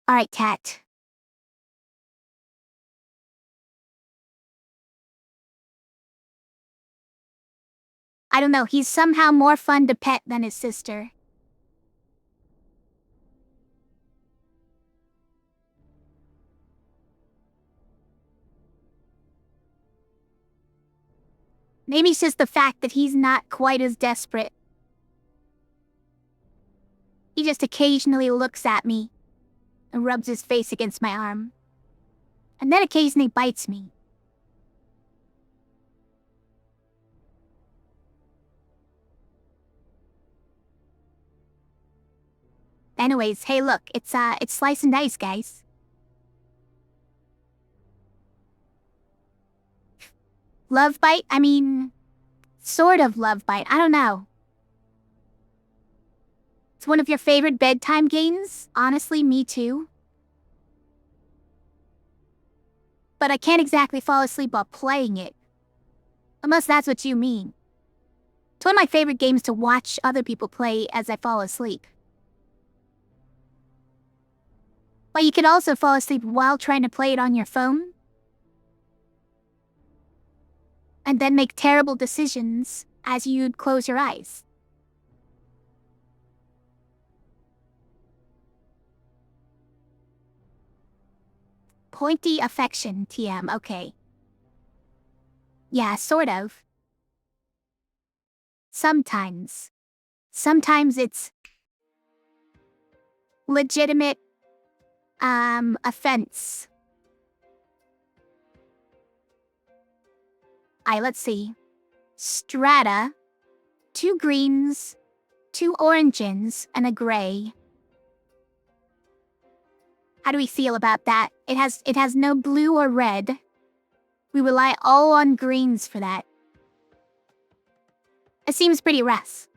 Alright, cat. I don't know, he's somehow more fun to pet than his sister. Maybe it's just the fact that he's not quite as desperate. He just occasionally looks at me and rubs his face against my arm. And then occasionally bites me. Anyways, hey look, it's slice and dice, guys. Love bite? I mean, sort of love bite, I don't know. It's one of your favorite bedtime games? Honestly, me too. But I can't exactly fall asleep while playing it. Unless that's what you mean. It's one of my favorite games to watch other people play as I fall asleep. But you could also fall asleep while trying to play it on your phone. And then make terrible decisions as you'd close your eyes. Pointy affection, TM, okay. Yeah, sort of. Sometimes. Sometimes it's legitimate, offense. Let's see. Strata, 2 greens, 2 oranges, and a gray. How do we feel about that? It has no blue or red. We rely all on greens for that. It seems pretty rough.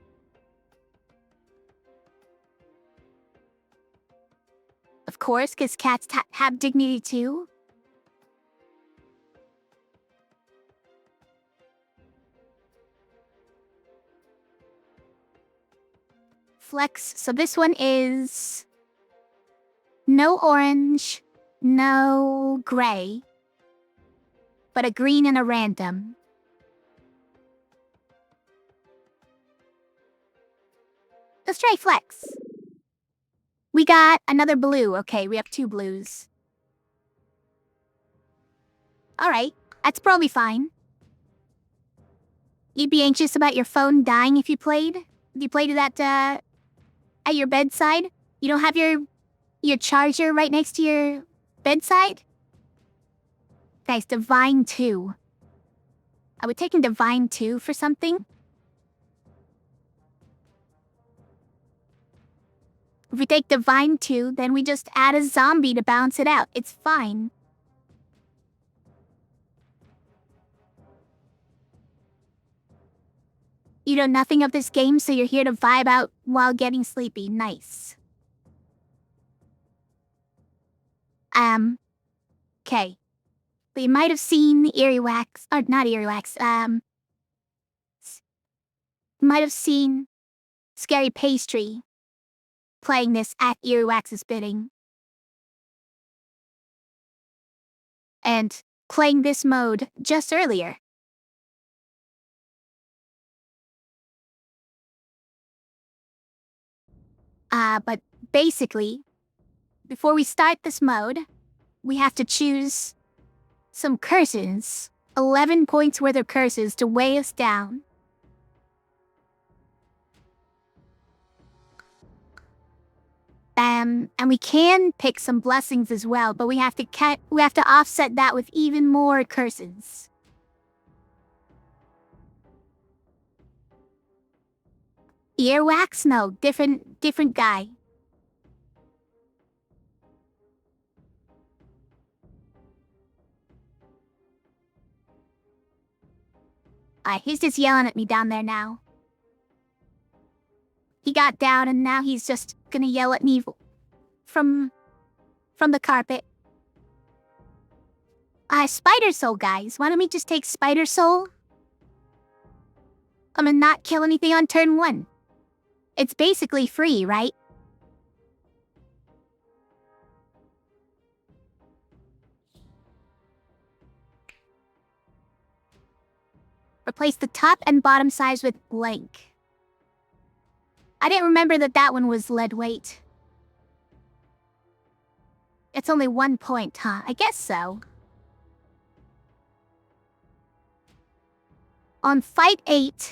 Of course, because cats have dignity too. Flex, so this one is no orange, no gray, but a green and a random. Let's try flex. We got another blue. Okay, we have 2 blues. Alright, that's probably fine. You'd be anxious about your phone dying if you played? If you played that, at your bedside? You don't have your charger right next to your bedside? Guys, Divine 2. I would take in Divine 2 for something. If we take Divine 2, then we just add a zombie to balance it out. It's fine. You know nothing of this game, so you're here to vibe out while getting sleepy. Nice. Okay. But you might have seen the Earwax, or not Earwax, you might have seen Scary Pastry playing this at Earwax's bidding. And playing this mode just earlier. But basically, before we start this mode, we have to choose some curses. 11 points worth of curses to weigh us down. And we can pick some blessings as well, but we have to offset that with even more curses. Earwax? No, different guy. He's just yelling at me down there now. He got down and now he's just gonna yell at me from the carpet. Spider Soul, guys. Why don't we just take Spider Soul? I'm gonna not kill anything on turn 1. It's basically free, right? Replace the top and bottom sides with blank. I didn't remember that one was lead weight. It's only 1 point, huh? I guess so. On fight 8,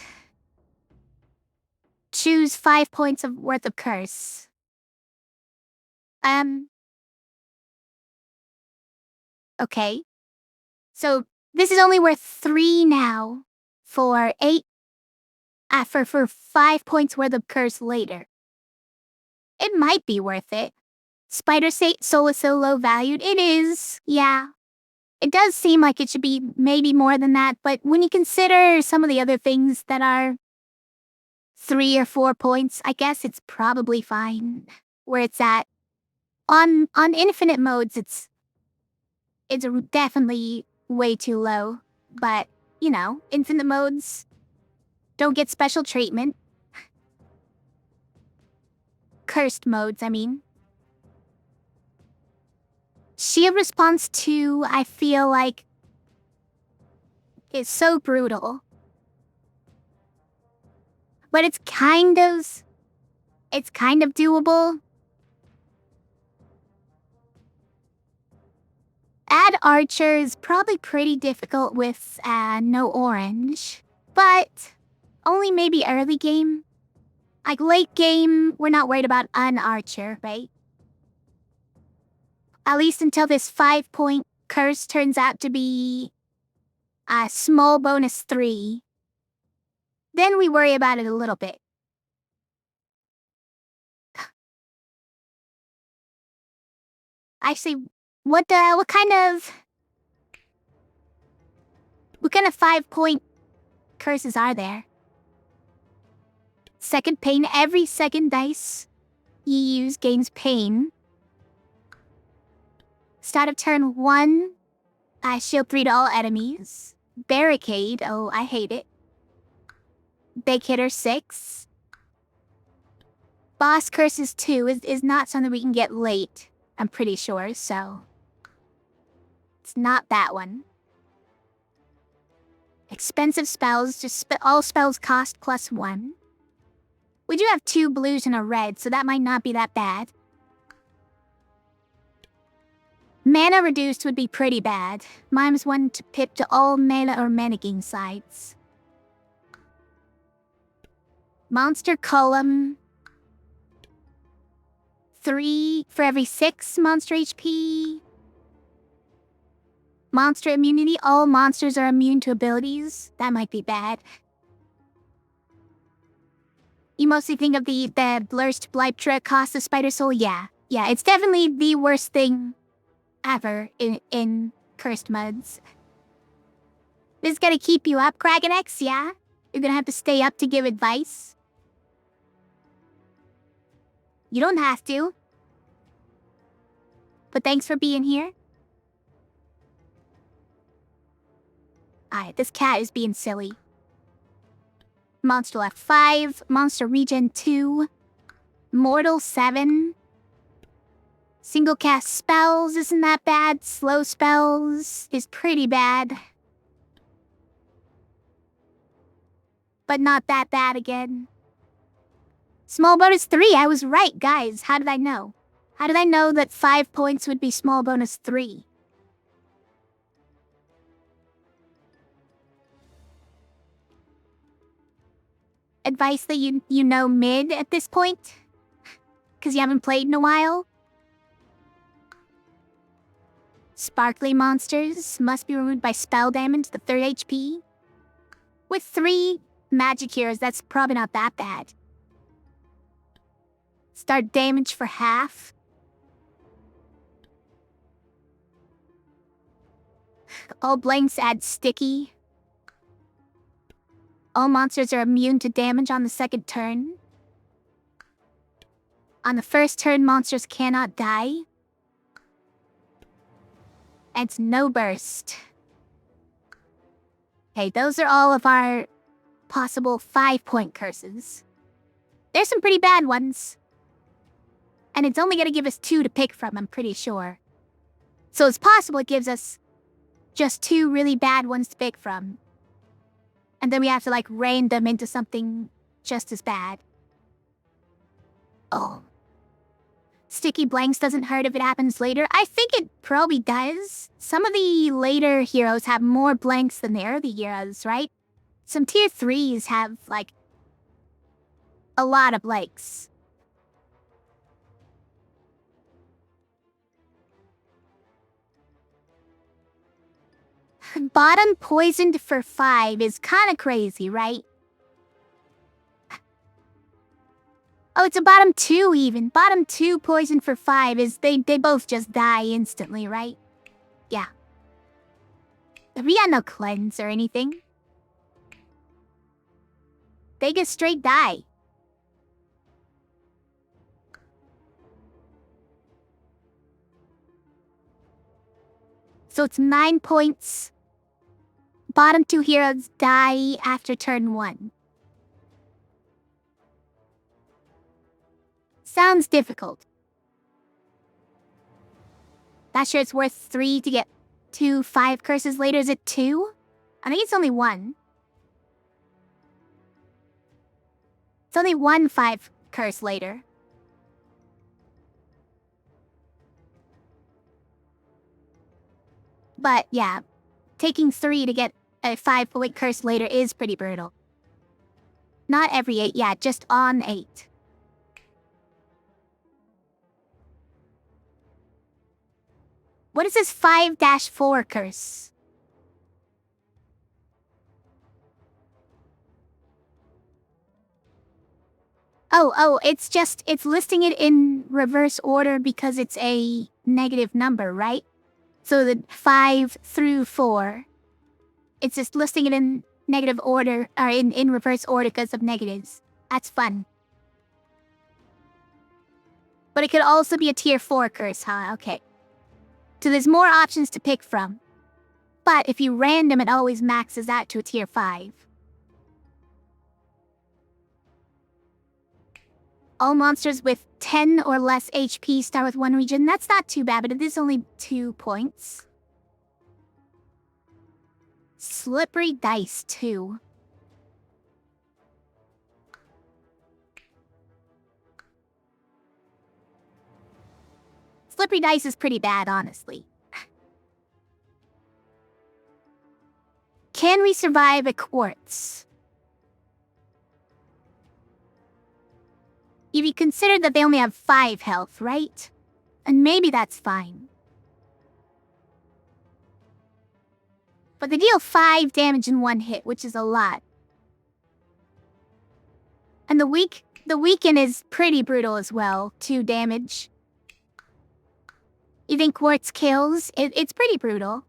choose 5 points worth of curse. Okay. So this is only worth 3 now for 5 points worth of curse later. It might be worth it. Spider Soul is so low valued. It is, yeah. It does seem like it should be maybe more than that, but when you consider some of the other things that are 3 or 4 points, I guess it's probably fine where it's at. On infinite modes, it's definitely way too low. But, you know, infinite modes don't get special treatment. Cursed modes, I mean. Shield response 2, I feel like, is so brutal. But it's kind of doable. Add Archer is probably pretty difficult with no orange. But only maybe early game. Like late game, we're not worried about an Archer, right? At least until this 5 point curse turns out to be a small bonus 3. Then we worry about it a little bit. Actually, what kind of 5 point curses are there? Second pain. Every second dice you use gains pain. Start of turn 1, shield 3 to all enemies. Barricade, oh, I hate it. Big hitter 6. Boss curses 2 is not something we can get late, I'm pretty sure, so it's not that one. Expensive spells, just all spells cost +1. We do have 2 blues and a red, so that might not be that bad. Mana reduced would be pretty bad. -1 to pip to all mana or mana-gain sides. Monster column. 3 for every 6 monster HP. Monster immunity. All monsters are immune to abilities. That might be bad. You mostly think of the Blurst Blyptra cost of Spider Soul? Yeah, it's definitely the worst thing ever in cursed mods. This is gonna keep you up, Kragenex, yeah? You're gonna have to stay up to give advice. You don't have to. But thanks for being here. Alright, this cat is being silly. Monster left 5, Monster regen 2, Mortal 7. Single cast spells isn't that bad. Slow spells is pretty bad. But not that bad again. Small bonus 3, I was right, guys. How did I know? How did I know that 5 points would be small bonus 3? Advice that you know mid at this point? Because you haven't played in a while? Sparkly monsters must be removed by spell damage to 3rd HP. With 3 magic heroes, that's probably not that bad. Start damage for half. All blanks add sticky. All monsters are immune to damage on the 2nd turn. On the 1st turn, monsters cannot die. And it's no burst. Okay, those are all of our possible 5-point curses. There's some pretty bad ones. And it's only gonna give us 2 to pick from, I'm pretty sure. So it's possible it gives us just 2 really bad ones to pick from. And then we have to like rain them into something just as bad. Oh. Sticky blanks doesn't hurt if it happens later. I think it probably does. Some of the later heroes have more blanks than the early heroes, right? Some tier 3s have, like, a lot of blanks. Bottom poisoned for 5 is kinda crazy, right? Oh, it's a bottom 2 even. Bottom 2 poison for 5 is they both just die instantly, right? Yeah. We got no cleanse or anything. They just straight die. So it's 9 points. Bottom 2 heroes die after turn 1. Sounds difficult. Not sure it's worth 3 to get 2 5 curses later. Is it 2? I think it's only 1. It's only 1 5 curse later. But yeah, taking 3 to get a 5-point curse later is pretty brutal. Not every 8, yeah, just on 8. What is this 5-4 curse? Oh, it's listing it in reverse order because it's a negative number, right? So the 5 through 4, it's just listing it in negative order, or in reverse order because of negatives. That's fun. But it could also be a tier 4 curse, huh? Okay. So there's more options to pick from. But if you random, it always maxes out to a tier 5. All monsters with 10 or less HP start with 1 region. That's not too bad, but it is only 2 points. Slippery dice, too. Slippery dice is pretty bad, honestly. Can we survive a quartz? If you consider that they only have 5 health, right? And maybe that's fine. But they deal 5 damage in 1 hit, which is a lot. And the weaken is pretty brutal as well, 2 damage. You think quartz kills? It's pretty brutal.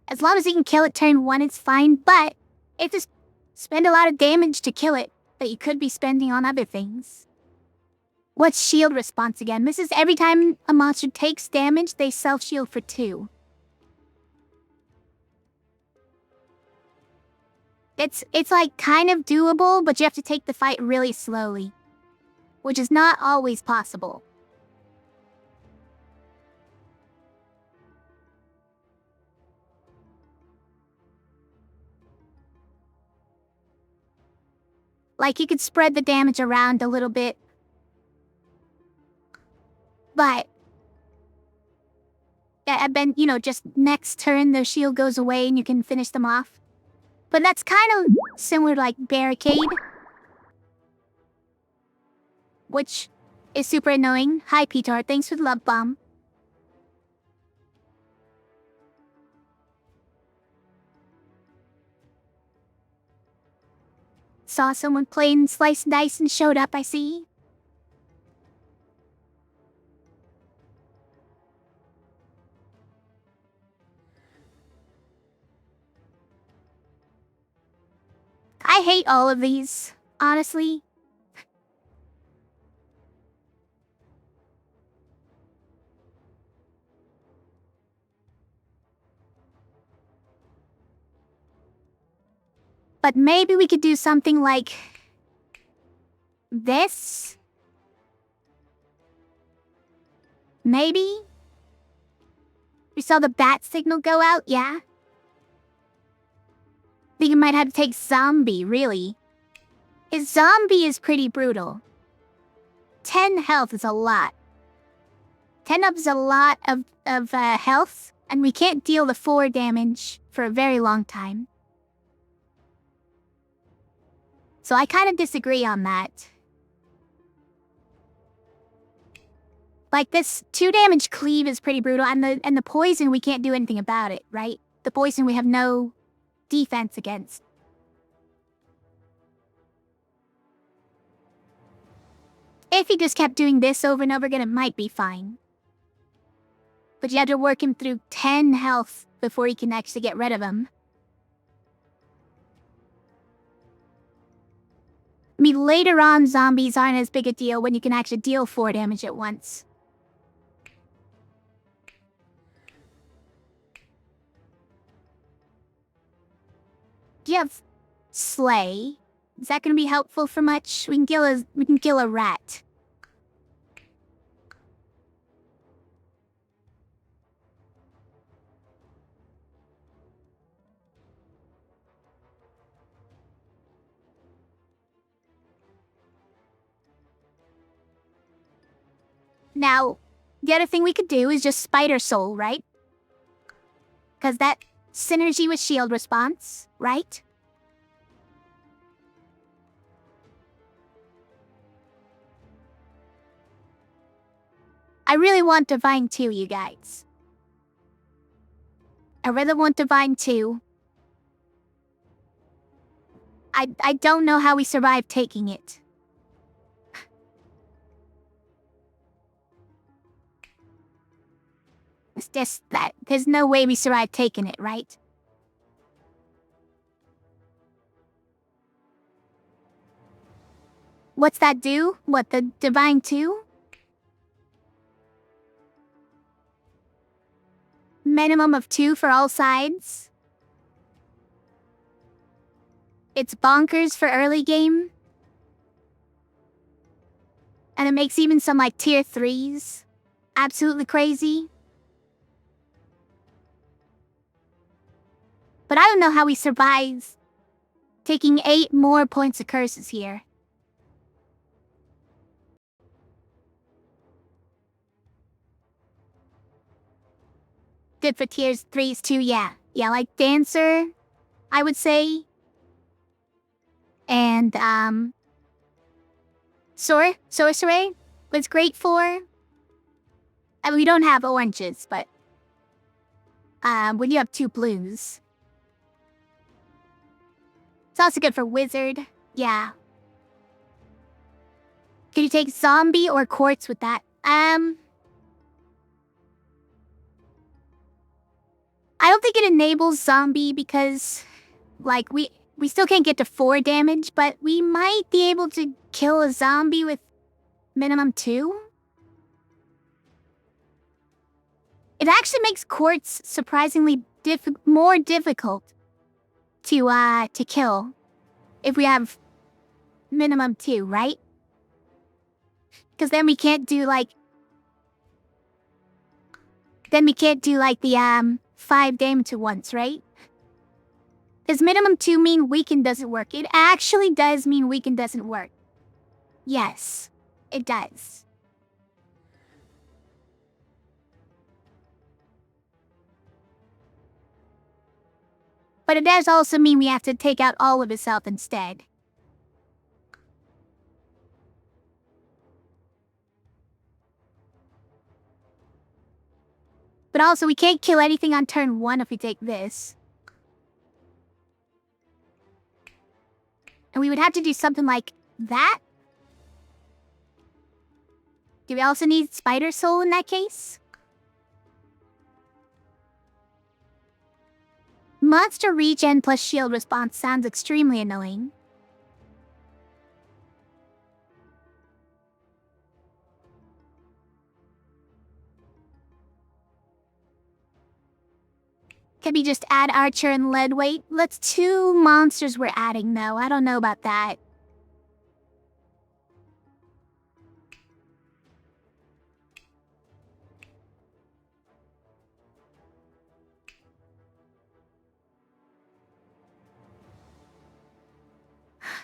As long as you can kill it turn 1, it's fine, but it just spend a lot of damage to kill it that you could be spending on other things. What's shield response again? This is every time a monster takes damage, they self-shield for 2. It's like kind of doable, but you have to take the fight really slowly, which is not always possible. Like, you could spread the damage around a little bit. But yeah, then, just next turn the shield goes away and you can finish them off. But that's kind of similar to, like, Barricade, which is super annoying. Hi, Peter. Thanks for the love bomb. Saw someone playing Slice and Dice and showed up, I see. I hate all of these, honestly. But maybe we could do something like this? Maybe? We saw the bat signal go out, yeah? think you might have to take zombie, really. His zombie is pretty brutal. 10 health is a lot. 10 up is a lot of health, and we can't deal the 4 damage for a very long time. So I kind of disagree on that. Like, this 2 damage cleave is pretty brutal, and the poison, we can't do anything about it, right? The poison we have no defense against. If he just kept doing this over and over again, it might be fine. But you have to work him through 10 health before you can actually get rid of him. I mean, later on, zombies aren't as big a deal when you can actually deal 4 damage at once. Do you have Slay? Is that going to be helpful for much? We can kill a rat. Now, the other thing we could do is just Spider Soul, right? Because that synergy with shield response, right? I really want Divine 2, you guys. I really want Divine 2. I don't know how we survived taking it. It's just that there's no way we survived taking it, right? What's that do? What, the Divine 2? Minimum of 2 for all sides? It's bonkers for early game. And it makes even some, like, tier 3s absolutely crazy. But I don't know how we survive taking 8 more points of curses here. Good for tiers 3s too, yeah. Yeah, like Dancer, I would say. And, Sorcerer was great for. I mean, we don't have oranges, but when you have 2 blues. It's also good for Wizard, yeah. Could you take Zombie or Quartz with that? I don't think it enables Zombie because, like, we still can't get to 4 damage, but we might be able to kill a zombie with minimum 2. It actually makes Quartz surprisingly more difficult to kill if we have minimum 2, right? Because then we can't do, like... Then we can't do, like, the, 5 damage at once, right? Does minimum 2 mean weaken doesn't work? It actually does mean weaken doesn't work. Yes, it does. But it does also mean we have to take out all of his health instead. But also, we can't kill anything on turn 1 if we take this. And we would have to do something like that. Do we also need Spider Soul in that case? Monster regen plus shield response sounds extremely annoying. Can we just add Archer and Lead Weight? That's 2 monsters we're adding, though. I don't know about that.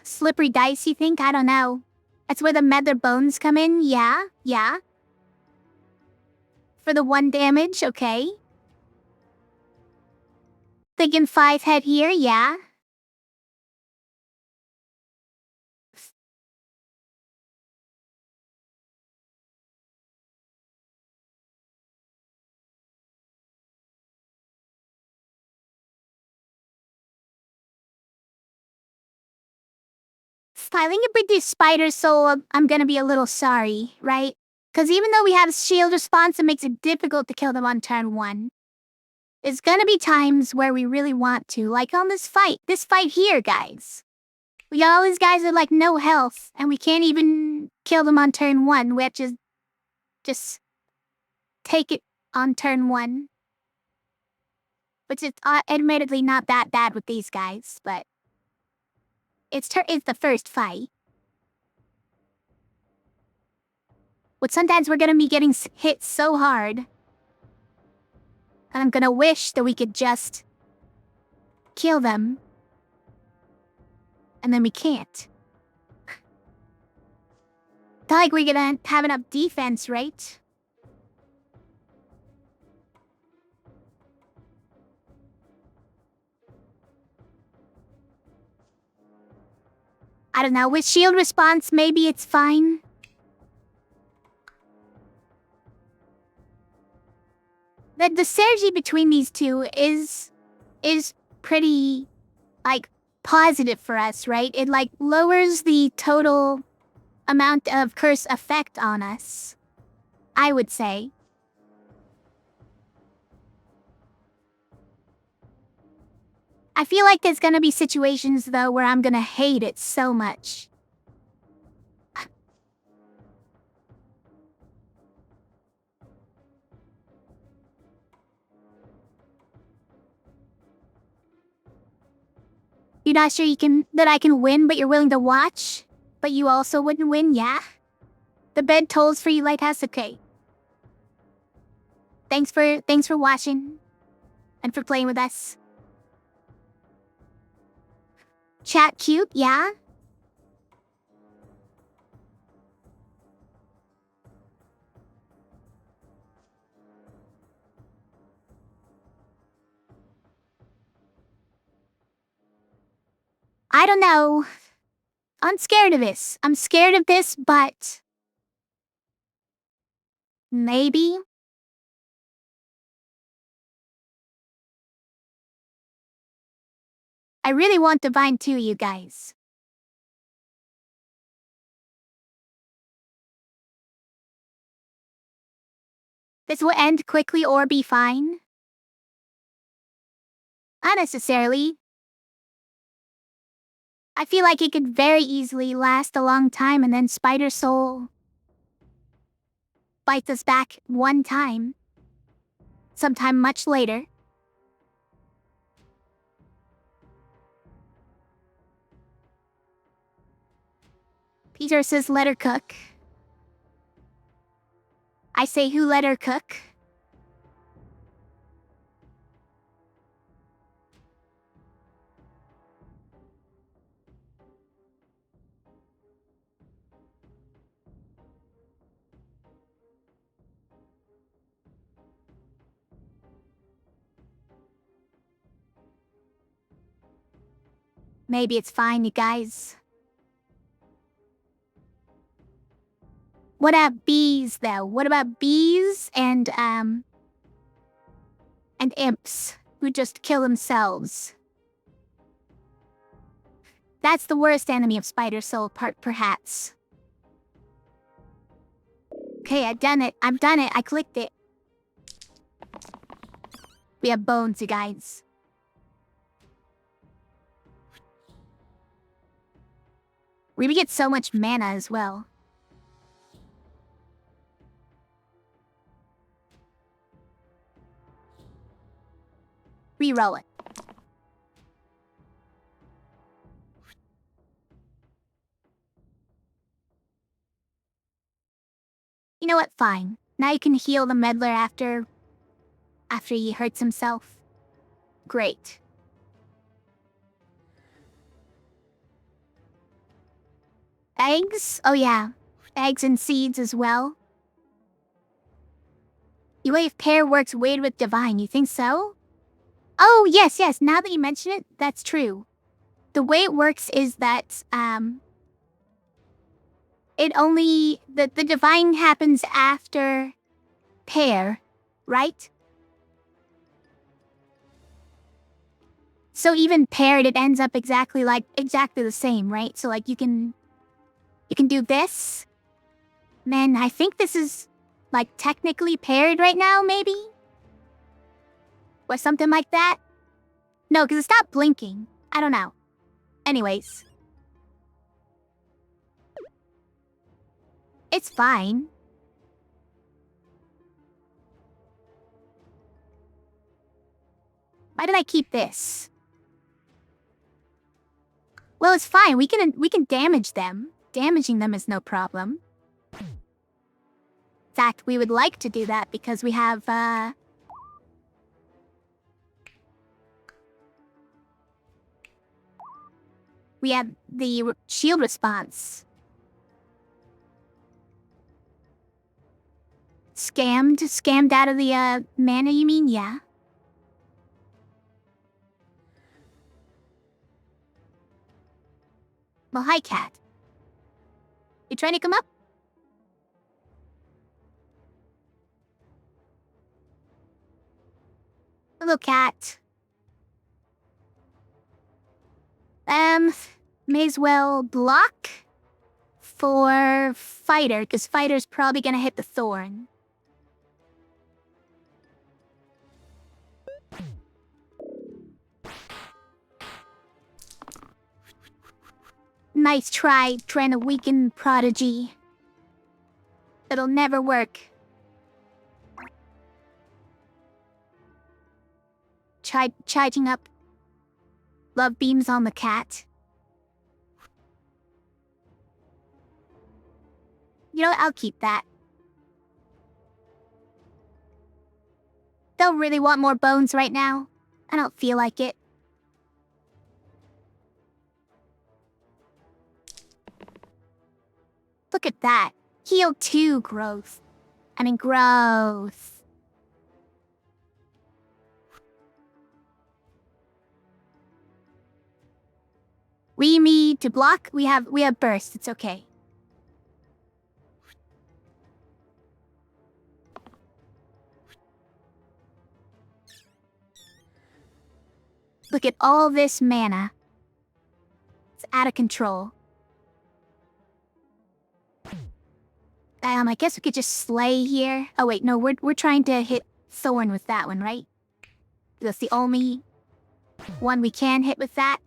Slippery dice, you think? I don't know. That's where the meddler bones come in? Yeah? Yeah? For the 1 damage, okay. Thinking 5 head here, yeah. Styling a reduced spider, so I'm gonna be a little sorry, right? Because even though we have shield response, it makes it difficult to kill them on turn 1. There's gonna be times where we really want to, like on this fight. This fight here, guys. We got all these guys with like no health, and we can't even kill them on turn 1, which is just take it on turn 1. Which is admittedly not that bad with these guys, but it's the first fight. But sometimes we're gonna be getting hit so hard, and I'm gonna wish that we could just kill them. And then we can't. Not like we're gonna have enough defense, right? I don't know, with shield response, maybe it's fine. The synergy between these two is pretty, like, positive for us, right? It, like, lowers the total amount of curse effect on us, I would say. I feel like there's gonna be situations, though, where I'm gonna hate it so much. You're not sure that I can win, but you're willing to watch? But you also wouldn't win, yeah? The bed tolls for you, Lighthouse, okay. Thanks for watching. And for playing with us. Chat cute, yeah? I don't know. I'm scared of this. I'm scared of this, but... maybe? I really want Divine too, you guys. This will end quickly or be fine. Not necessarily. I feel like it could very easily last a long time and then Spider Soul bites us back one time. Sometime much later. Peter says let her cook. I say who let her cook? Maybe it's fine, you guys. What about bees, though? What about bees and imps who just kill themselves? That's the worst enemy of Spider Soul, perhaps. Okay, I've done it. I clicked it. We have bones, you guys. We get so much mana as well. Reroll it. You know what? Fine. Now you can heal the meddler after he hurts himself. Great. Eggs? Oh yeah. Eggs and seeds as well. The way of pair works weird with divine, you think so? Oh, yes, now that you mention it, that's true. The way it works is that, the divine happens after pair, right? So even paired, it ends up exactly the same, right? So like you can do this. Man, I think this is like technically paired right now, maybe? Or something like that? No, because it stopped blinking. I don't know. Anyways. It's fine. Why did I keep this? Well, it's fine. We can damage them. Damaging them is no problem. In fact, we would like to do that because we have, we have the shield response. Scammed out of the, mana, you mean? Yeah. Well, hi, cat. You trying to come up? Hello, cat. May as well block for fighter, because fighter's probably gonna hit the thorn. Nice try, trying to weaken Prodigy. It'll never work. Charging up love beams on the cat. You know what? I'll keep that. Don't really want more bones right now. I don't feel like it. Look at that. Heal 2 growth. I mean growth. We need to block. We have burst. It's okay. Look at all this mana. It's out of control. I guess we could just slay here. Oh wait, no, we're trying to hit Thorn with that one, right? That's the only one we can hit with that.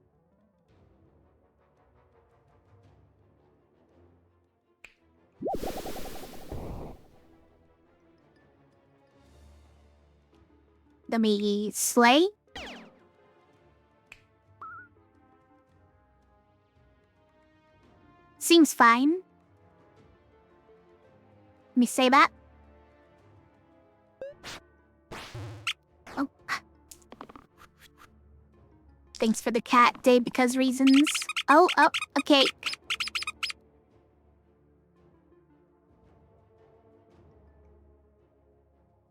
Let me slay. Seems fine. Let me say that. Oh. Thanks for the cat day because reasons. Oh, okay.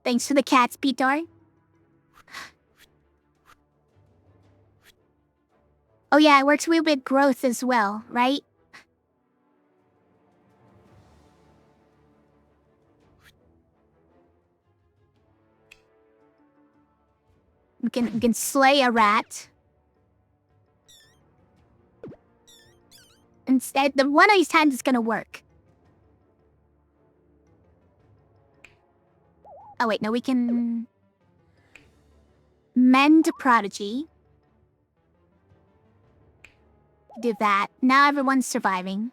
Thanks for the cats, Peter. Oh yeah, it works with growth as well, right? We can slay a rat. Instead, the one of these times is gonna work. Oh wait, no, we can mend Prodigy. Do that. Now everyone's surviving.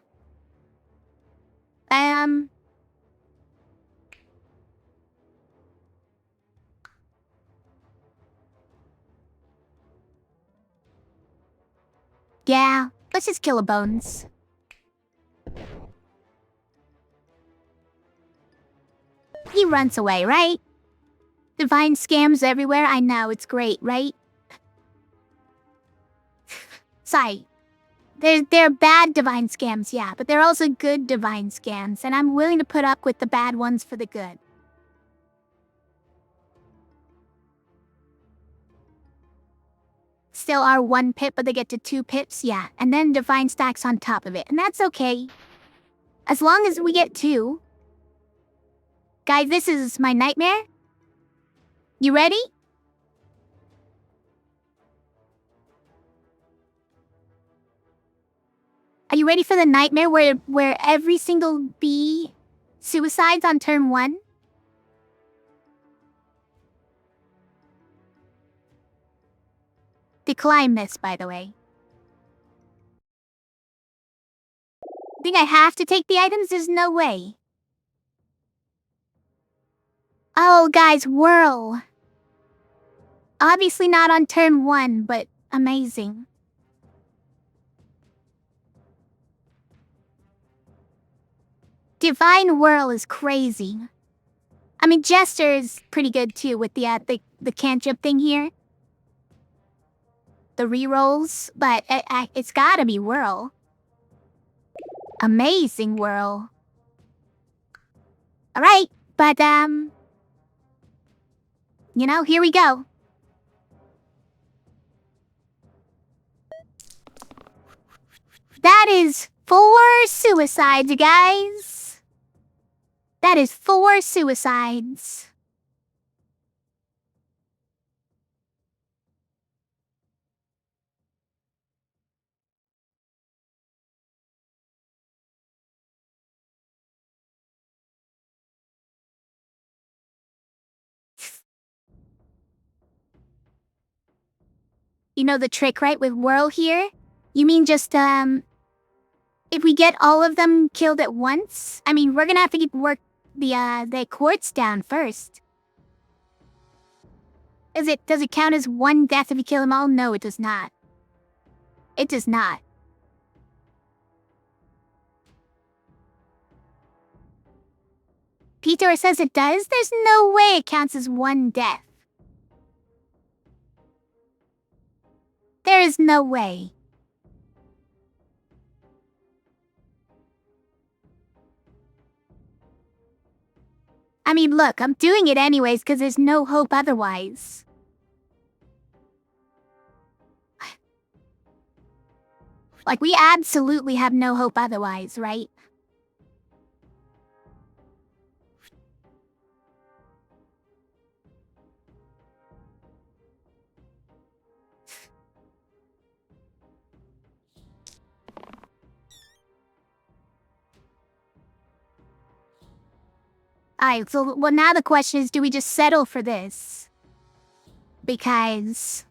Yeah, let's just kill a bones. He runs away, right? Divine scams everywhere. I know, it's great, right? Sorry. They're bad divine scams, yeah, but they're also good divine scams, and I'm willing to put up with the bad ones for the good. Still are 1 pip, but they get to 2 pips, yeah, and then divine stacks on top of it, and that's okay. As long as we get 2. Guys, this is my nightmare. You ready? Are you ready for the nightmare where every single bee suicides on turn 1? Decline this, by the way. Think I have to take the items? There's no way. Oh, guys, whirl. Obviously not on turn 1, but amazing. Divine Whirl is crazy. I mean, Jester is pretty good too with the cantrip thing here. The rerolls, but it's gotta be Whirl. Amazing Whirl. Alright, but you know, here we go. That is 4 suicides, guys. That is 4 suicides. You know the trick, right, with Whirl here? You mean just, if we get all of them killed at once? I mean, we're gonna have to work the quartz down first. Does it count as 1 death if you kill them all? No, it does not. It does not. Peter says it does? There's no way it counts as 1 death. There is no way. I mean, look, I'm doing it anyways because there's no hope otherwise. Like, we absolutely have no hope otherwise, right? Alright, so, well, now the question is, do we just settle for this? Because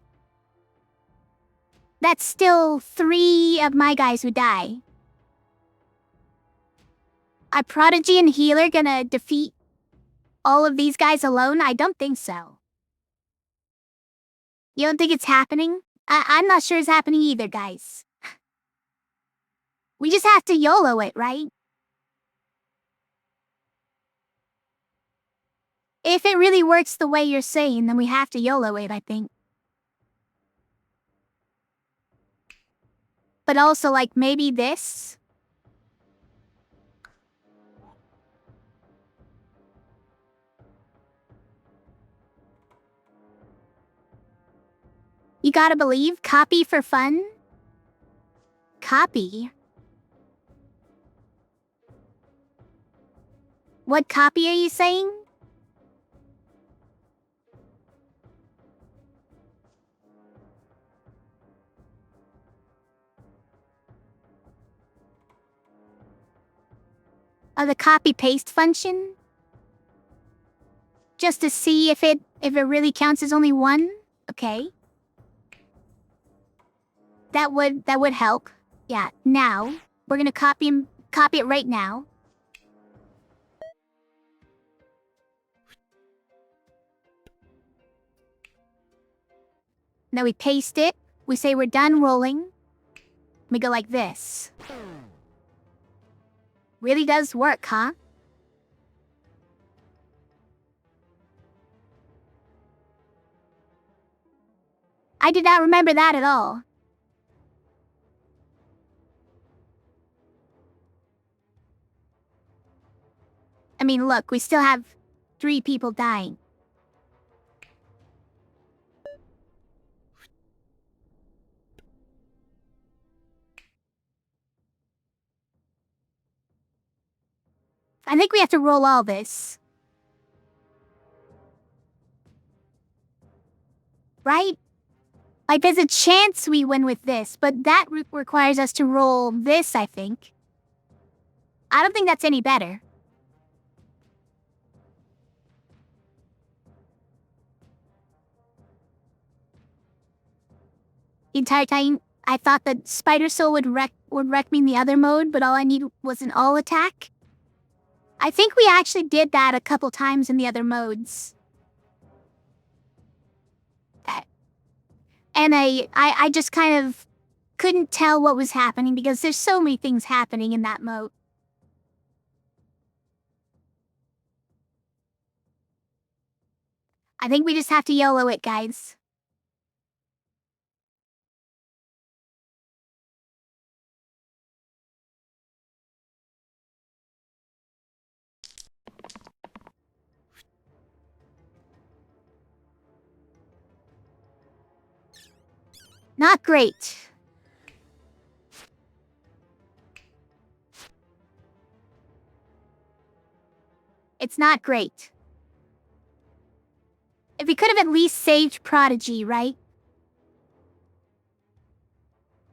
that's still 3 of my guys who die. Are Prodigy and Healer gonna defeat all of these guys alone? I don't think so. You don't think it's happening? I'm not sure it's happening either, guys. We just have to YOLO it, right? If it really works the way you're saying, then we have to YOLO it, I think. But also, like, maybe this? You gotta believe? Copy for fun? Copy? What copy are you saying? Oh, the copy-paste function? Just to see if it really counts as only 1? Okay. That would help. Yeah, now, we're gonna copy it right now. Now we paste it, we say we're done rolling. We go like this. Really does work, huh? I did not remember that at all. I mean, look, we still have 3 people dying. I think we have to roll all this. Right? Like, there's a chance we win with this, but that requires us to roll this, I think. I don't think that's any better. The entire time, I thought that Spider Soul would wreck me in the other mode, but all I need was an all attack. I think we actually did that a couple times in the other modes. And I just kind of couldn't tell what was happening because there's so many things happening in that mode. I think we just have to YOLO it, guys. Not great. It's not great. If we could have at least saved Prodigy, right?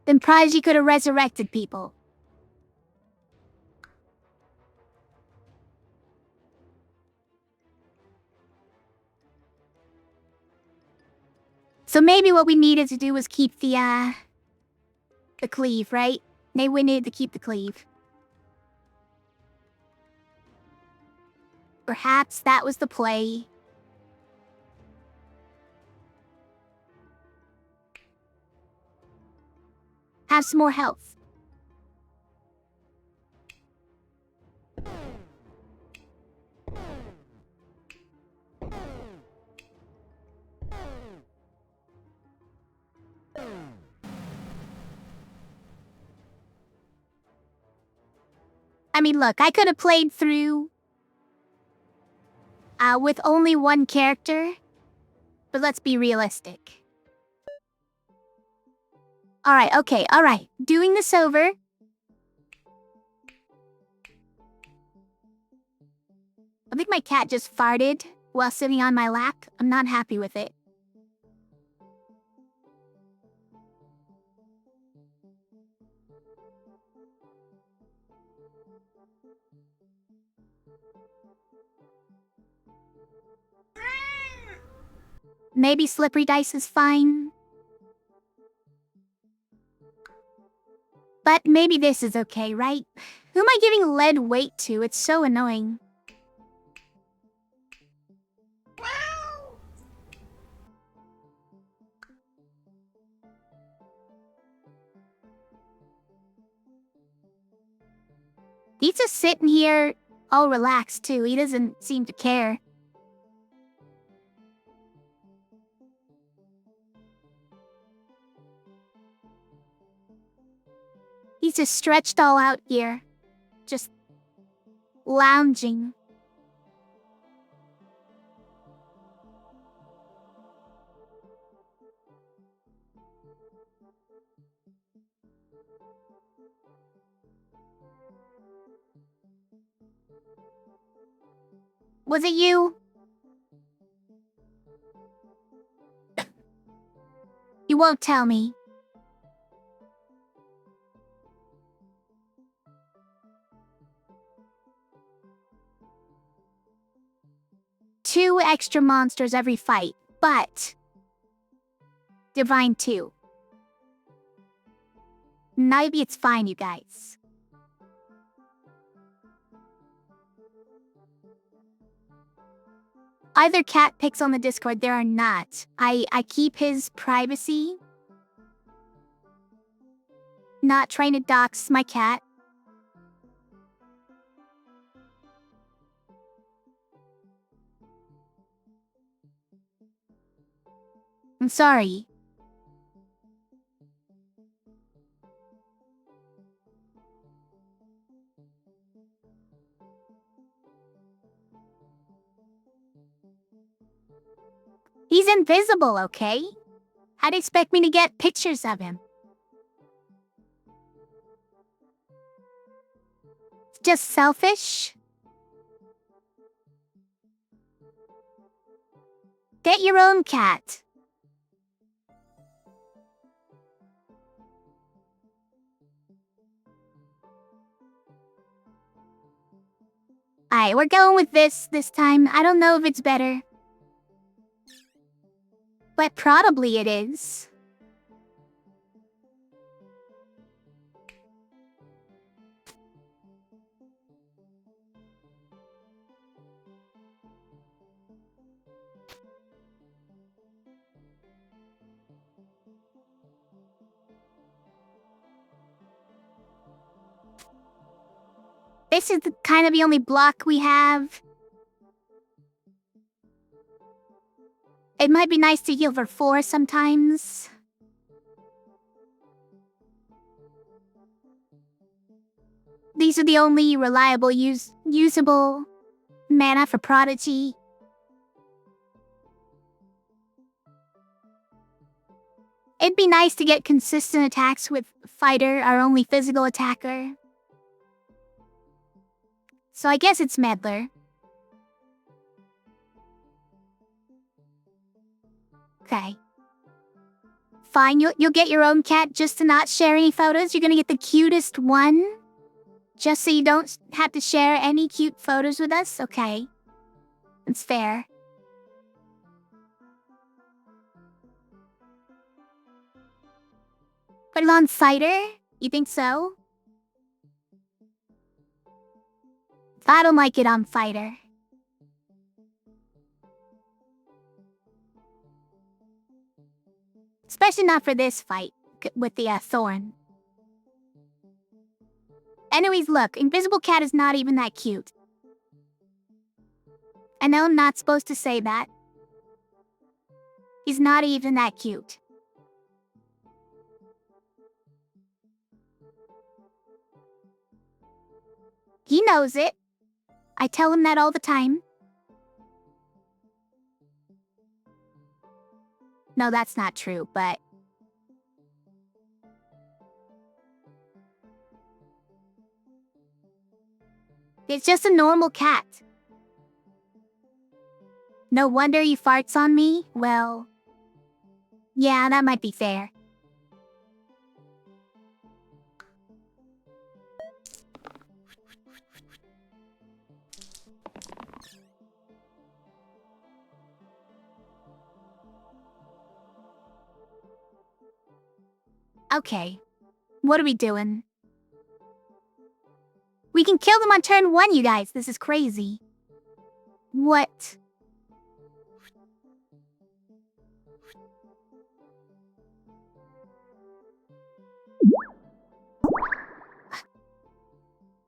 Then Prodigy could have resurrected people. So maybe what we needed to do was keep the cleave, right? Maybe we needed to keep the cleave. Perhaps that was the play. Have some more health. I mean, look, I could have played through with only one character, but let's be realistic. Alright, okay, alright. Doing this over. I think my cat just farted while sitting on my lap. I'm not happy with it. Maybe slippery dice is fine. But maybe this is okay, right? Who am I giving lead weight to? It's so annoying. He's just sitting here all relaxed too. He doesn't seem to care. He's just stretched all out here. Just lounging. Was it you? You won't tell me. Two extra monsters every fight, but Divine 2. Maybe it's fine, you guys. Either cat pics on the Discord, there are not. I keep his privacy. Not trying to dox my cat. I'm sorry. He's invisible, okay? How'd you expect me to get pictures of him? Just selfish? Get your own cat. Alright, we're going with this time. I don't know if it's better. But probably it is. This is kind of the only block we have. It might be nice to heal for 4 sometimes. These are the only reliable usable mana for Prodigy. It'd be nice to get consistent attacks with Fighter, our only physical attacker. So I guess it's Meddler. Okay. Fine, you'll get your own cat just to not share any photos. You're gonna get the cutest one. Just so you don't have to share any cute photos with us? Okay. It's fair. Put it on Cider? You think so? I don't like it on Fighter. Especially not for this fight with the Thorn. Anyways, look, Invisible Cat is not even that cute. I know I'm not supposed to say that. He's not even that cute. He knows it. I tell him that all the time. No, that's not true, but... It's just a normal cat. No wonder he farts on me? Well... Yeah, that might be fair. Okay. What are we doing? We can kill them on turn 1, you guys. This is crazy. What?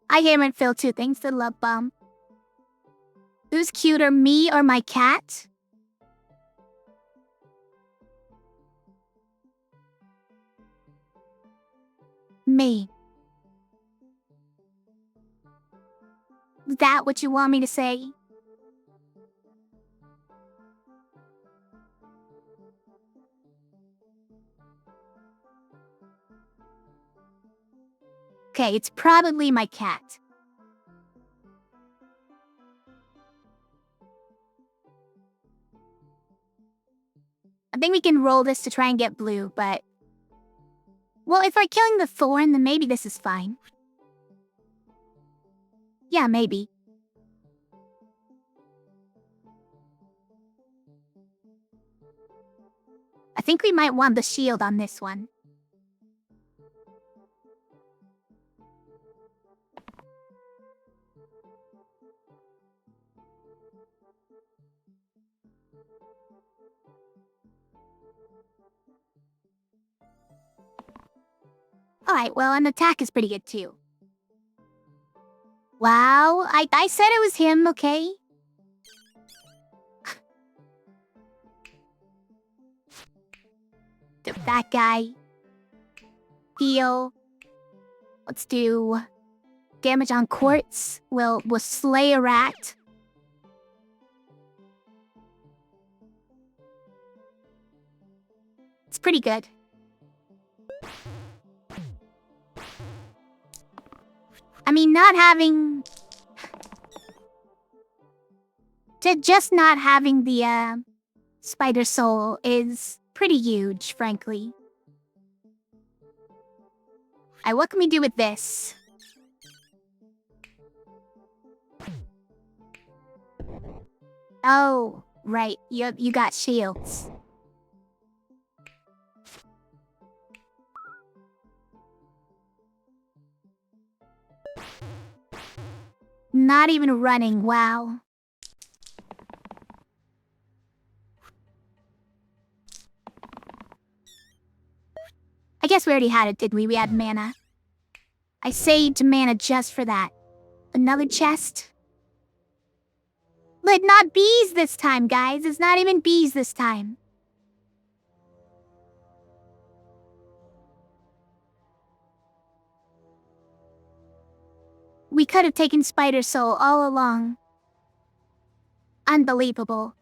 I haven't filled 2 things to love bomb. Who's cuter, me or my cat? Me. Is that what you want me to say? Okay, it's probably my cat. I think we can roll this to try and get blue, but... Well, if we're killing the Thorn, then maybe this is fine. Yeah, maybe. I think we might want the shield on this one. Alright, well, an attack is pretty good too. Wow, I said it was him, okay? That guy. Heal. Let's do damage on quartz. We'll slay a rat. pretty good. I mean, not having... just not having the, spider soul is pretty huge, frankly. Alright, what can we do with this? Oh, right. You got shields. Not even running, wow. I guess we already had it, didn't we? We had mana. I saved mana just for that. Another chest? But not bees this time, guys. It's not even bees this time. We could have taken Spider Soul all along. Unbelievable.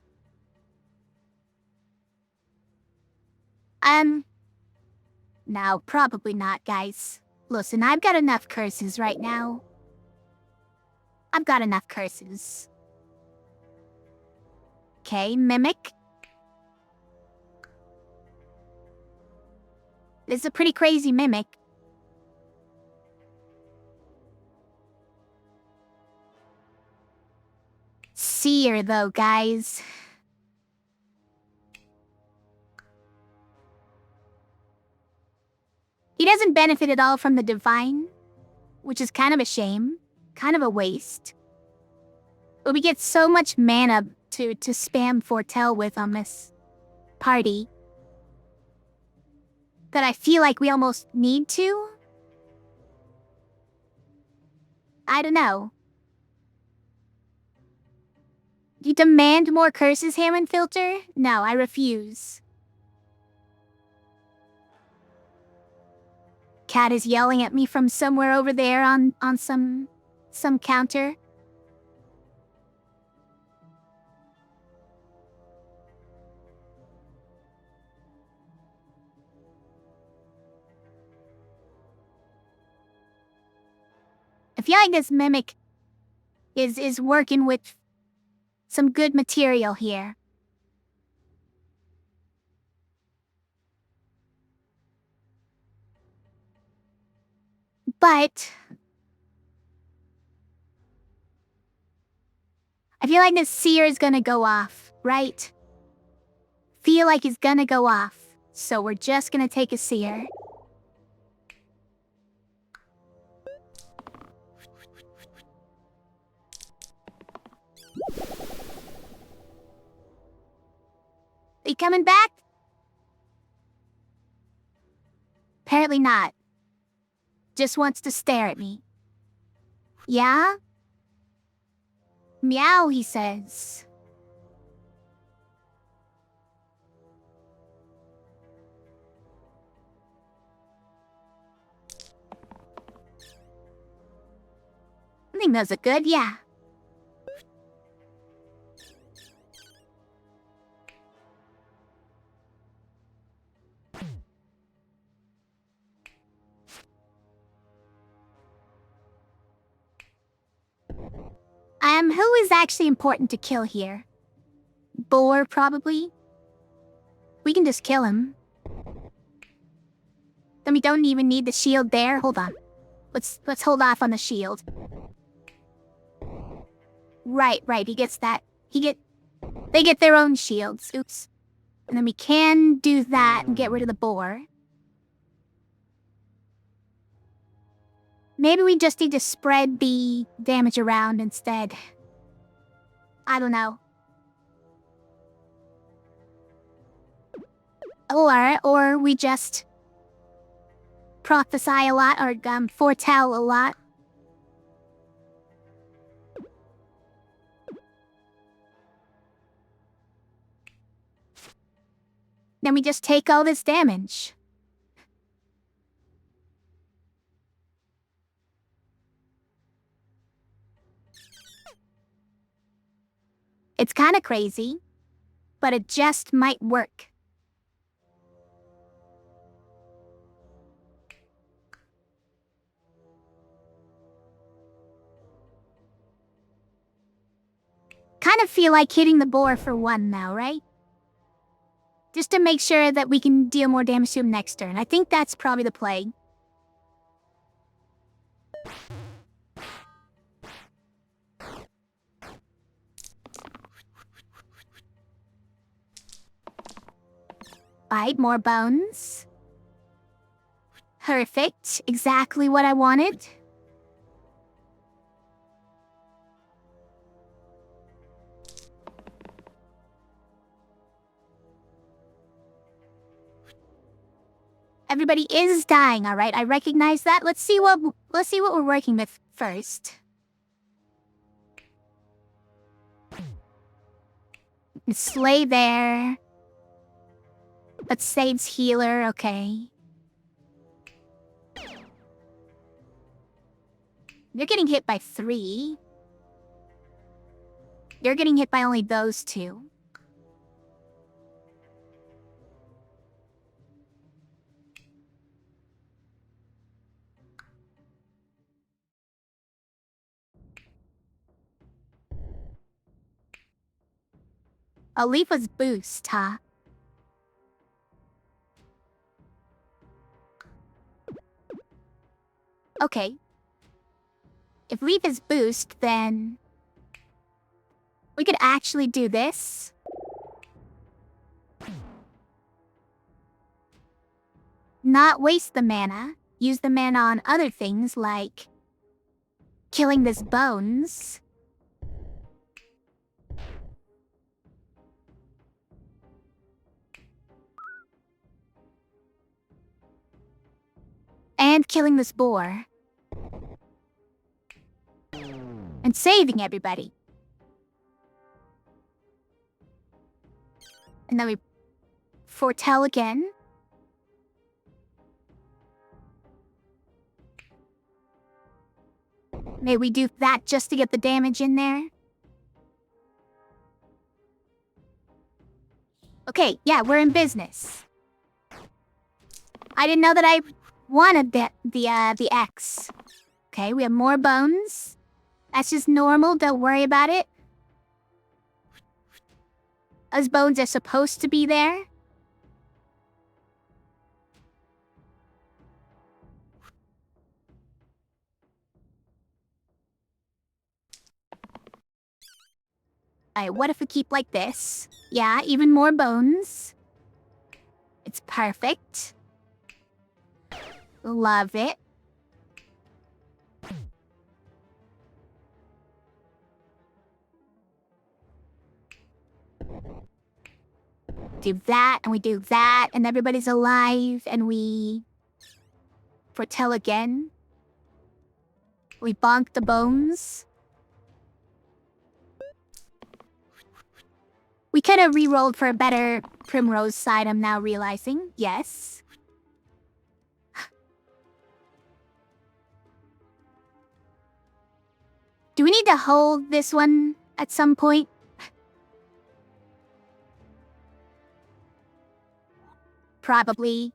No, probably not, guys. Listen, I've got enough curses right now. I've got enough curses. Okay, Mimic. This is a pretty crazy Mimic. Seer, though, guys. He doesn't benefit at all from the Divine, which is kind of a shame. Kind of a waste. But we get so much mana to spam Foretell with on this party that I feel like we almost need to. I don't know. You demand more curses, Hammond Filter? No, I refuse. Cat is yelling at me from somewhere over there on some counter. I feel like this Mimic is working with some good material here. But I feel like this Seer is gonna go off, right? Feel like he's gonna go off. So we're just gonna take a Seer. Are you coming back? Apparently not. Just wants to stare at me. Yeah? Meow, he says. I think those are good, yeah. Who is actually important to kill here? Boar, probably? We can just kill him. Then we don't even need the shield there. Hold on. Let's hold off on the shield. Right, he gets that. They get their own shields. Oops. And then we can do that and get rid of the boar. Maybe we just need to spread the damage around instead. I don't know. Or we just prophesy a lot or foretell a lot. Then we just take all this damage. It's kind of crazy, but it just might work. kind of feel like hitting the boar for 1 now, right? Just to make sure that we can deal more damage to him next turn. I think that's probably the play. Alright, more bones. Perfect. Exactly what I wanted. Everybody is dying, alright? I recognize that. Let's see what we're working with first. Slay there. But saves healer, okay. You're getting hit by 3. You're getting hit by only those 2. A leaf was boost, huh? Okay. If leaf is boost, then we could actually do this. Not waste the mana. Use the mana on other things like killing this bones. And killing this boar. And saving everybody. And then we foretell again. May we do that just to get the damage in there? Okay, yeah, we're in business. I didn't know that I wanted the X. Okay, we have more bones. That's just normal, don't worry about it. Those bones are supposed to be there. Alright, what if we keep like this? Yeah, even more bones. It's perfect. Love it. Do that, and we do that, and everybody's alive, and we foretell again. We bonk the bones. We could have re-rolled for a better Primrose side, I'm now realizing. Yes. Do we need to hold this one at some point? Probably.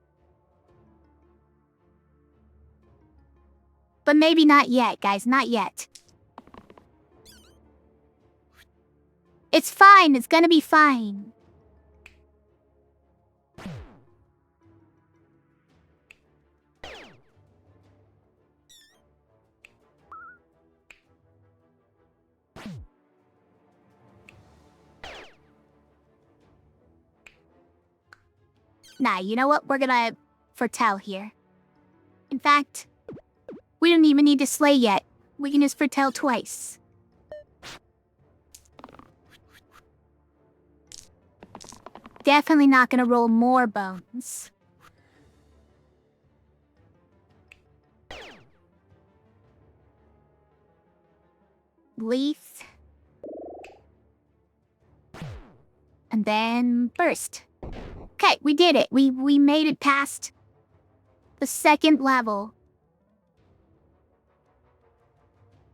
But maybe not yet, guys, not yet. It's fine, it's gonna be fine. Nah, you know what? We're gonna foretell here. In fact, we don't even need to slay yet. We can just foretell twice. Definitely not gonna roll more bones. Leaf. And then burst. Okay, we did it. We made it past the 2nd level.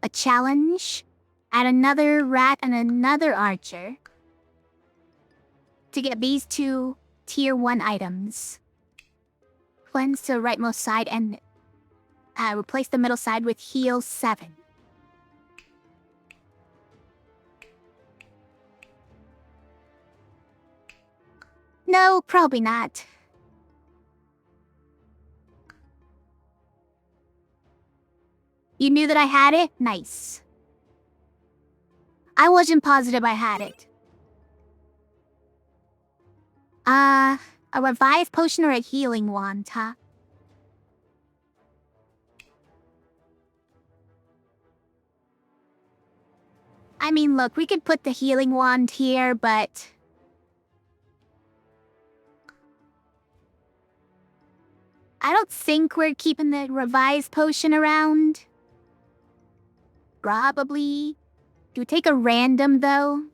A challenge. Add another rat and another archer. To get these 2 tier 1 items. Cleanse to the rightmost side and replace the middle side with heal 7. No, probably not. You knew that I had it? Nice. I wasn't positive I had it. A revive potion or a healing wand, huh? I mean, look, we could put the healing wand here, but... I don't think we're keeping the revive potion around. Probably. Do we take a random, though?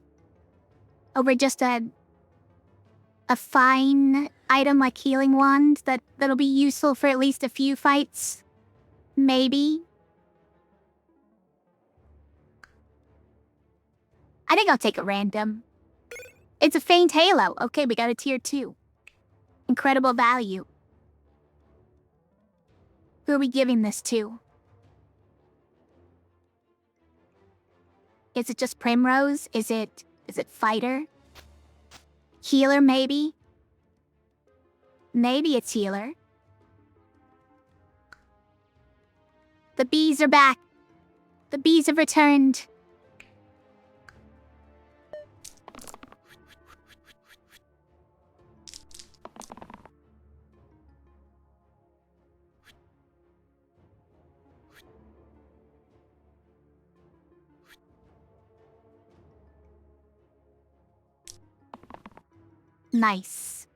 Over just a fine item like healing wand that'll be useful for at least a few fights? Maybe. I think I'll take a random. It's a faint halo. Okay, we got a tier 2. Incredible value. Who are we giving this to? Is it just Primrose? Is it Fighter? Healer, maybe? Maybe it's Healer. The bees are back. The bees have returned. Nice.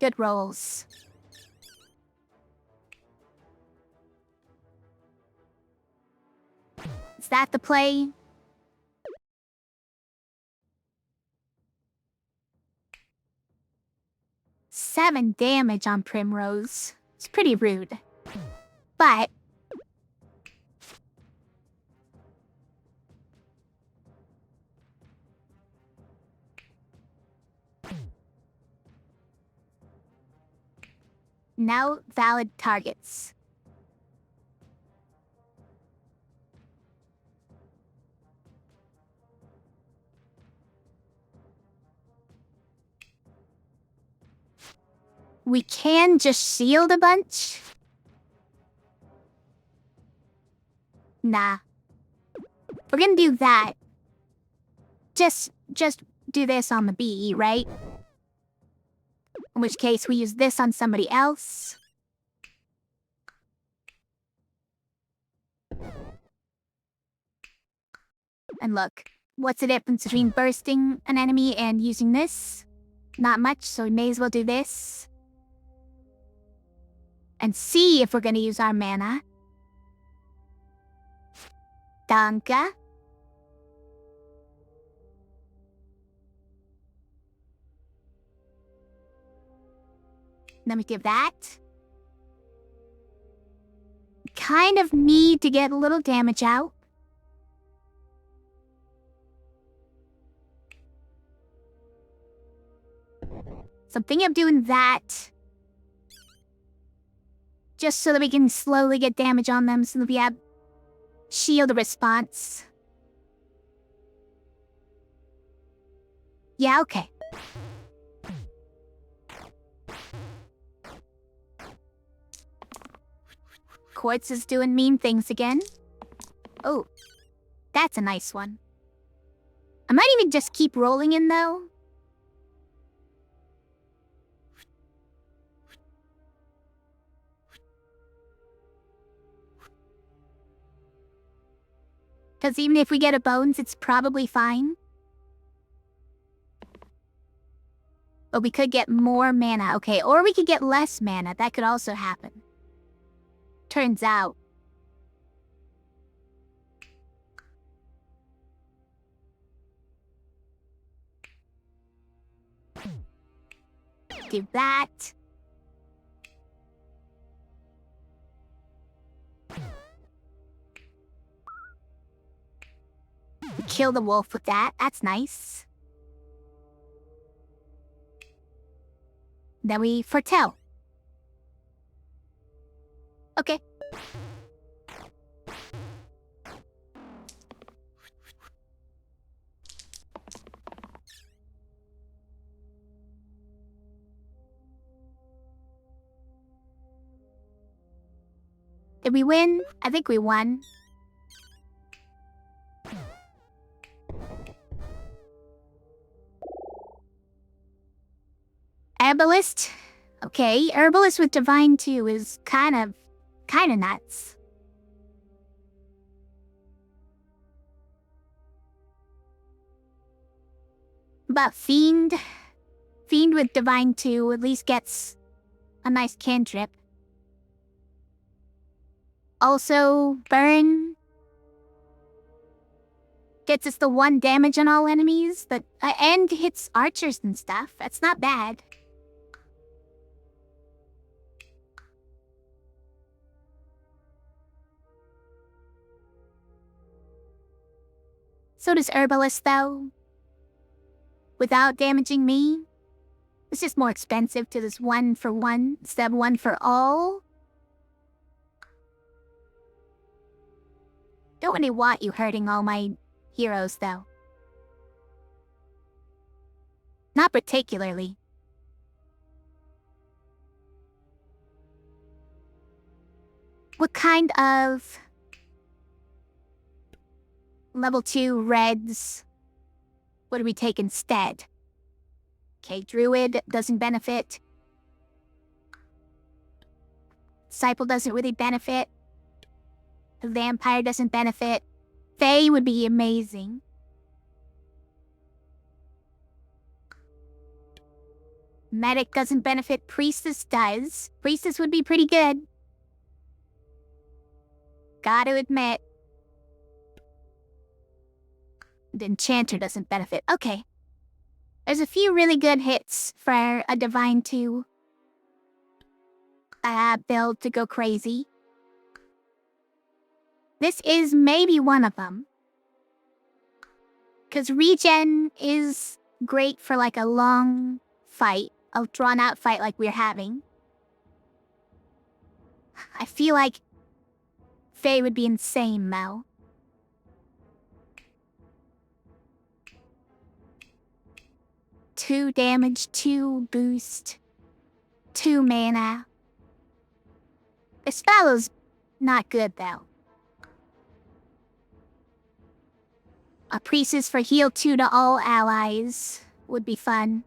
Good rolls. Is that the play? Seven damage on Primrose. It's pretty rude. But... now valid targets. We can just shield a bunch? Nah. We're gonna do that. Just do this on the bee, right? In which case, we use this on somebody else. And look, what's the difference between bursting an enemy and using this? Not much, so we may as well do this. And see if we're gonna use our mana. Danke. Let me give that. Kind of need to get a little damage out. So I'm thinking of doing that. Just so that we can slowly get damage on them so that we have shield response. Yeah, okay. Quartz is doing mean things again. Oh, that's a nice one. I might even just keep rolling in, though. Because even if we get a bones, it's probably fine. But we could get more mana. Okay, or we could get less mana. That could also happen. Turns out. Do that. Kill the wolf with that. That's nice. Then we foretell. Okay. Did we win? I think we won. Herbalist? Okay, Herbalist with Divine 2 is kinda nuts. But Fiend with Divine 2 at least gets a nice cantrip. Also, Burn gets us the 1 damage on all enemies, but and hits archers and stuff. That's not bad. So does Herbalist, though. Without damaging me. It's just more expensive to this 1 for 1 instead of 1 for all. Don't really want you hurting all my heroes, though. Not particularly. What kind of level 2 reds would we take instead? Okay, Druid doesn't benefit. Disciple doesn't really benefit. The Vampire doesn't benefit. Fae would be amazing. Medic doesn't benefit. Priestess does. Priestess would be pretty good. Gotta admit. The Enchanter doesn't benefit. Okay. There's a few really good hits for a Divine 2 build to go crazy. This is maybe one of them. Because regen is great for like a long fight, a drawn out fight like we're having. I feel like Faye would be insane, Mel. Two damage, 2 boost, 2 mana. This spell's not good though. A priestess for heal 2 to all allies would be fun.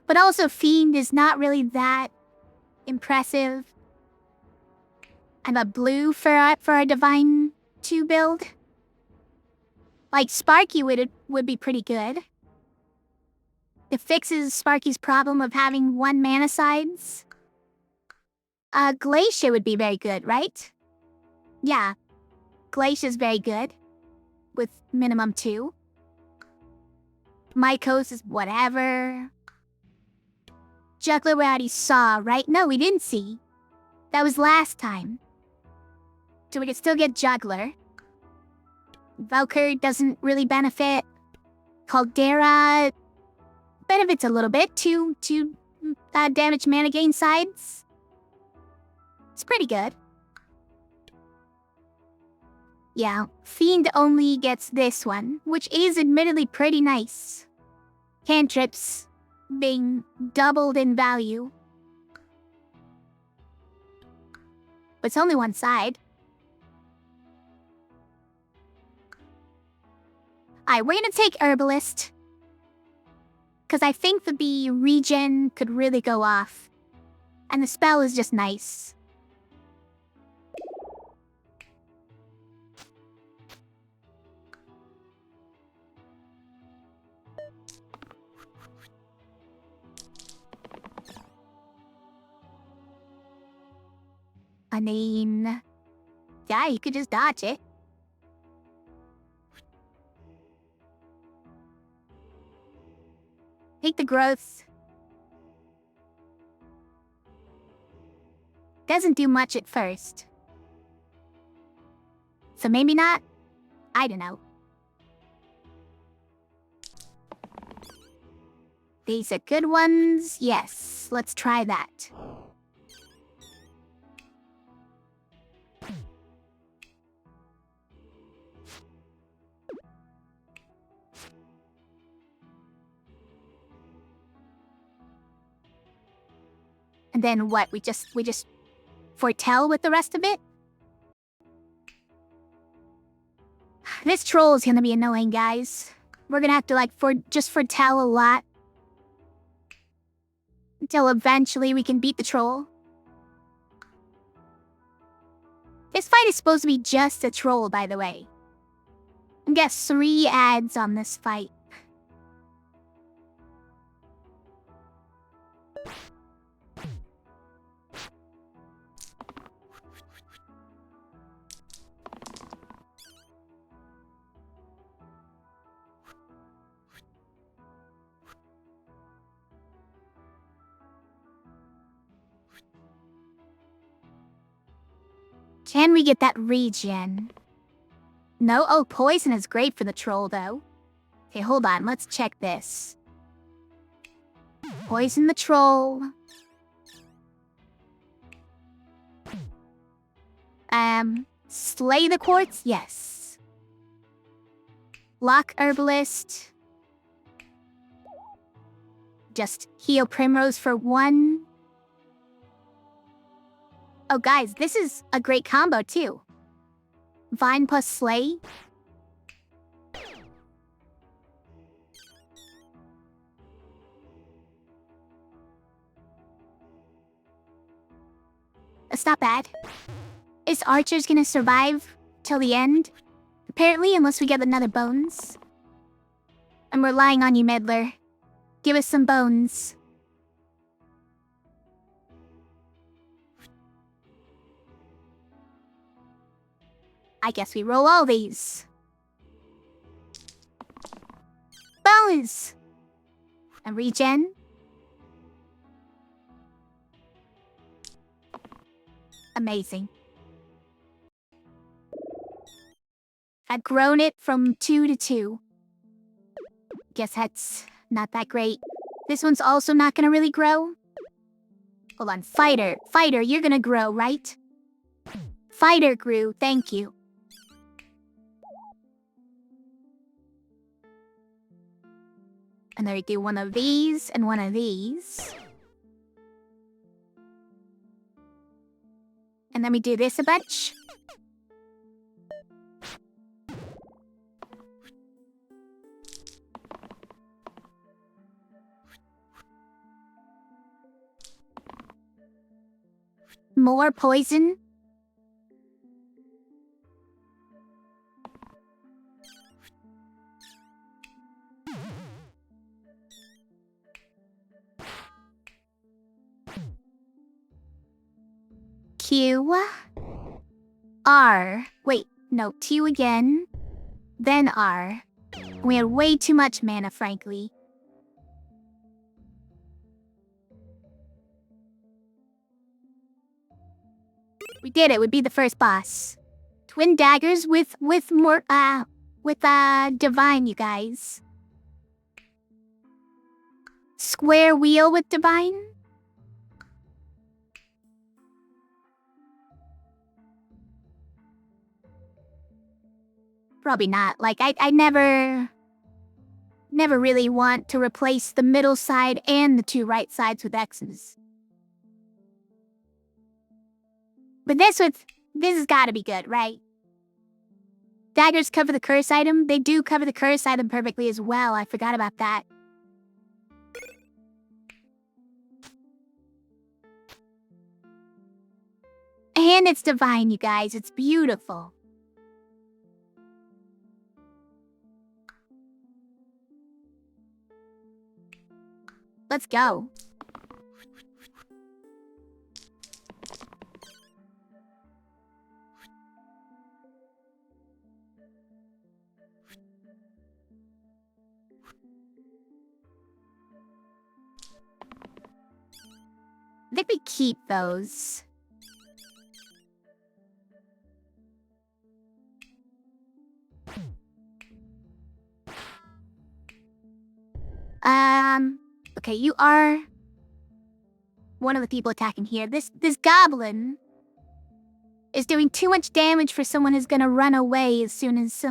But also Fiend is not really that impressive. I'm a blue for a Divine 2 build. Like Sparky would be pretty good. It fixes Sparky's problem of having 1 mana sides. Glacia would be very good, right? Yeah. Glacia's very good. With minimum 2. Mycos is whatever. Juggler we already saw, right? No, we didn't see. That was last time. So we could still get Juggler. Valkyrie doesn't really benefit. Caldera benefits a little bit. 2 damage mana gain sides. It's pretty good. Yeah, Fiend only gets this one, which is admittedly pretty nice. Cantrips being doubled in value. But it's only 1 side. Alright, we're gonna take Herbalist. Because I think the regen could really go off. And the spell is just nice. I mean, yeah, you could just dodge it. Take the growth. Doesn't do much at first. So maybe not? I don't know. These are good ones. Yes, let's try that. And then what? We just foretell with the rest of it? This troll is gonna be annoying, guys. We're gonna have to just foretell a lot. Until eventually we can beat the troll. This fight is supposed to be just a troll, by the way. I guess 3 ads on this fight. Can we get that regen? No? Oh, poison is great for the troll, though. Okay, hold on. Let's check this. Poison the troll. Slay the quartz? Yes. Lock herbalist. Just heal Primrose for 1. Oh, guys, this is a great combo, too. Vine plus Slay. That's not bad. Is Archer's gonna survive till the end? Apparently, unless we get another bones. I'm relying on you, Meddler. Give us some bones. I guess we roll all these. Bones! And regen. Amazing. I've grown it from 2 to 2. Guess that's not that great. This one's also not gonna really grow. Hold on, Fighter. Fighter, you're gonna grow, right? Fighter grew, thank you. And then we do one of these and one of these. And then we do this a bunch. More poison. Q. R. Wait, no, Q again. Then R. We had way too much mana, frankly. We did it. We'd be the first boss. Twin daggers with divine, you guys. Square wheel with divine. Probably not. Like, I never really want to replace the middle side and the 2 right sides with X's. But this has gotta be good, right? Daggers cover the curse item. They do cover the curse item perfectly as well. I forgot about that. And it's divine, you guys. It's beautiful. Let's go. I think we keep those. Okay, you are one of the people attacking here. This goblin is doing too much damage for someone who's gonna run away as soon as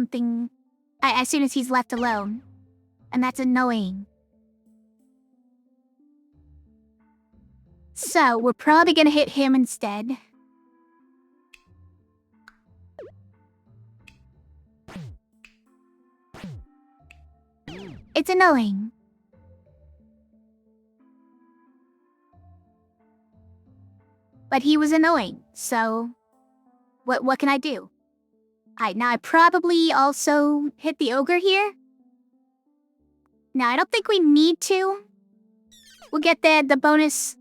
he's left alone. And that's annoying. So, we're probably gonna hit him instead. It's annoying. But he was annoying, so what can I do? Alright, now I probably also hit the ogre here. Now, I don't think we need to. We'll get the bonus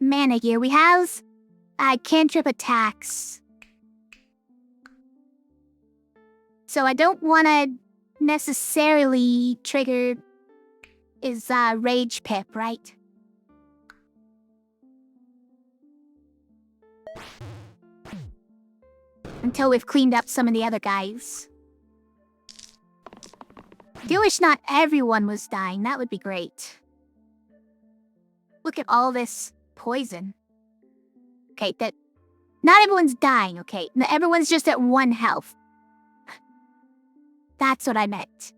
mana here. We have cantrip attacks. So I don't want to necessarily trigger his rage pip, right? Until we've cleaned up some of the other guys. I do wish not everyone was dying. That would be great. Look at all this poison. Okay, that... Not everyone's dying, okay? Everyone's just at 1 health. That's what I meant.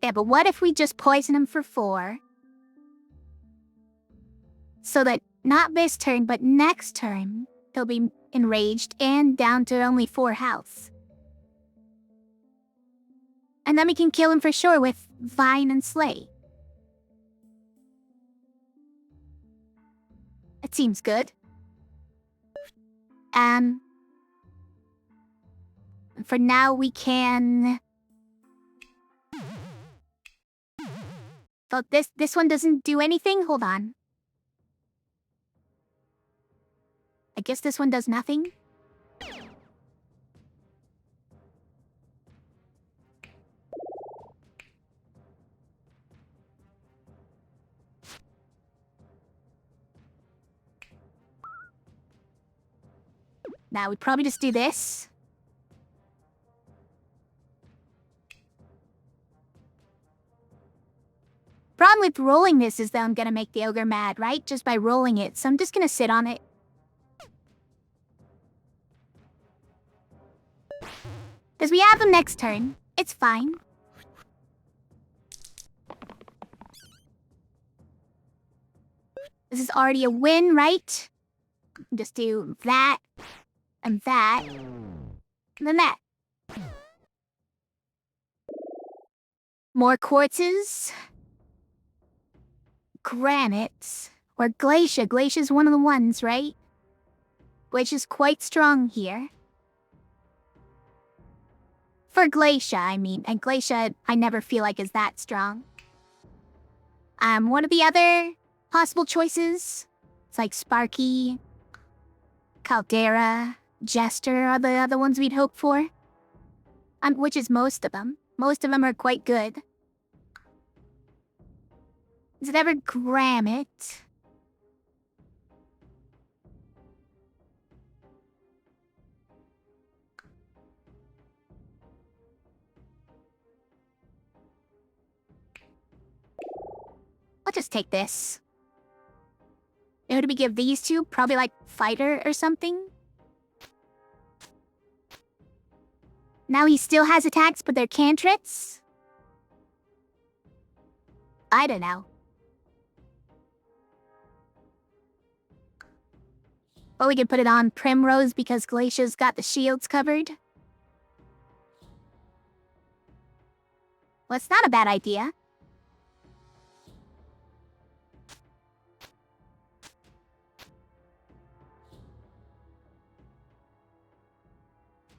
Yeah, but what if we just poison him for 4? So that not this turn, but next turn, he'll be enraged and down to only 4 health. And then we can kill him for sure with Vine and Slay. It seems good. For now we can... But this one doesn't do anything? Hold on. I guess this one does nothing? Now we'd probably just do this. Problem with rolling this is that I'm gonna make the ogre mad, right? Just by rolling it, so I'm just gonna sit on it. Because we have them next turn. It's fine. This is already a win, right? Just do that, and that, and then that. More quartzes. Granite. Or Glacia. Glacia's one of the ones, right? Glacia's quite strong here. For Glacia, I mean. And Glacia, I never feel like is that strong. One of the other possible choices, it's like Sparky, Caldera, Jester are the other ones we'd hope for. Which is most of them. Most of them are quite good. Is it ever Grammet? I'll just take this. Who do we give these to? Probably like Fighter or something? Now he still has attacks, but they're cantrips? I don't know. Well, we could put it on Primrose because Glacia's got the shields covered. Well, it's not a bad idea.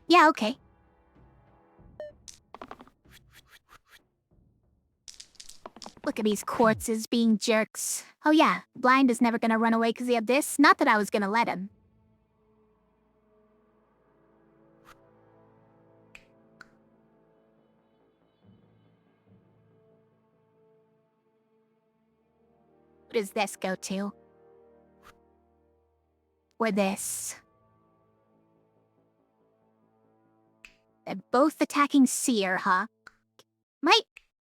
Yeah, okay. Look at these quartzes being jerks. Oh yeah, Blind is never gonna run away because he had this. Not that I was gonna let him. What does this go to? Or this? They're both attacking Seer, huh? Might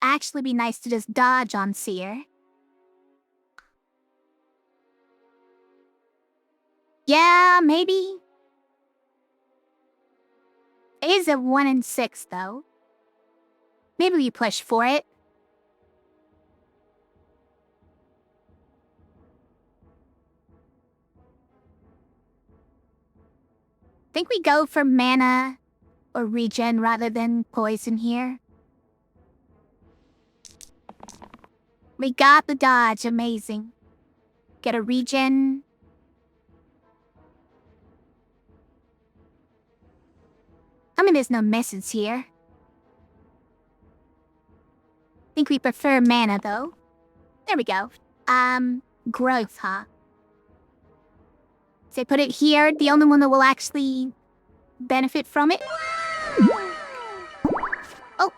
actually be nice to just dodge on Seer. Yeah, maybe. It is a 1 in 6, though. Maybe we push for it. Think we go for mana or regen rather than poison here. We got the dodge, amazing. Get a regen. I mean, there's no misses here. Think we prefer mana, though. There we go. Growth, huh? So put it here, the only one that will actually benefit from it. Oh.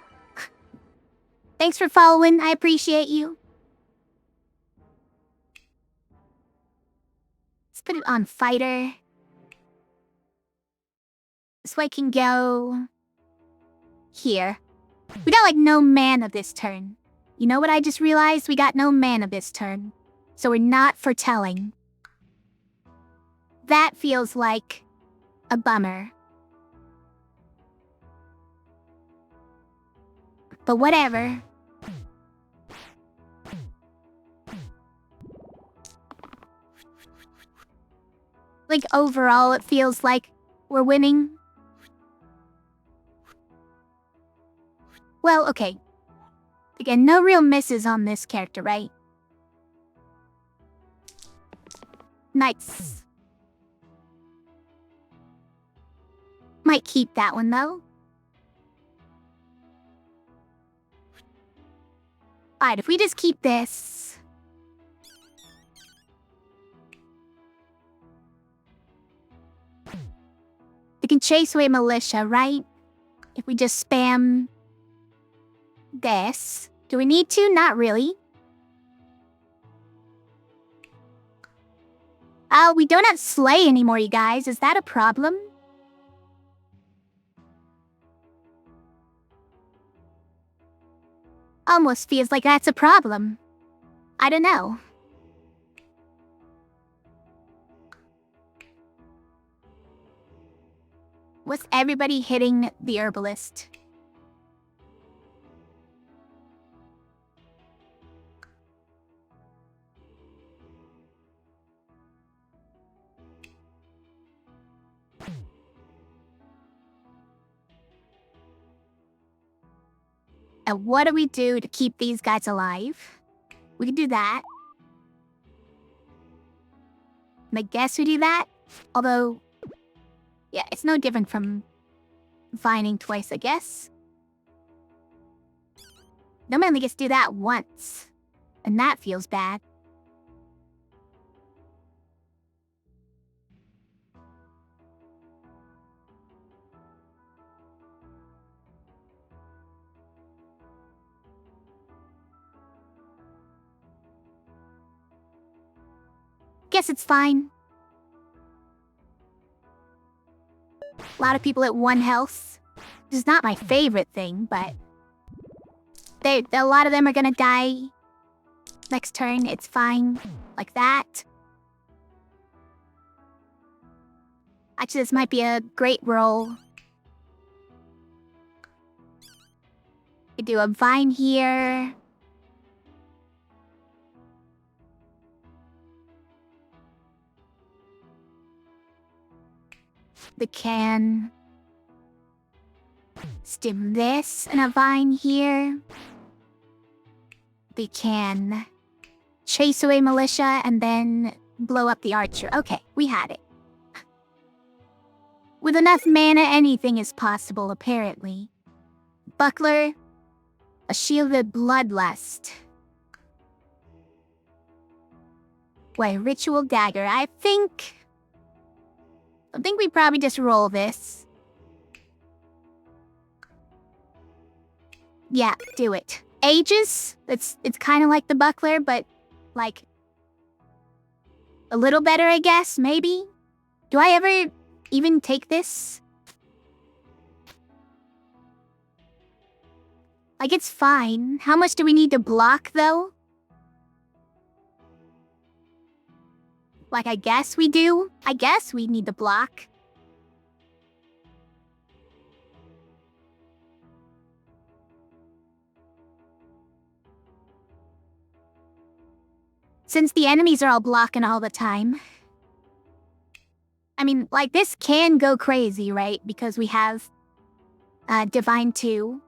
Thanks for following, I appreciate you. Let's put it on fighter. So I can go here. We got like no mana this turn. You know what I just realized? We got no mana this turn. So we're not foretelling. That feels like a bummer. But whatever. Like overall, it feels like we're winning. Well, okay. Again, no real misses on this character, right? Nice. Might keep that one, though. Alright, if we just keep this... We can chase away militia, right? If we just spam... this. Do we need to? Not really. Oh, we don't have Slay anymore, you guys. Is that a problem? Almost feels like that's a problem. I don't know. Was everybody hitting the herbalist? And what do we do to keep these guys alive? We can do that. And I guess we do that. Although, yeah, it's no different from vining twice, I guess. No man only gets to do that once. And that feels bad. Guess it's fine. A lot of people at 1 health. This is not my favorite thing, but... a lot of them are gonna die next turn. It's fine. Like that. Actually, this might be a great roll. Could do a vine here. The can stim this and a vine here. We can chase away militia and then blow up the archer. Okay, we had it. With enough mana, anything is possible, apparently. Buckler, a shielded bloodlust. Wait, ritual dagger. I think we probably just roll this. Yeah, do it. Aegis, it's kind of like the buckler, but like a little better, I guess, maybe? Do I ever even take this? Like, it's fine. How much do we need to block, though? Like, I guess we do. I guess we need to block. Since the enemies are all blocking all the time. I mean, like, this can go crazy, right? Because we have Divine 2.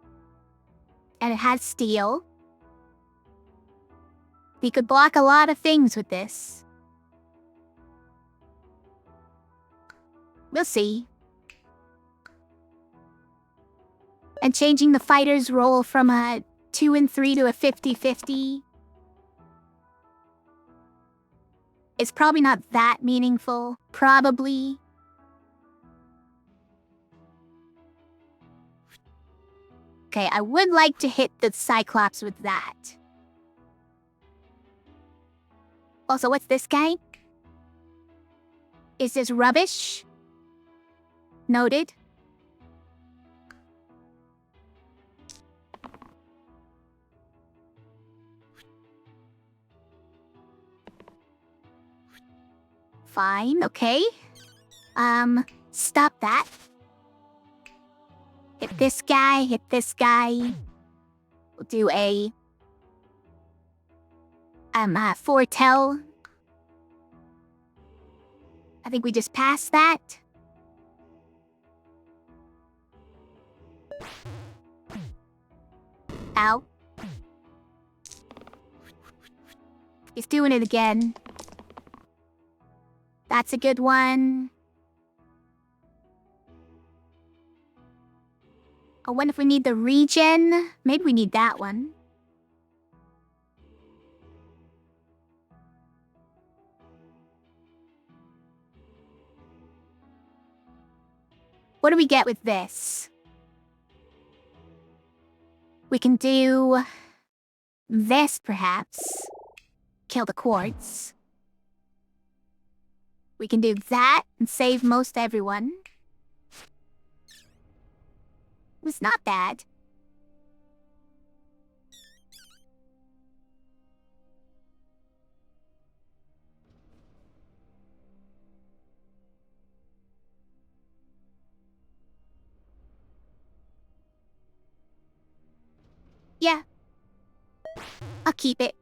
And it has Steel. We could block a lot of things with this. We'll see. And changing the fighter's role from a 2 and 3 to a 50-50 is probably not that meaningful. Probably. Okay, I would like to hit the Cyclops with that. Also, what's this guy? Is this rubbish? Noted. Fine, okay. Stop that. Hit this guy, hit this guy. We'll do a foretell. I think we just passed that. Ow. He's doing it again. That's a good one. I wonder if we need the regen. Maybe we need that one. What do we get with this? We can do this, perhaps. Kill the quartz. We can do that and save most everyone. It's not bad. Yeah. I'll keep it.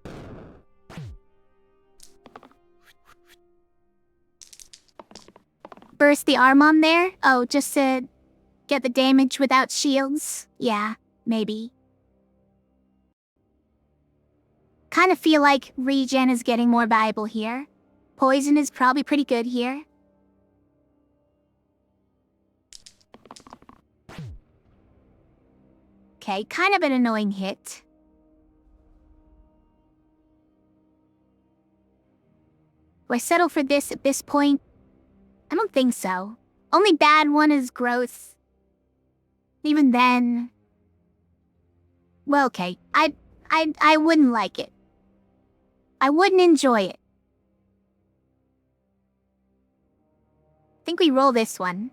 Burst the arm on there? Oh, just to get the damage without shields? Yeah, maybe. Kind of feel like regen is getting more viable here. Poison is probably pretty good here. Okay, kind of an annoying hit. Do I settle for this at this point? I don't think so. Only bad one is growth. Even then... Well, okay. I wouldn't like it. I wouldn't enjoy it. I think we roll this one.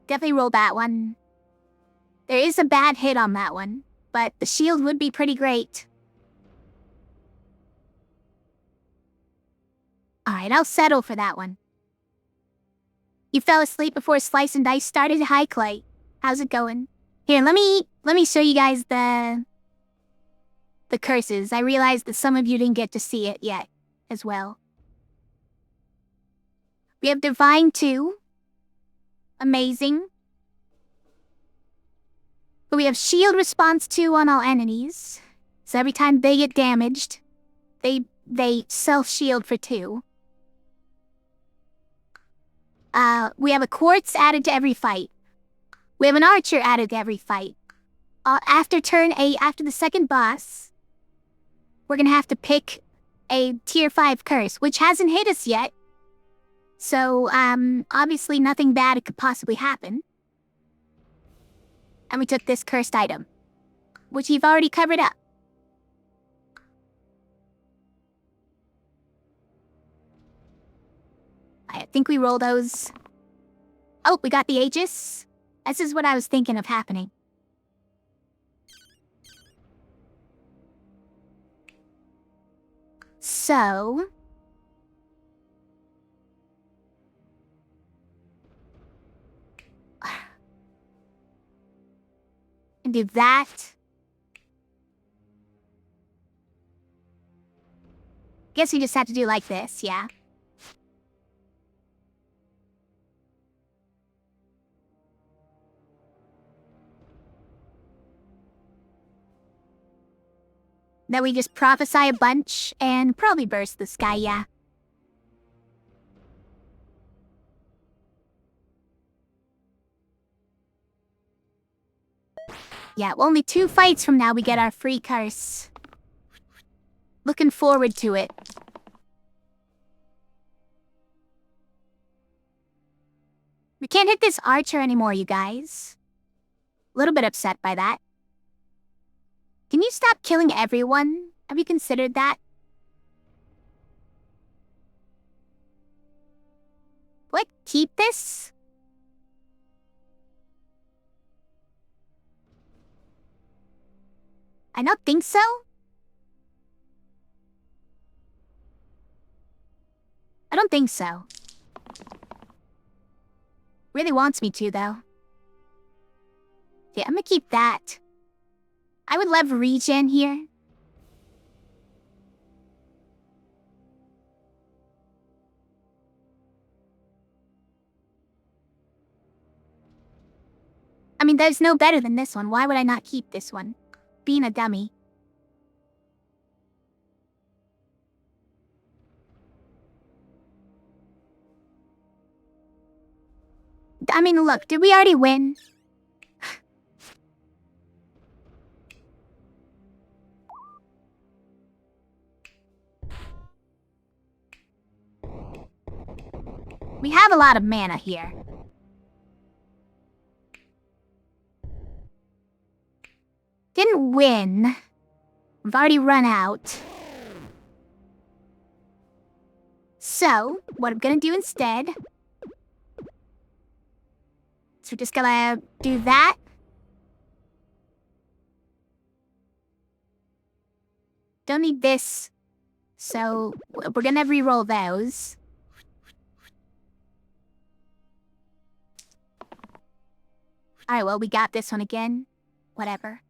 Definitely roll that one. There is a bad hit on that one, but the shield would be pretty great. Alright, I'll settle for that one. You fell asleep before Slice and Dice started? Hi, Clay. How's it going? Here, let me show you guys the curses. I realized that some of you didn't get to see it yet, as well. We have Divine 2. Amazing. But we have Shield Response 2 on all enemies. So every time they get damaged, they self-shield for 2. We have a Quartz added to every fight. We have an Archer added to every fight. After turn 8, after the second boss, we're gonna have to pick a tier 5 curse, which hasn't hit us yet. So, obviously nothing bad could possibly happen. And we took this cursed item, which you've already covered up. I think we roll those. Oh, we got the Aegis. This is what I was thinking of happening. So... and do that. Guess we just have to do like this, yeah. Then we just prophesy a bunch and probably burst the sky, yeah. Yeah, well, only 2 fights from now we get our free curse. Looking forward to it. We can't hit this archer anymore, you guys. A little bit upset by that. Can you stop killing everyone? Have you considered that? What? Keep this? I don't think so. I don't think so. Really wants me to, though. Yeah, I'm gonna keep that. I would love regen here. I mean, there's no better than this one. Why would I not keep this one? Being a dummy. I mean, look, did we already win? We have a lot of mana here. Didn't win. We've already run out. So, what I'm gonna do instead... So we're just gonna do that. Don't need this. So, we're gonna re-roll those. Alright, well, we got this one again. Whatever.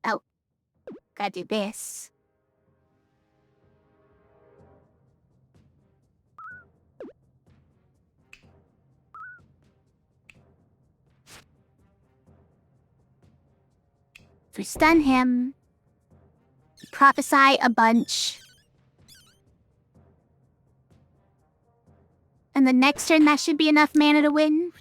Oh. Gotta do this. If we stun him, prophesy a bunch. And the next turn, that should be enough mana to win.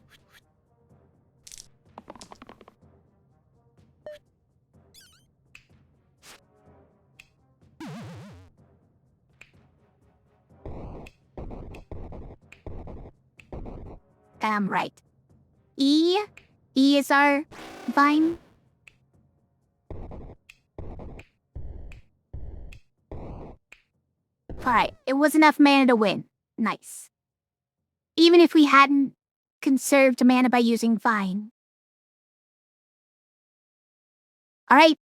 Right. E is our vine. Alright, it was enough mana to win. Nice. Even if we hadn't conserved mana by using vine. Alright.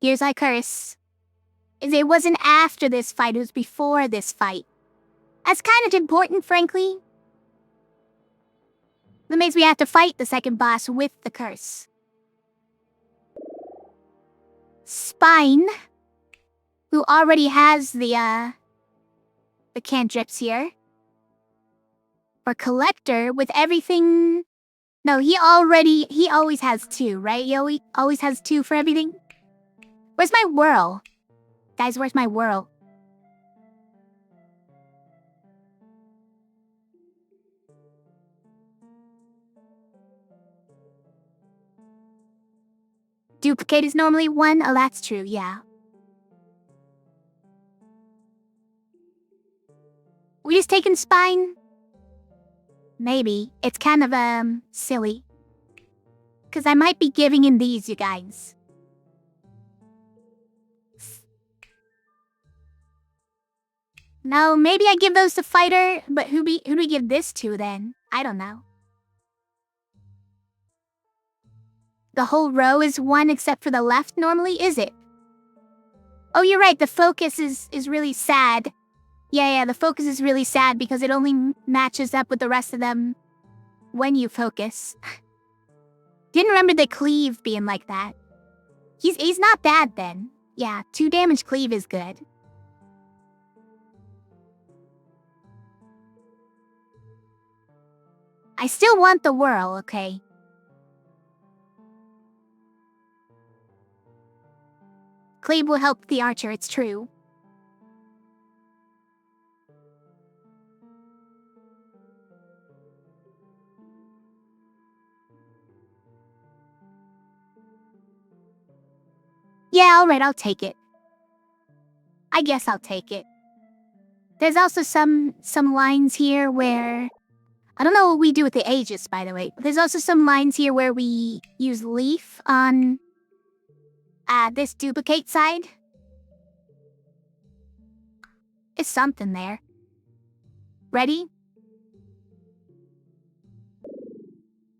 Here's our curse. It wasn't after this fight, it was before this fight. That's kind of important, frankly. That means we have to fight the second boss with the curse. Spine, who already has the cantrips here. Or Collector, with everything... No, he always has 2, right? He always has 2 for everything. Where's my whirl? Guys, where's my whirl? Duplicate is normally 1? Oh, that's true, yeah. We just taking Spine? Maybe. It's kind of, silly. Because I might be giving him these, you guys. No, maybe I give those to Fighter, but who do we give this to, then? I don't know. The whole row is 1 except for the left normally, is it? Oh, you're right, the focus is really sad. Yeah, the focus is really sad because it only matches up with the rest of them when you focus. Didn't remember the cleave being like that. He's not bad then. Yeah, 2 damage cleave is good. I still want the whirl, okay? Cleave will help the archer, it's true. Yeah, alright, I'll take it. I guess I'll take it. There's also some lines here where... I don't know what we do with the Aegis, by the way. But there's also some lines here where we use Leaf on... this duplicate side. It's something there. Ready?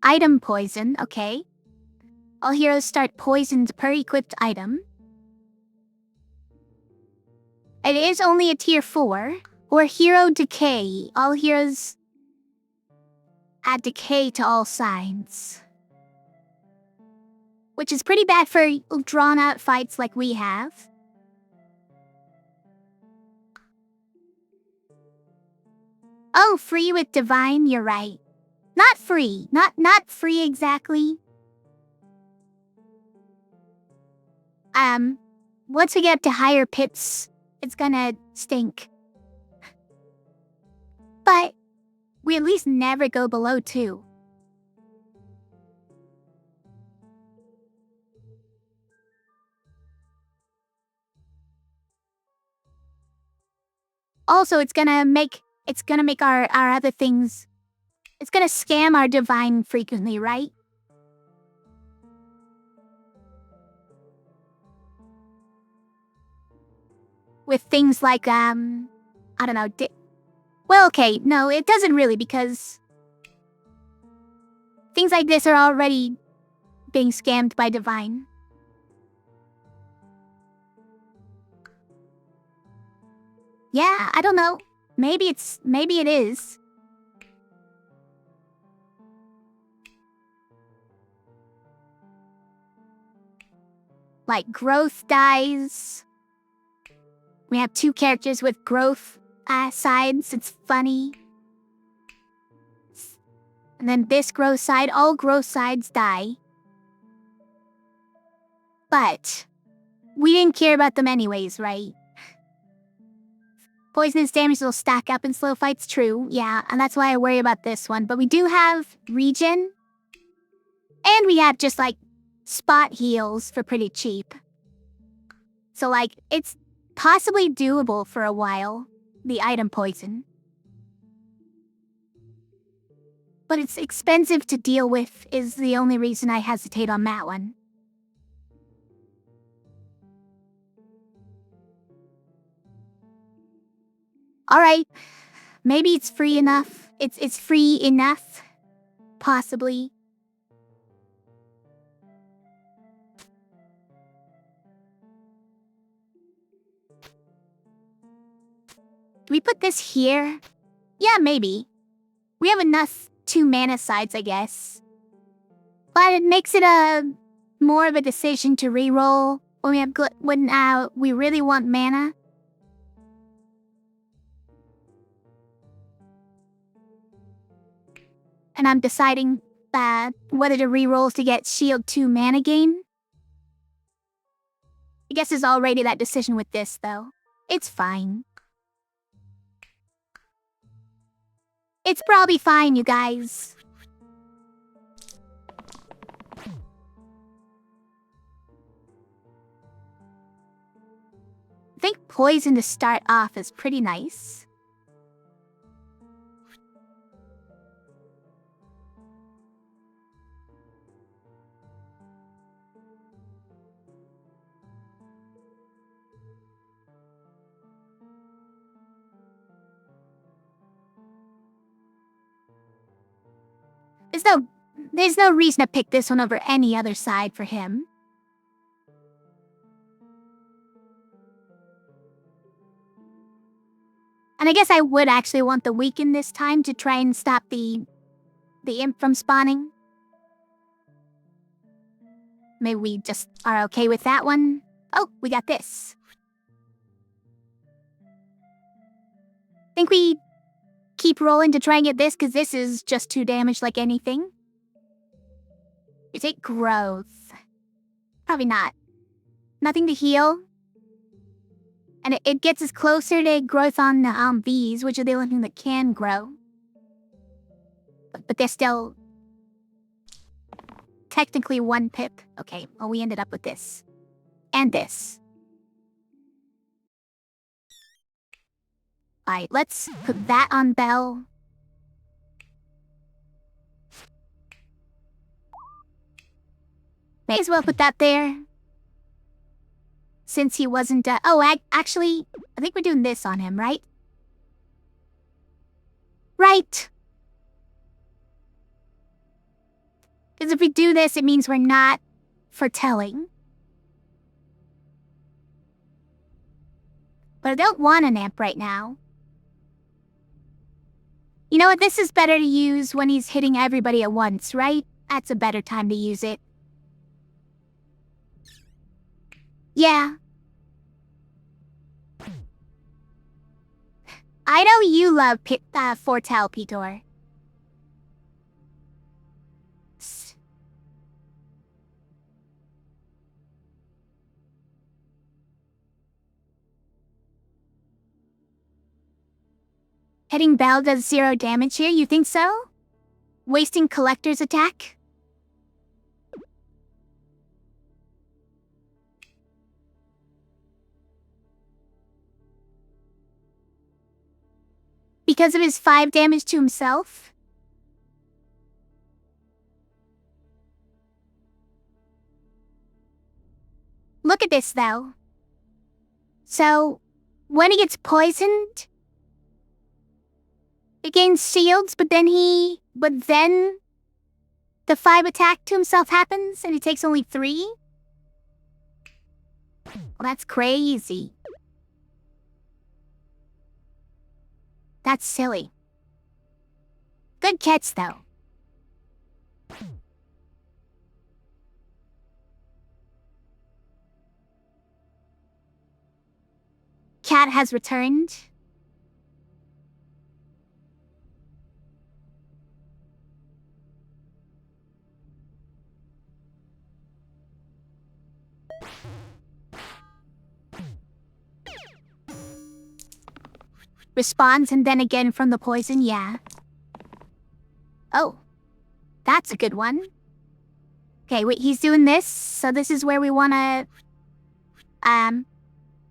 Item poison, okay. All heroes start poisoned per equipped item. It is only a tier 4. Or hero decay. All heroes add decay to all signs. Which is pretty bad for drawn out fights like we have. Oh, free with divine, you're right. Not free. Not free exactly. Once we get to higher pits, it's gonna stink. But we at least never go below 2. Also, it's gonna make our other things... It's gonna scam our divine frequently, right? With things like, I don't know, well, okay, no, it doesn't really, because... things like this are already being scammed by divine. Yeah, I don't know. Maybe it is. Like growth dies. We have 2 characters with growth sides. It's funny. And then this growth side, all growth sides die. But we didn't care about them anyways, right? Poisonous damage will stack up in slow fights, true. Yeah, and that's why I worry about this one. But we do have regen. And we have just, like, spot heals for pretty cheap. So, like, it's possibly doable for a while, the item poison. But it's expensive to deal with is the only reason I hesitate on that one. Alright, maybe it's free enough. It's free enough. Possibly. Do we put this here? Yeah, maybe. We have enough 2 mana sides, I guess. But it makes it more of a decision to reroll when we really want mana. And I'm deciding whether to reroll to get shield 2 mana gain. I guess it's already that decision with this, though. It's fine. It's probably fine, you guys. I think poison to start off is pretty nice. There's no reason to pick this one over any other side for him. And I guess I would actually want the weaken this time to try and stop the imp from spawning. maybe we just are okay with that one. Oh, we got this. Think we keep rolling to try and get this, because this is just 2 damage like anything. You take growth. Probably not. Nothing to heal. And it gets us closer to growth on these, which are the only thing that can grow. But they're still technically 1 pip. Okay, well, we ended up with this. And this. Alright, let's put that on Belle. May as well put that there. Since he wasn't, actually, I think we're doing this on him, right? Right! Because if we do this, it means we're not foretelling. But I don't want an amp right now. You know what, this is better to use when he's hitting everybody at once, right? That's a better time to use it. Yeah. I know you love foretell, Peter. Hitting Belle does 0 damage here, you think so? Wasting Collector's attack? Because of his 5 damage to himself? Look at this, though. So, when he gets poisoned, it gains shields, but then the 5 attack to himself happens, and he takes only 3? Well, that's crazy. That's silly. Good catch, though. Cat has returned. Responds and then again from the poison, yeah. Oh, that's a good one. Okay, wait, he's doing this, so this is where we wanna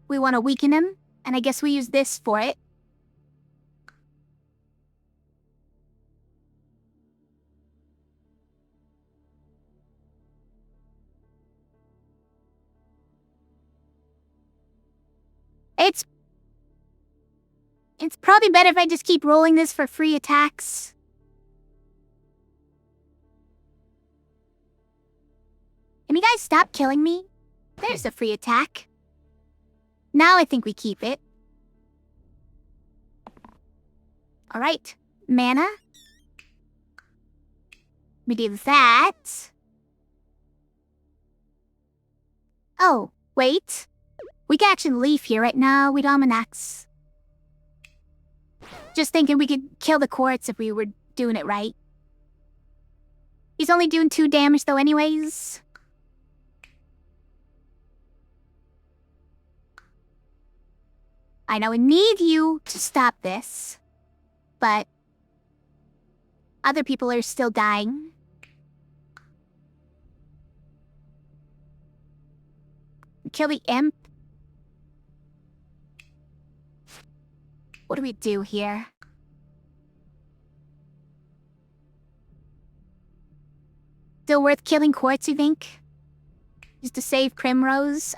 weaken him, and I guess we use this for it. It's probably better if I just keep rolling this for free attacks. Can you guys stop killing me? There's a free attack. Now I think we keep it. Alright, mana. We do that. Oh, wait. We can actually leave here right now. We don't have an axe. Just thinking we could kill the quartz if we were doing it right. He's only doing 2 damage though anyways. I know I need you to stop this, but other people are still dying. Kill the imp. What do we do here? Still worth killing quartz, you think? Just to save Primrose,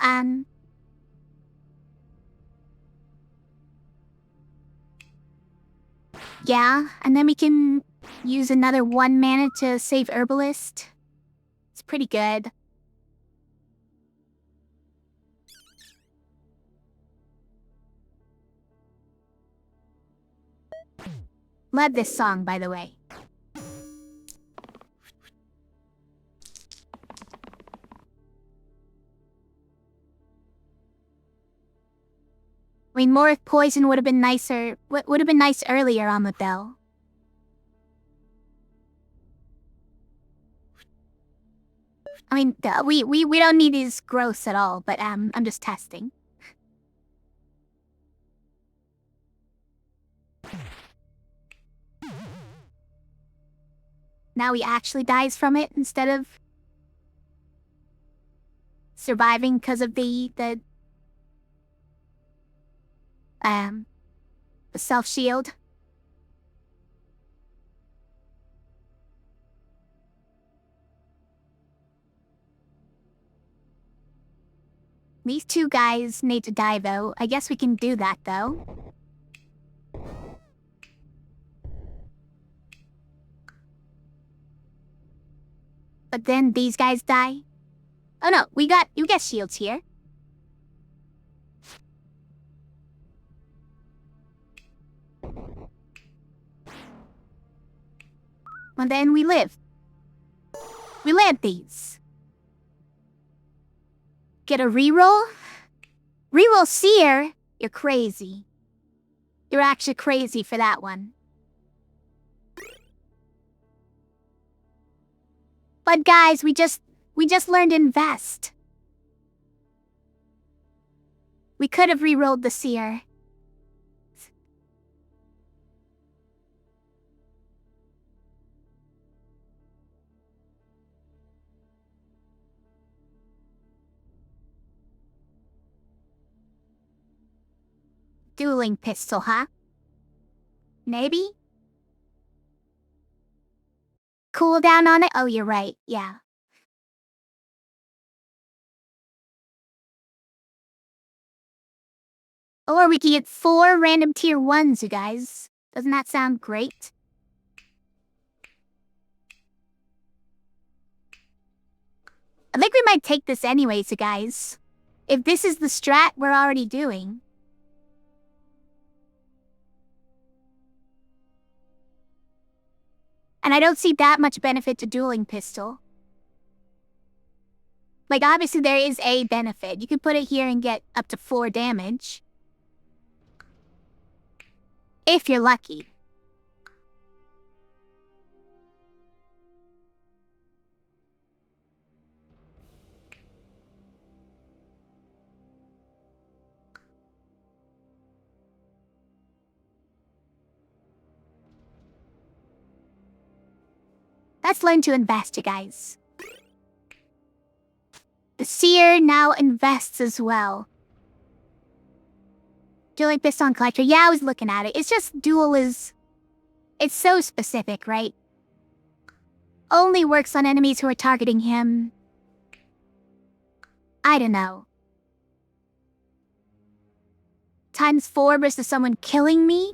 yeah, and then we can use another 1 mana to save Herbalist. It's pretty good. Love this song, by the way. I mean, more if poison would have been nicer. Would have been nice earlier on the bell. I mean, we don't need these gross at all, but I'm just testing. Now he actually dies from it instead of surviving because of the self-shield. These two guys need to die, though. I guess we can do that, though. But then these guys die. Oh no, you get shields here. And then we live. We land these. Get a reroll? Reroll Seer? You're crazy. You're actually crazy for that one. But guys, we just learned Invest. We could have rerolled the Seer. Dueling pistol, huh? Maybe? Cooldown on it? Oh, you're right, yeah. Or we can get 4 random tier 1s, you guys. Doesn't that sound great? I think we might take this anyways, you guys. If this is the strat we're already doing. And I don't see that much benefit to dueling pistol. Like, obviously there is a benefit. You can put it here and get up to 4 damage. If you're lucky. Let's learn to invest, you guys. The Seer now invests as well. Dueling Piston Collector. Yeah, I was looking at it. It's just duel is... It's so specific, right? Only works on enemies who are targeting him. I don't know. ×4 versus someone killing me?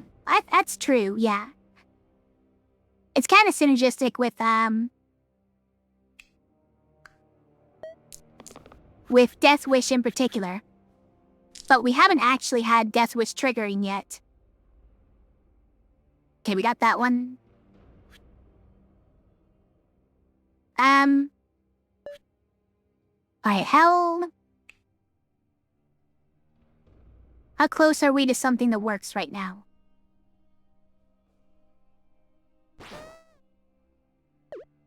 That's true, yeah. It's kind of synergistic with Death Wish in particular. But we haven't actually had Death Wish triggering yet. Okay, we got that one. Alright, how close are we to something that works right now?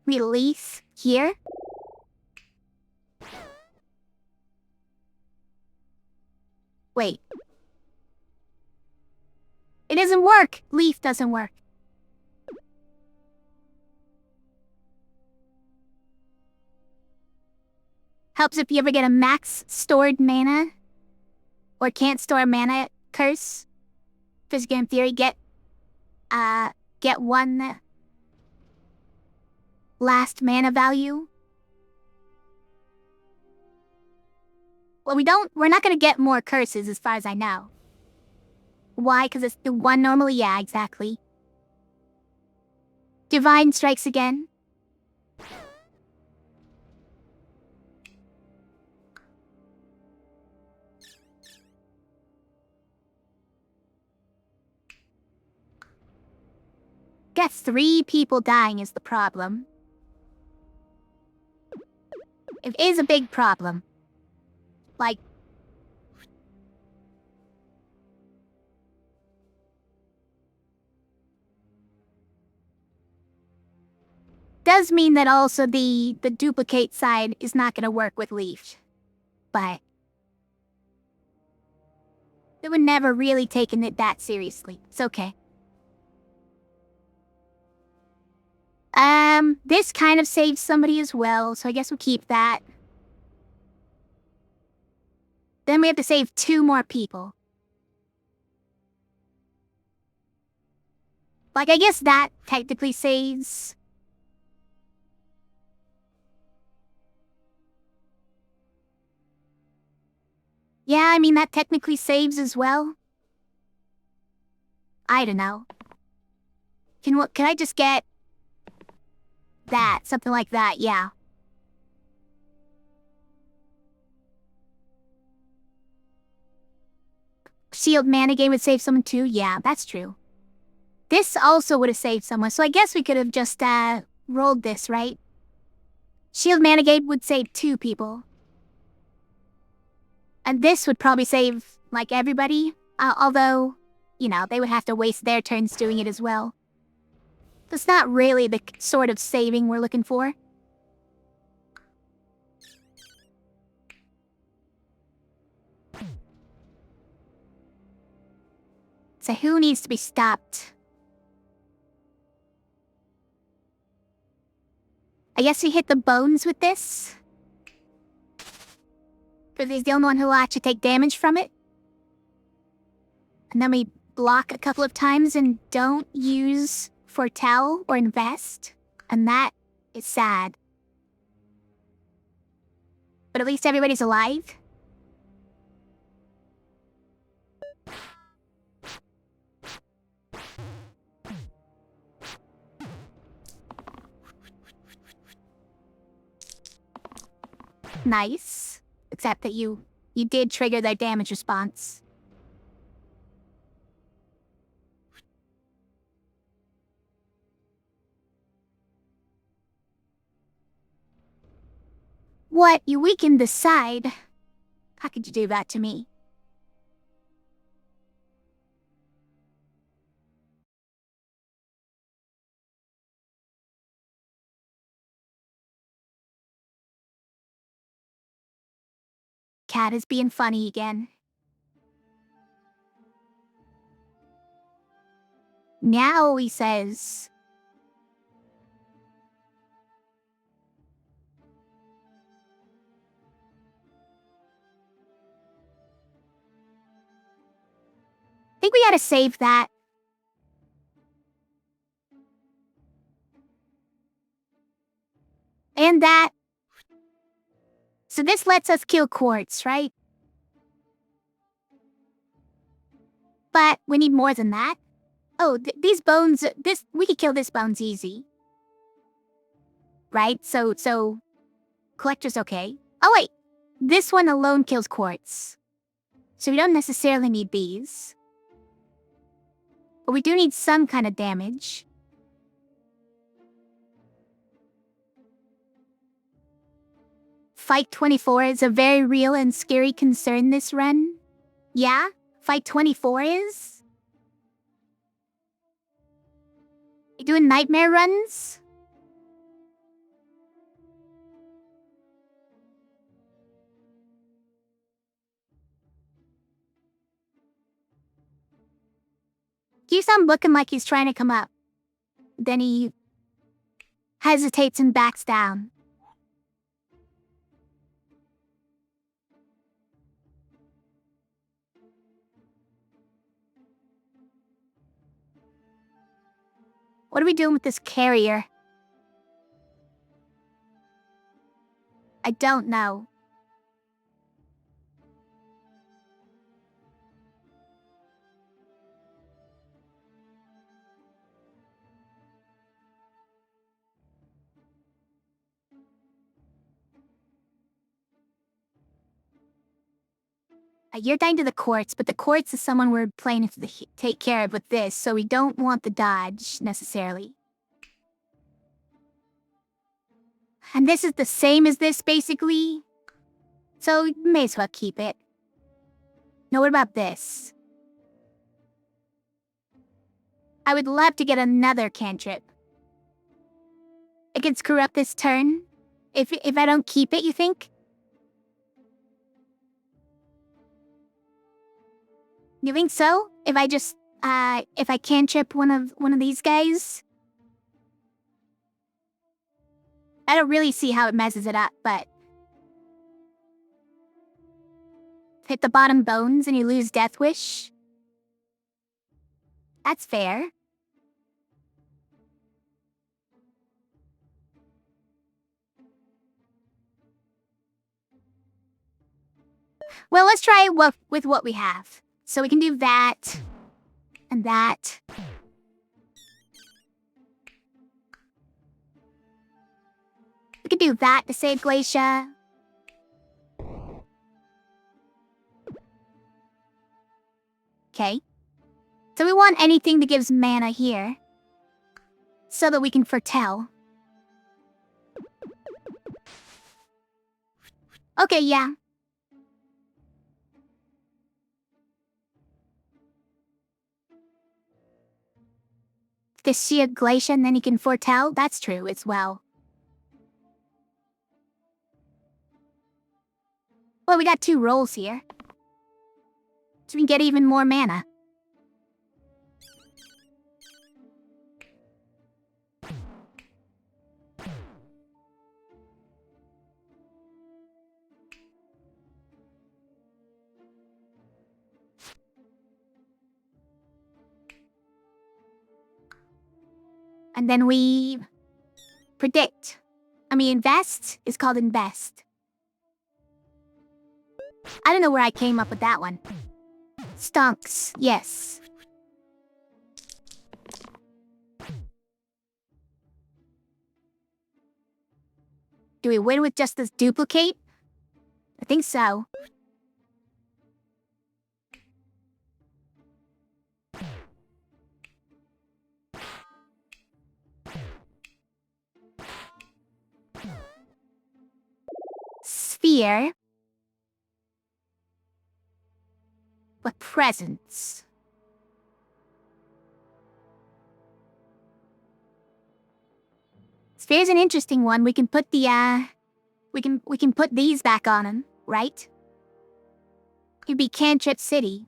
Release here? Wait. It doesn't work! Leaf doesn't work. Helps if you ever get a max stored mana. Or can't store mana curse. Physical in theory, get 1 last mana value. Well, we're not gonna get more curses as far as I know. Why? Because it's the 1 normally? Yeah, exactly. Divine strikes again. Guess 3 people dying is the problem. It is a big problem. Like... does mean that also the duplicate side is not going to work with Leaf. But they were never really taking it that seriously. It's okay. This kind of saved somebody as well, so I guess we'll keep that. Then we have to save 2 more people. Like, I guess that technically saves. Yeah, I mean, that technically saves as well. I don't know. Can I just get that? Something like that, yeah. Shield mana game would save someone too? Yeah, that's true. This also would have saved someone, so I guess we could have just, rolled this, right? Shield mana game would save 2 people. And this would probably save, like, everybody. Although, you know, they would have to waste their turns doing it as well. That's not really the sort of saving we're looking for. So who needs to be stopped? I guess we hit the bones with this. But he's the only one who will actually take damage from it. And then we block a couple of times and don't use foretell or invest. And that is sad. But at least everybody's alive. Nice. Except that you did trigger their damage response. What? You weakened the side? How could you do that to me? Cat is being funny again. Now he says... I think we gotta save that. And that. So this lets us kill quartz, right? But we need more than that. Oh, these bones, we could kill this bones easy. Right? So, collector's okay. Oh wait, this one alone kills quartz. So we don't necessarily need these. But we do need some kind of damage. Fight 24 is a very real and scary concern this run. Yeah? Fight 24 is? You doing nightmare runs? Keeps on looking like he's trying to come up. Then he hesitates and backs down. What are we doing with this carrier? I don't know. You're dying to the quartz, but the quartz is someone we're planning to take care of with this, so we don't want the dodge, necessarily. And this is the same as this, basically. So, may as well keep it. Now, what about this? I would love to get another cantrip. It can screw up this turn. If I don't keep it, you think? You think so? If I just if I cantrip one of these guys? I don't really see how it messes it up, but hit the bottom bones and you lose Death Wish. That's fair. Well, let's try it with what we have. So we can do that and that. We could do that to save Glacia. Okay. So we want anything that gives mana here. So that we can foretell. Okay, yeah. To see a Glacia and then you can foretell? That's true as well. Well, we got 2 rolls here. So we can get even more mana. And then we predict. Invest is called invest. I don't know where I came up with that one. Stonks, yes. Do we win with just this duplicate? I think so. Sphere. With presents. Sphere's an interesting one. We can put the we can put these back on him, right? It'd be Cantrip City.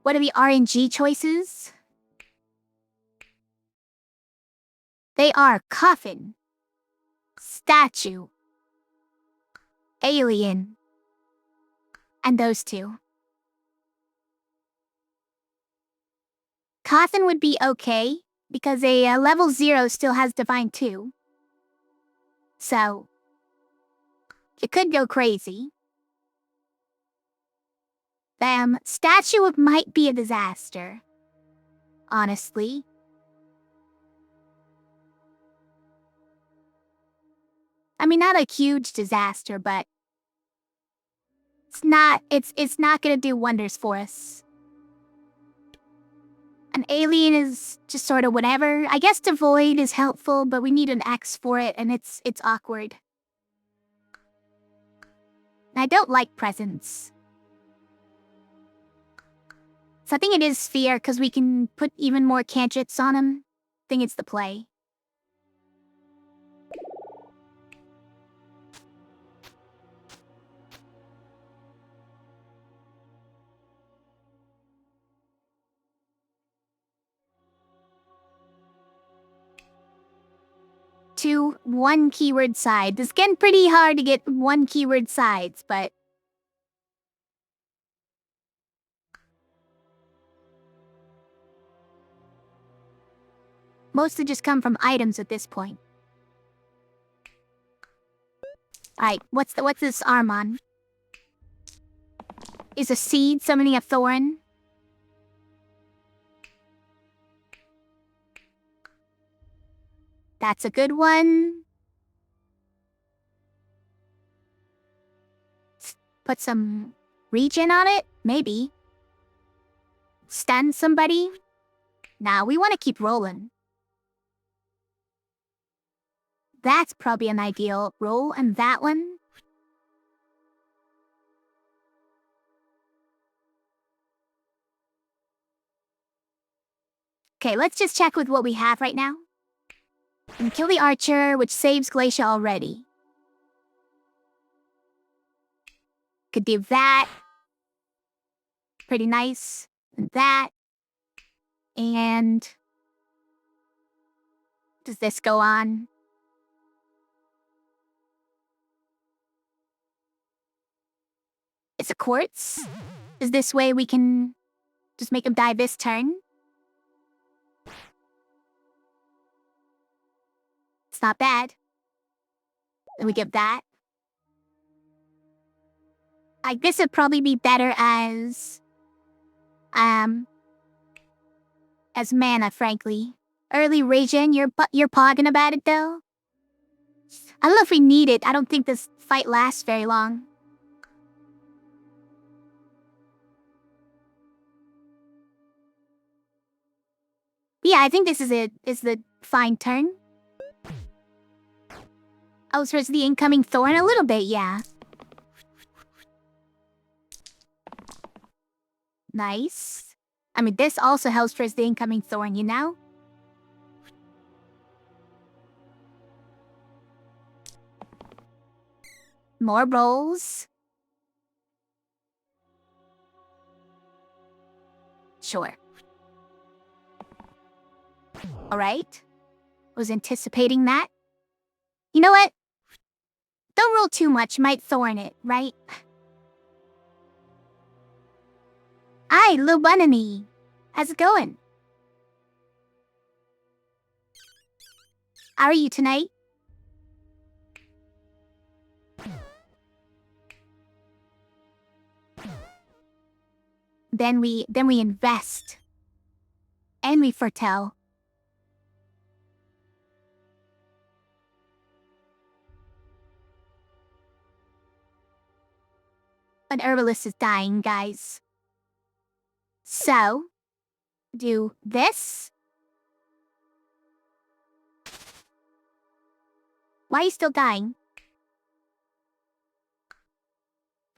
What are the RNG choices? They are Coffin, Statue, Alien, and those 2. Coffin would be okay, because a level 0 still has Divine 2. So, it could go crazy. Statue might be a disaster. Honestly. Not a huge disaster, but it's not gonna do wonders for us. An alien is just sort of whatever. I guess Devoid is helpful, but we need an X for it, and it's awkward. I don't like presents. So I think it is Sphere, because we can put even more cantrips on him. I think it's the play. To 1 keyword side. This is getting pretty hard to get 1 keyword sides, but mostly just come from items at this point. Alright, what's this arm on? Is a seed summoning a thorn? That's a good one. Put some regen on it? Maybe. Stun somebody? Nah, we want to keep rolling. That's probably an ideal roll, and that one? Okay, let's just check with what we have right now. And kill the archer, which saves Glacia already. Could do that. Pretty nice. And that. And... does this go on? It's a quartz. Is this way we can just make him die this turn? It's not bad. Then we give that. This would probably be better as mana, frankly. Early regen, you're pogging about it though. I don't know if we need it. I don't think this fight lasts very long. Yeah, I think this is the fine turn. Oh, so it's the incoming thorn a little bit, yeah. Nice. I mean, this also helps towards the incoming thorn, you know? More rolls. Sure. Alright. Was anticipating that. You know what? Don't roll too much, might thorn it, right? Hi, Lil Bunny. How's it going? How are you tonight? Then we invest. And we foretell. An herbalist is dying, guys. So, do this. Why are you still dying?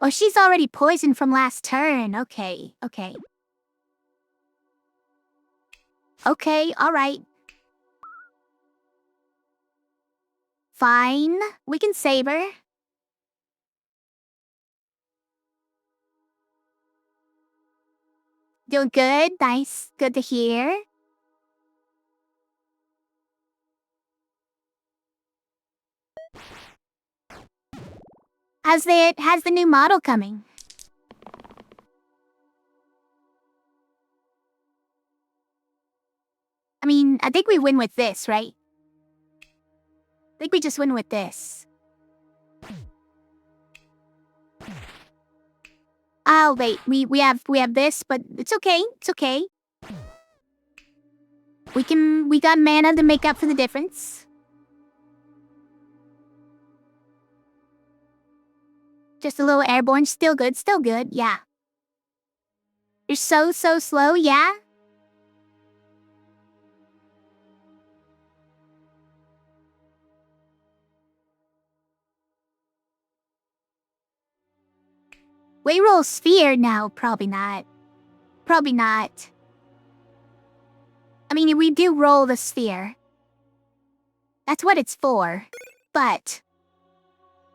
Oh, she's already poisoned from last turn. Okay. Okay, alright. Fine. We can save her. Doing good. Nice. Good to hear. How's the new model coming? I mean, I think we win with this, right? I think we just win with this. Oh wait, we have this, but it's okay. It's okay. We got mana to make up for the difference. Just a little airborne, still good, yeah. You're so slow, yeah? We roll sphere now, probably not. Probably not. I mean, we do roll the sphere. That's what it's for. But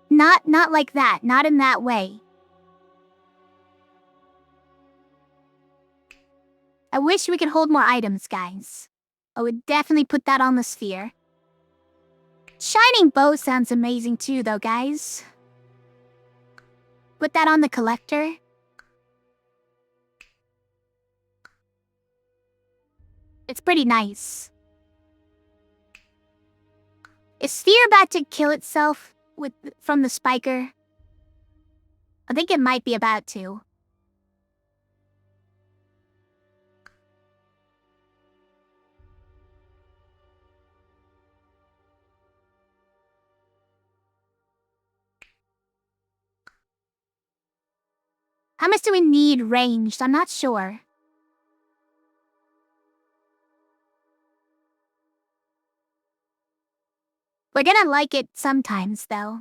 not like that, not in that way. I wish we could hold more items, guys. I would definitely put that on the sphere. Shining bow sounds amazing too, though, guys. Put that on the collector. It's pretty nice. Is Sphere about to kill itself from the spiker? I think it might be about to. How much do we need ranged? I'm not sure. We're gonna like it sometimes, though.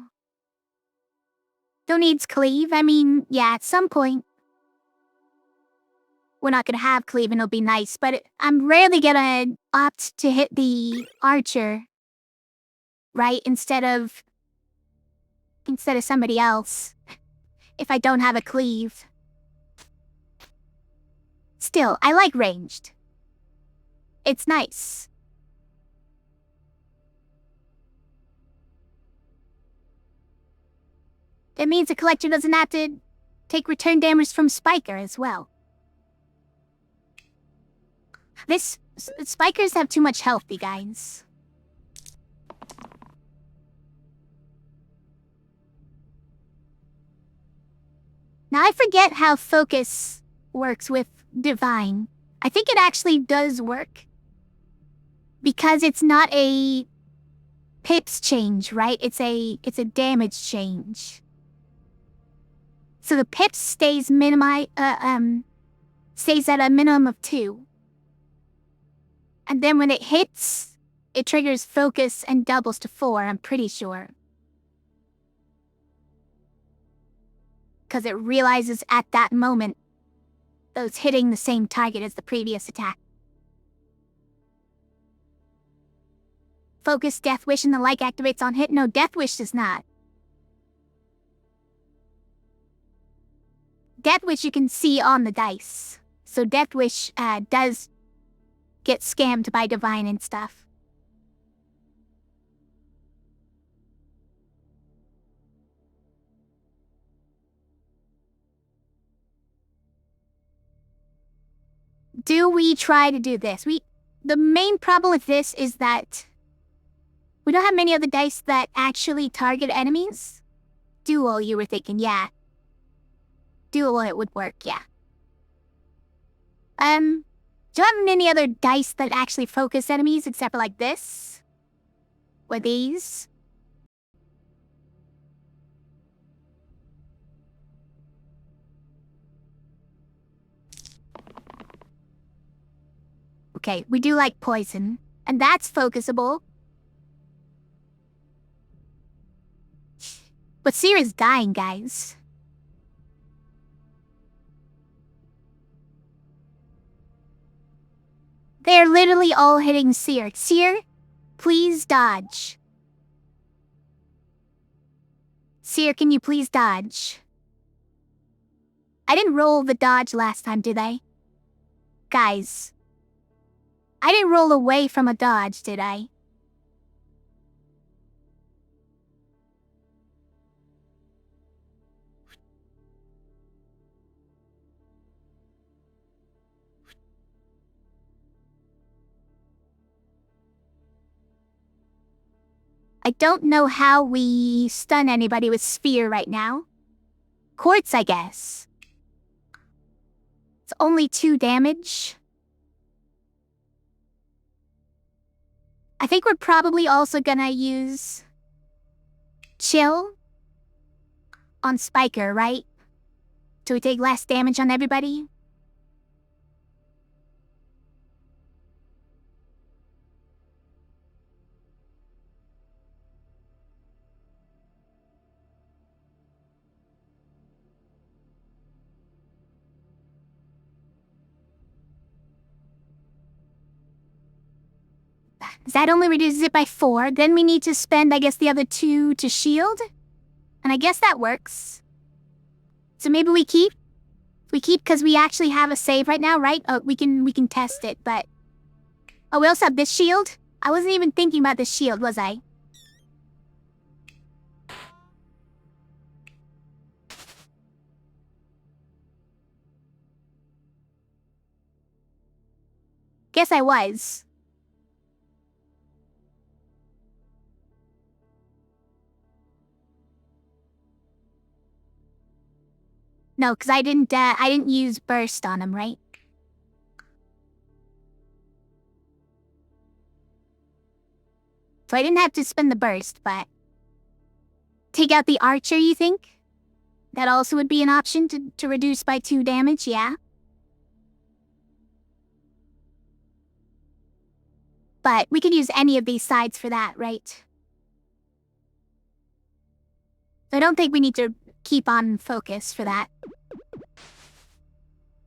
Don't needs cleave. I mean, yeah, at some point. We're not gonna have cleave and it'll be nice, but I'm rarely gonna opt to hit the archer. right? Instead of somebody else. If I don't have a cleave. Still, I like ranged. It's nice. That means the collector doesn't have to take return damage from Spiker as well. Spikers have too much health, you guys. Now I forget how focus works with Divine. I think it actually does work. Because it's not a pips change, right? It's a damage change. So the pips stays stays at a minimum of 2. And then when it hits, it triggers focus and doubles to 4, I'm pretty sure. Because it realizes at that moment that it's hitting the same target as the previous attack. Focus, Death Wish, and the like activates on hit. No, Death Wish does not. Death Wish you can see on the dice. So Death Wish does get scammed by Divine and stuff. Do we try to do this? The main problem with this is that we don't have many other dice that actually target enemies. Dual, you were thinking, yeah. Dual, it would work, yeah. Do you have any other dice that actually focus enemies except for like this? Or these? Okay, we do like poison. And that's focusable. But Seer is dying, guys. They're literally all hitting Seer. Seer, please dodge. Seer, can you please dodge? I didn't roll the dodge last time, did I? Guys. I didn't roll away from a dodge, did I? I don't know how we stun anybody with Sphere right now. Quartz, I guess. It's only 2 damage. I think we're probably also gonna use Chill on Spiker, right? So we take less damage on everybody. That only reduces it by 4. Then we need to spend, I guess, the other 2 to shield. And I guess that works. So maybe we keep? We keep because we actually have a save right now, right? Oh, we can test it, but... Oh, we also have this shield? I wasn't even thinking about this shield, was I? Guess I was. No, because I didn't use burst on him, right? So I didn't have to spend the burst, but... Take out the archer, you think? That also would be an option to reduce by 2 damage, yeah? But we could use any of these sides for that, right? So I don't think we need to keep on focus for that.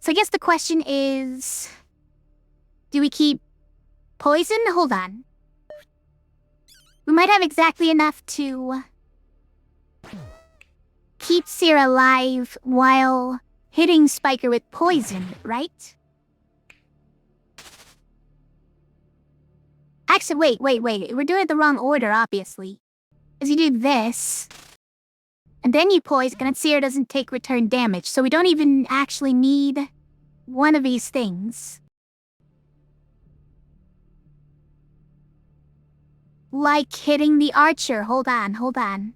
So I guess the question is... Do we keep poison? Hold on. We might have exactly enough to keep Seer alive while hitting Spiker with poison, right? Actually, wait. We're doing it the wrong order, obviously. Because you do this, and then you poison, and Seer doesn't take return damage, so we don't even actually need one of these things. Like hitting the archer. Hold on.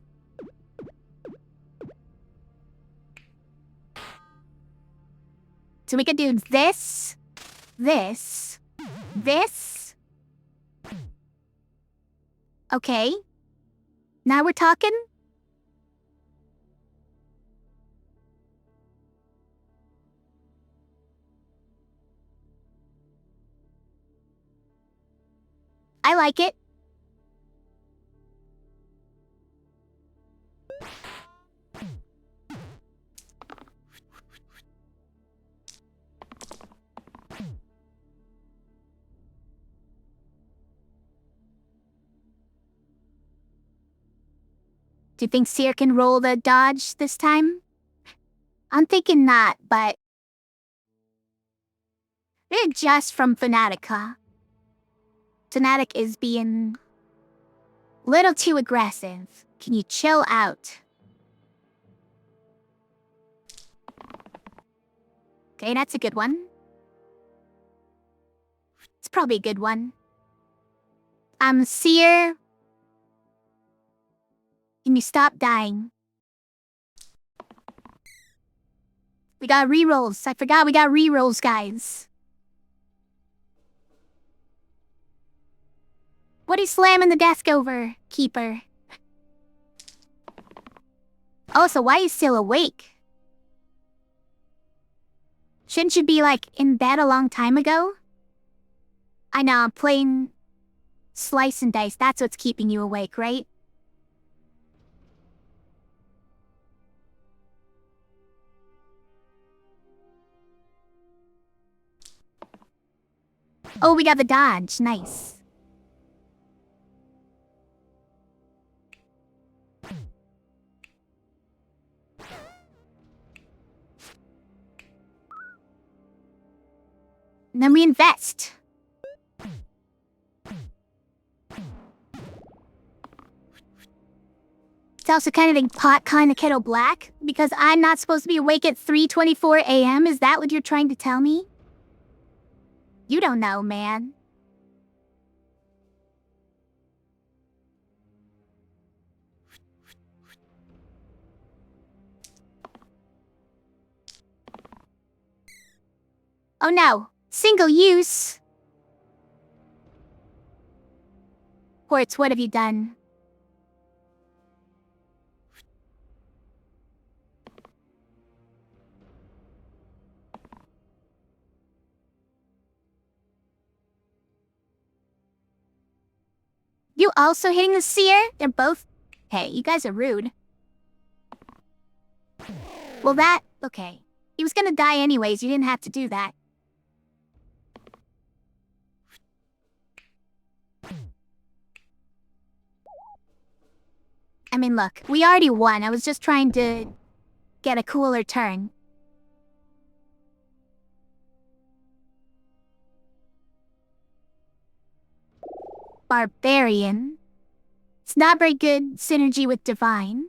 So we could do this. Okay. Now we're talking? I like it. Do you think Seer can roll the dodge this time? I'm thinking not, but they're just from Fnatica. Fnatic is being a little too aggressive. Can you chill out? Okay, that's a good one. It's probably a good one. Seer. Can you stop dying? We got rerolls. I forgot we got rerolls, guys. What are you slamming the desk over, Keeper? Oh, so why are you still awake? Shouldn't you be, like, in bed a long time ago? I know, I'm playing slice and dice. That's what's keeping you awake, right? Oh, we got the dodge. Nice. And then we invest. It's also kind of pot, kind of kettle black, because I'm not supposed to be awake at 3:24 a.m. Is that what you're trying to tell me? You don't know, man. Oh no, single use. Quartz, what have you done? You also hitting the Seer? They're both... Hey, you guys are rude. Well, okay. He was gonna die anyways, you didn't have to do that. I mean, look, we already won. I was just trying to get a cooler turn. Barbarian. It's not very good synergy with Divine.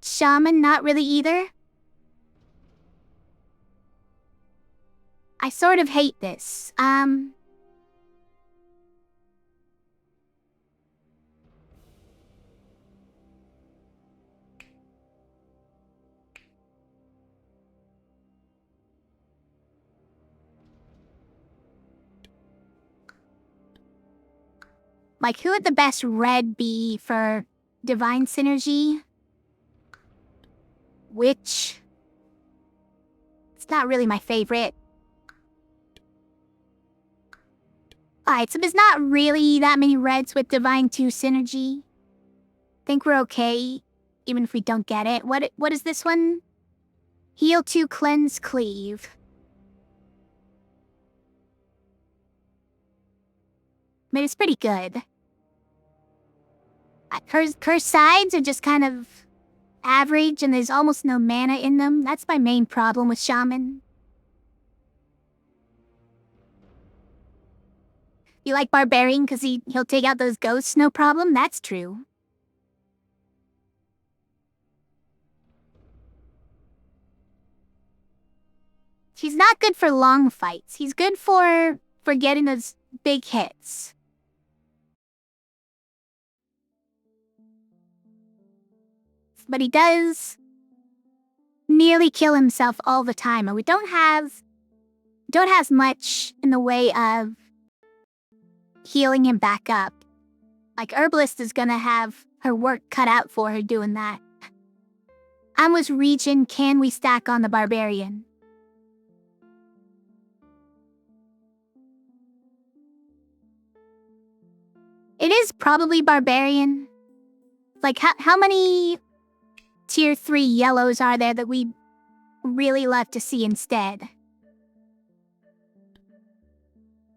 Shaman, not really either. I sort of hate this. Like, who would the best red be for Divine Synergy? Which... It's not really my favorite. Alright, so there's not really that many reds with Divine 2 Synergy. Think we're okay, even if we don't get it. What is this one? Heal 2, Cleanse, Cleave. I mean, it's pretty good. Her sides are just kind of average and there's almost no mana in them. That's my main problem with Shaman. You like Barbarian because he'll take out those ghosts, no problem? That's true. He's not good for long fights. He's good for getting those big hits. But he does nearly kill himself all the time, and we don't have much in the way of healing him back up. Like, Herbalist is gonna have her work cut out for her doing that. Amwa's region, can we stack on the Barbarian? It is probably Barbarian. Like, how many tier 3 yellows are there that we really love to see instead?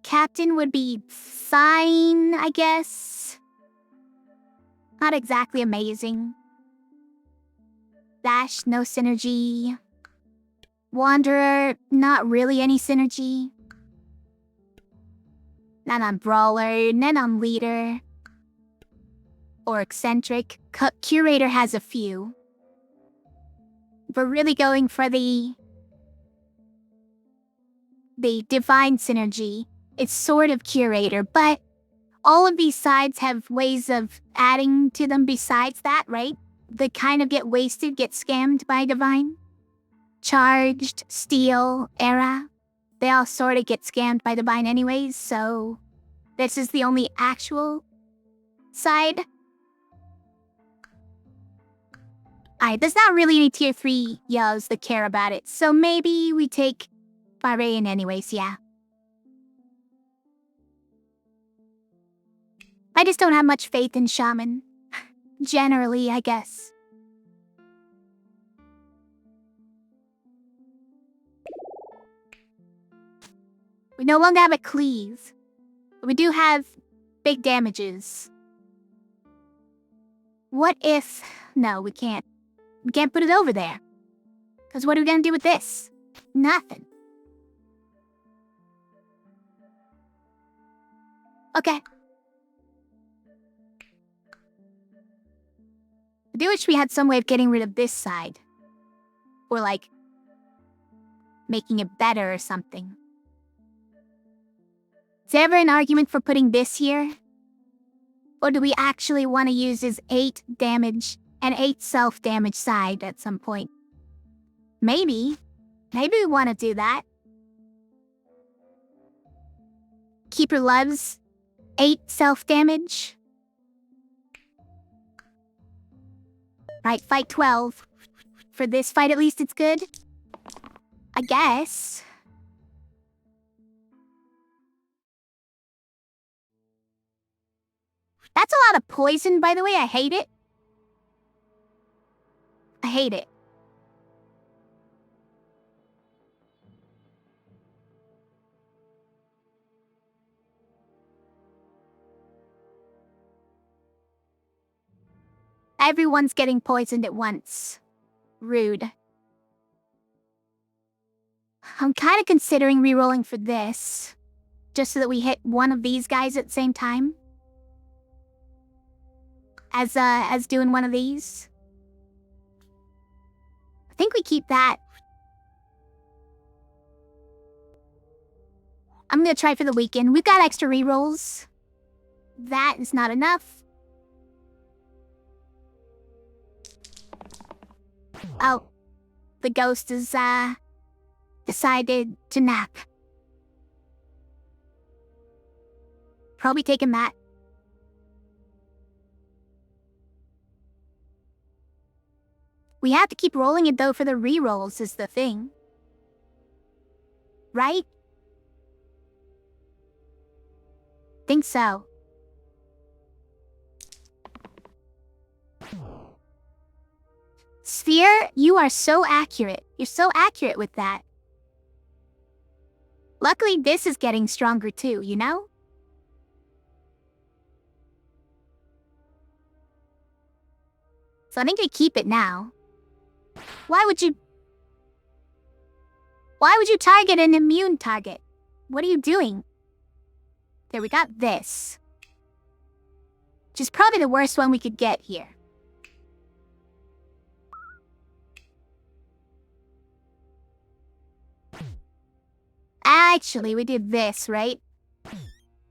Captain would be fine, I guess. Not exactly amazing. Dash, no synergy. Wanderer, not really any synergy. None on Brawler, none on Leader. Or Eccentric. Curator has a few. We're really going for the Divine synergy. It's sort of Curator, but all of these sides have ways of adding to them besides that, right? They kind of get wasted, get scammed by Divine. Charged, Steel, Era. They all sort of get scammed by Divine anyways, so this is the only actual side. Alright, there's not really any tier 3 yellows that care about it, so maybe we take Barbarian anyways, yeah. I just don't have much faith in Shaman. Generally, I guess. We no longer have a cleave. But we do have big damages. What if... No, we can't. We can't put it over there. Because what are we gonna do with this? Nothing. Okay. I do wish we had some way of getting rid of this side. Or like, making it better or something. Is there ever an argument for putting this here? Or do we actually want to use his 8 damage and 8 self-damage side at some point? Maybe. Maybe we want to do that. Keeper loves 8 self-damage. Right, fight 12. For this fight, at least it's good. I guess. That's a lot of poison, by the way. I hate it. I hate it. Everyone's getting poisoned at once. Rude. I'm kind of considering re-rolling for this. Just so that we hit one of these guys at the same time. As doing one of these. I think we keep that. I'm gonna try for the weekend. We've got extra re-rolls. That is not enough. Oh, the ghost has, decided to nap. Probably taking that. We have to keep rolling it, though, for the re-rolls is the thing. Right? Think so. Sphere, you are so accurate. You're so accurate with that. Luckily, this is getting stronger too, you know? So I think we keep it now. Why would you target an immune target? What are you doing? There, we got this. Which is probably the worst one we could get here. Actually, we did this, right?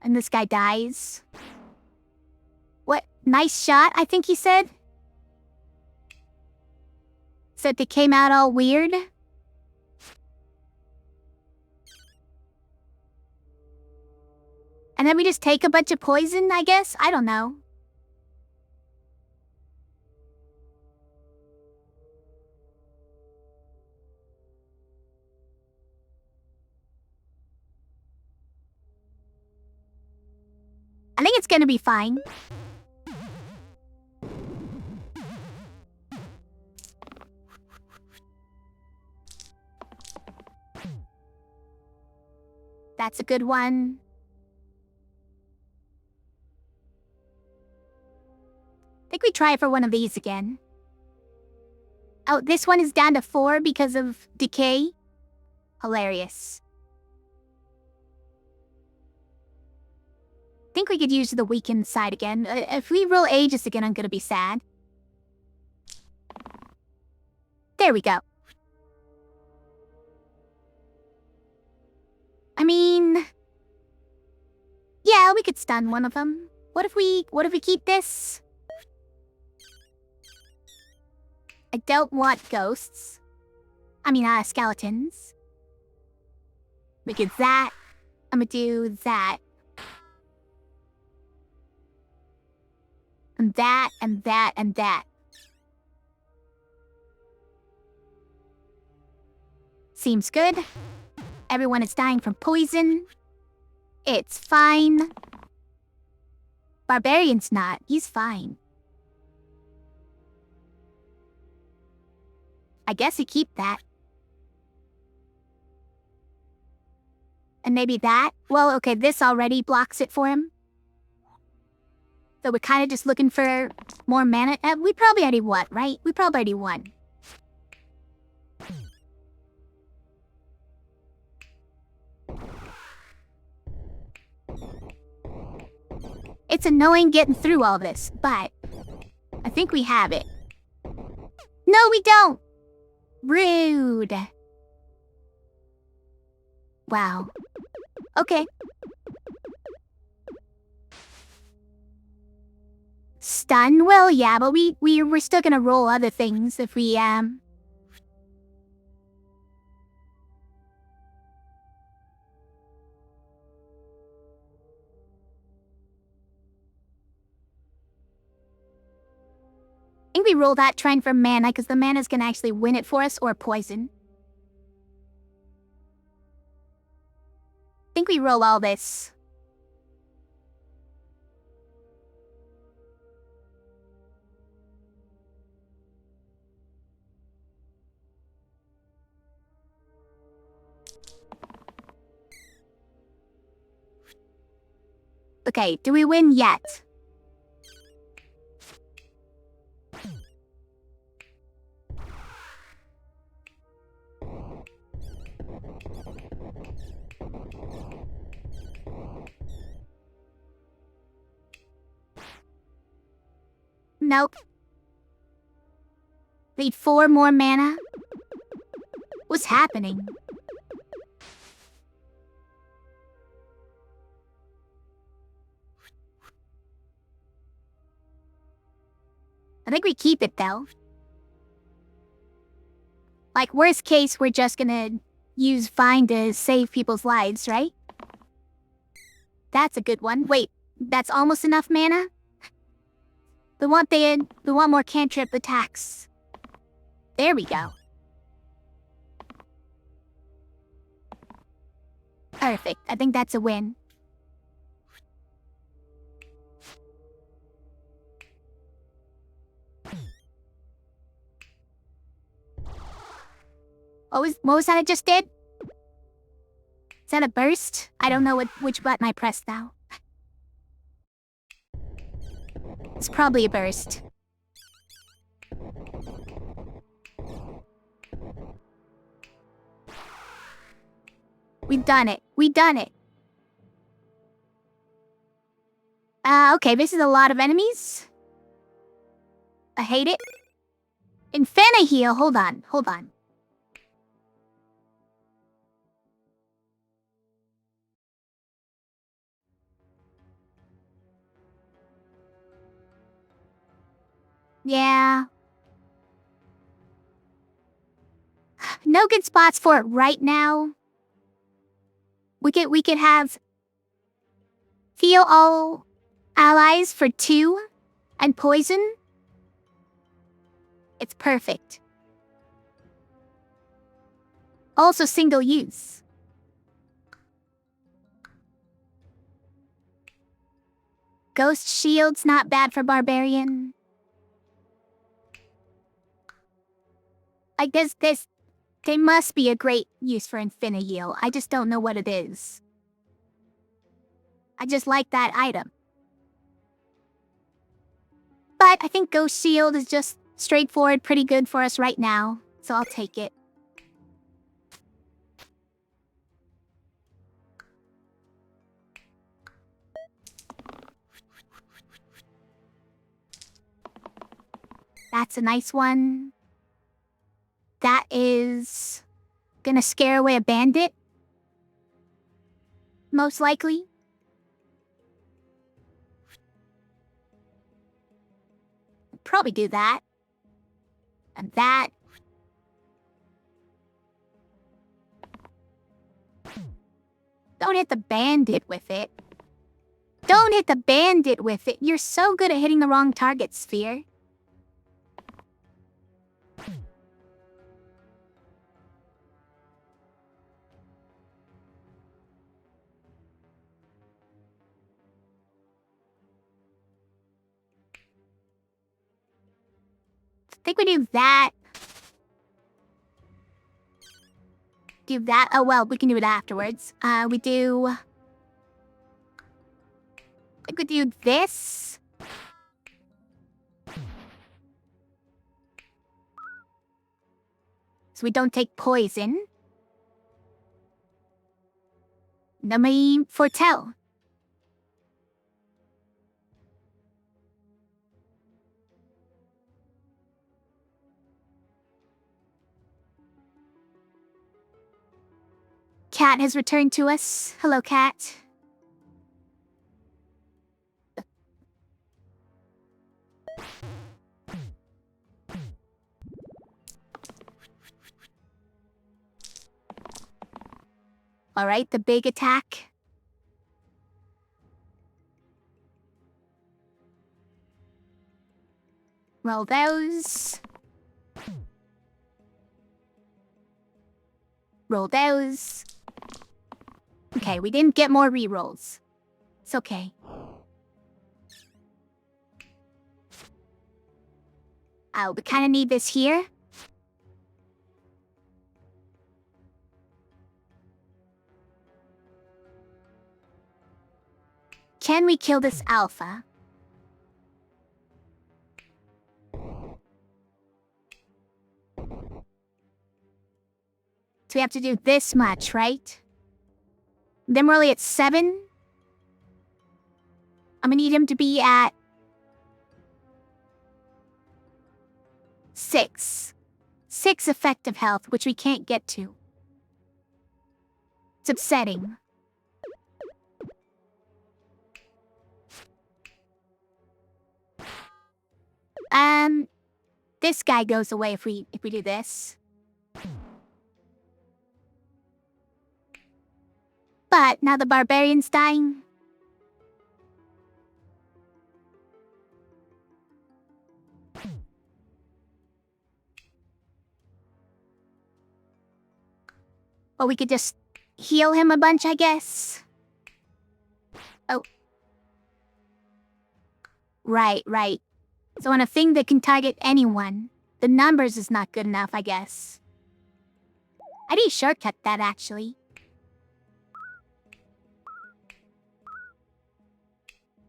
And this guy dies. What? Nice shot, I think he said? Said they came out all weird? And then we just take a bunch of poison, I guess? I don't know. I think it's gonna be fine. That's a good one. I think we try for one of these again. Oh, this one is down to 4 because of decay. Hilarious. I think we could use the weakened side again. If we roll Aegis again, I'm gonna be sad. There we go. I mean... yeah, we could stun one of them. What if we keep this? I don't want ghosts. I mean, skeletons. We get that. I'm gonna do that. And that, and that, and that. Seems good. Everyone is dying from poison. It's fine. Barbarian's not. He's fine. I guess we keep that. And maybe that? Well, okay, this already blocks it for him. So we're kind of just looking for more mana. We probably already won, right? We probably already won. It's annoying getting through all this, but I think we have it. No, we don't! Rude. Wow. Okay. Stun? Well, yeah, but we're still gonna roll other things if we, I think we roll that trying for mana, because the mana's gonna actually win it for us, or poison. I think we roll all this. Okay, do we win yet? Nope. Need 4 more mana? What's happening? I think we keep it, though. Like, worst case, we're just gonna use Vine to save people's lives, right? That's a good one. Wait, that's almost enough mana? We want more cantrip attacks. There we go. Perfect. I think that's a win. What was that I just did? Is that a burst? I don't know which button I pressed now. It's probably a burst. We've done it. We done it. Okay, this is a lot of enemies. I hate it. Infinna heal. Hold on. Hold on. Yeah. No good spots for it right now. We could have heal all allies for 2 and poison. It's perfect. Also single use. Ghost shield's not bad for barbarian. I guess they must be a great use for Infinity. I just don't know what it is. I just like that item. But I think Ghost Shield is just straightforward, pretty good for us right now. So I'll take it. That's a nice one. That is gonna scare away a bandit. Most likely. Probably do that. And that. Don't hit the bandit with it. Don't hit the bandit with it. You're so good at hitting the wrong target, Sphere. I think we do that. Do that. Oh, well, we can do it afterwards. We do... I think we do this. So we don't take poison. Then we foretell. Cat has returned to us. Hello, Cat. Alright, the big attack. Roll those. Roll those. Okay, we didn't get more rerolls. It's okay. Oh, we kind of need this here. Can we kill this alpha? So we have to do this much, right? Then we're only at 7. I'm gonna need him to be at 6. 6 effective health, which we can't get to. It's upsetting. This guy goes away if we do this. But now the barbarian's dying. Or we could just heal him a bunch, I guess. Oh. Right. So on a thing that can target anyone, the numbers is not good enough, I guess. I need to shortcut that, actually.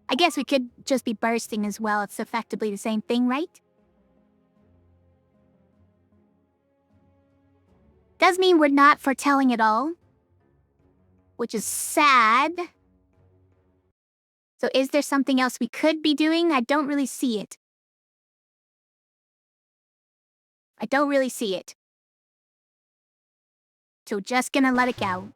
I guess we could just be bursting as well. It's effectively the same thing, right? Does mean we're not foretelling at all, which is sad. So is there something else we could be doing? I don't really see it. I don't really see it. So just gonna let it go.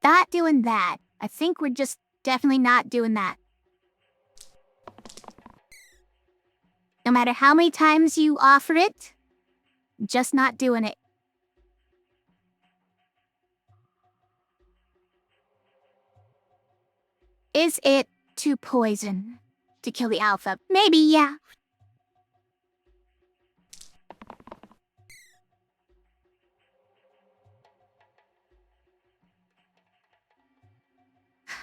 Not doing that. I think we're just definitely not doing that. No matter how many times you offer it, just not doing it. Is it to poison? To kill the alpha? Maybe, yeah.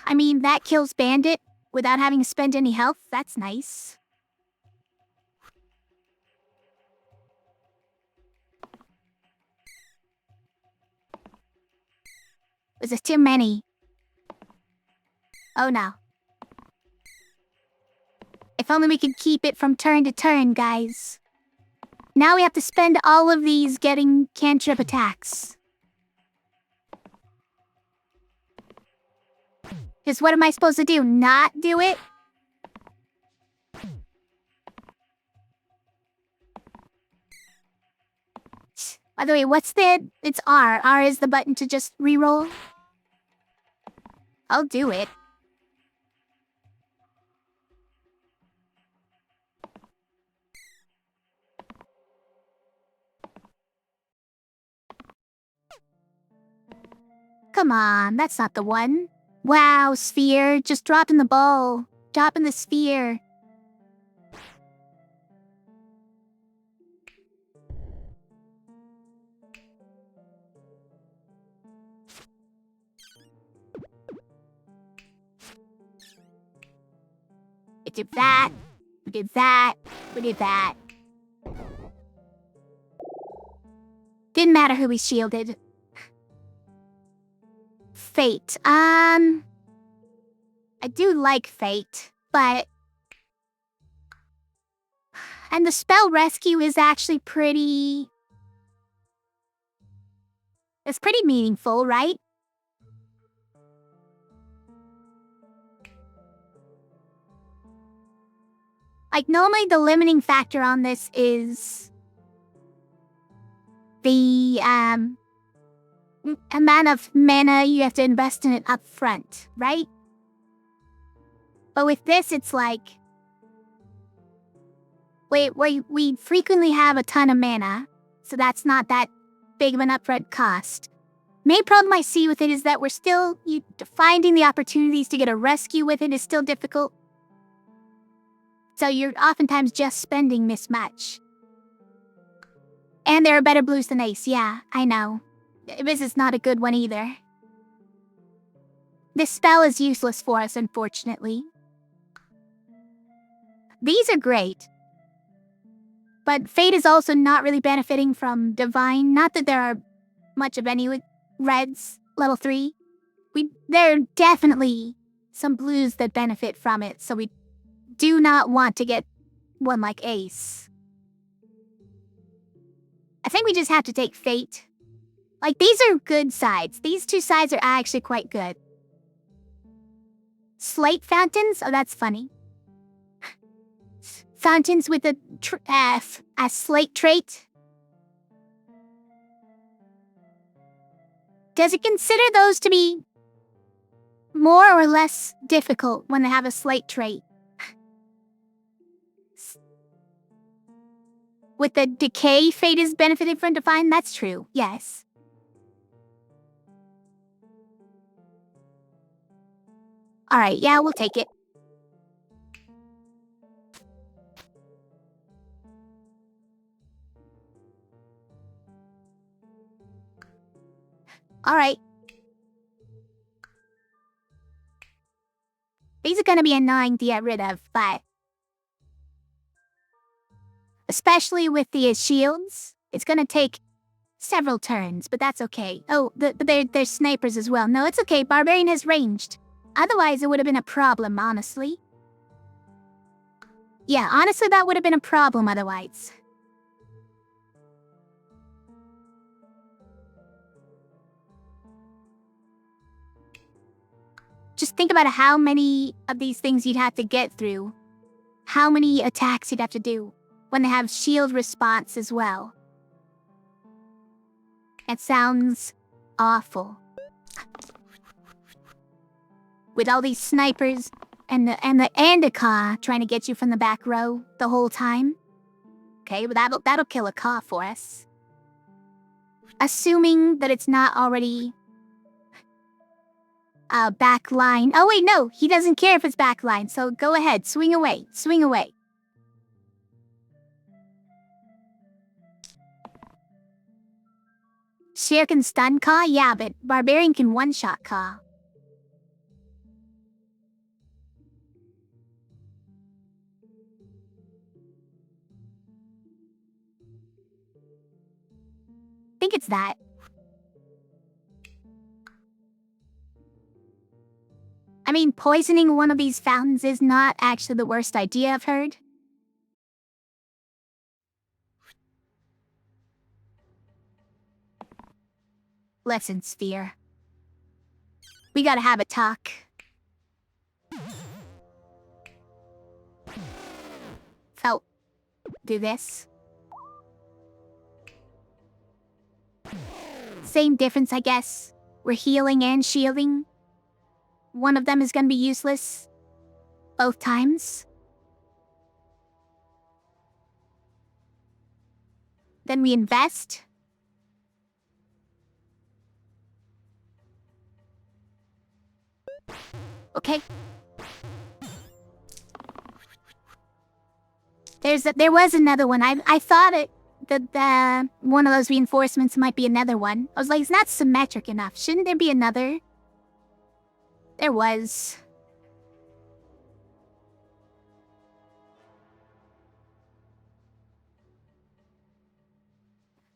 I mean, that kills Bandit without having to spend any health. That's nice. Was it too many? Oh no. If only we could keep it from turn to turn, guys. Now we have to spend all of these getting cantrip attacks. Because what am I supposed to do? Not do it? By the way, what's the... It's R. R is the button to just reroll. I'll do it. Come on, that's not the one. Wow, sphere, just dropping the ball. Dropping the sphere. We did that. We did that. We did that. Didn't matter who we shielded. Fate. I do like Fate, but... And the spell rescue is actually pretty... It's pretty meaningful, right? Like, normally the limiting factor on this is... the, amount of mana you have to invest in it up front, right? But with this, it's like... We frequently have a ton of mana, so that's not that big of an upfront cost. Main problem I see with it is that we're still... finding the opportunities to get a rescue with it is still difficult. So you're oftentimes just spending this much. And there are better blues than ace, yeah, I know. This is not a good one either. This spell is useless for us, unfortunately. These are great. But Fate is also not really benefiting from Divine. Not that there are much of any with reds, level 3. There are definitely some blues that benefit from it, so we do not want to get one like Ace. I think we just have to take Fate. Like, these are good sides. These two sides are actually quite good. Slate fountains? Oh, that's funny. Fountains with a slate trait? Does it consider those to be more or less difficult when they have a slate trait? With the decay, Fate is benefited from Divine? That's true, yes. Alright, yeah, we'll take it. Alright. These are gonna be annoying to get rid of, but... especially with the shields, it's gonna take several turns, but that's okay. Oh, there's snipers as well. No, it's okay, Barbarian has ranged. Otherwise, it would have been a problem, honestly. Yeah, honestly, that would have been a problem otherwise. Just think about how many of these things you'd have to get through. How many attacks you'd have to do when they have shield response as well. It sounds awful. With all these snipers and the Andica trying to get you from the back row the whole time. Okay, but that'll kill a caw for us. Assuming that it's not already back line. Oh wait, no, he doesn't care if it's back line, so go ahead, swing away, swing away. Share can stun caw? Yeah, but Barbarian can one-shot caw. I think it's that. I mean, poisoning one of these fountains is not actually the worst idea I've heard. Lesson sphere. We gotta have a talk. Felt. Do this. Same difference, I guess. We're healing and shielding. One of them is gonna be useless. Both times. Then we invest. Okay. There was another one. I thought that one of those reinforcements might be another one. I was like, it's not symmetric enough. Shouldn't there be another? There was.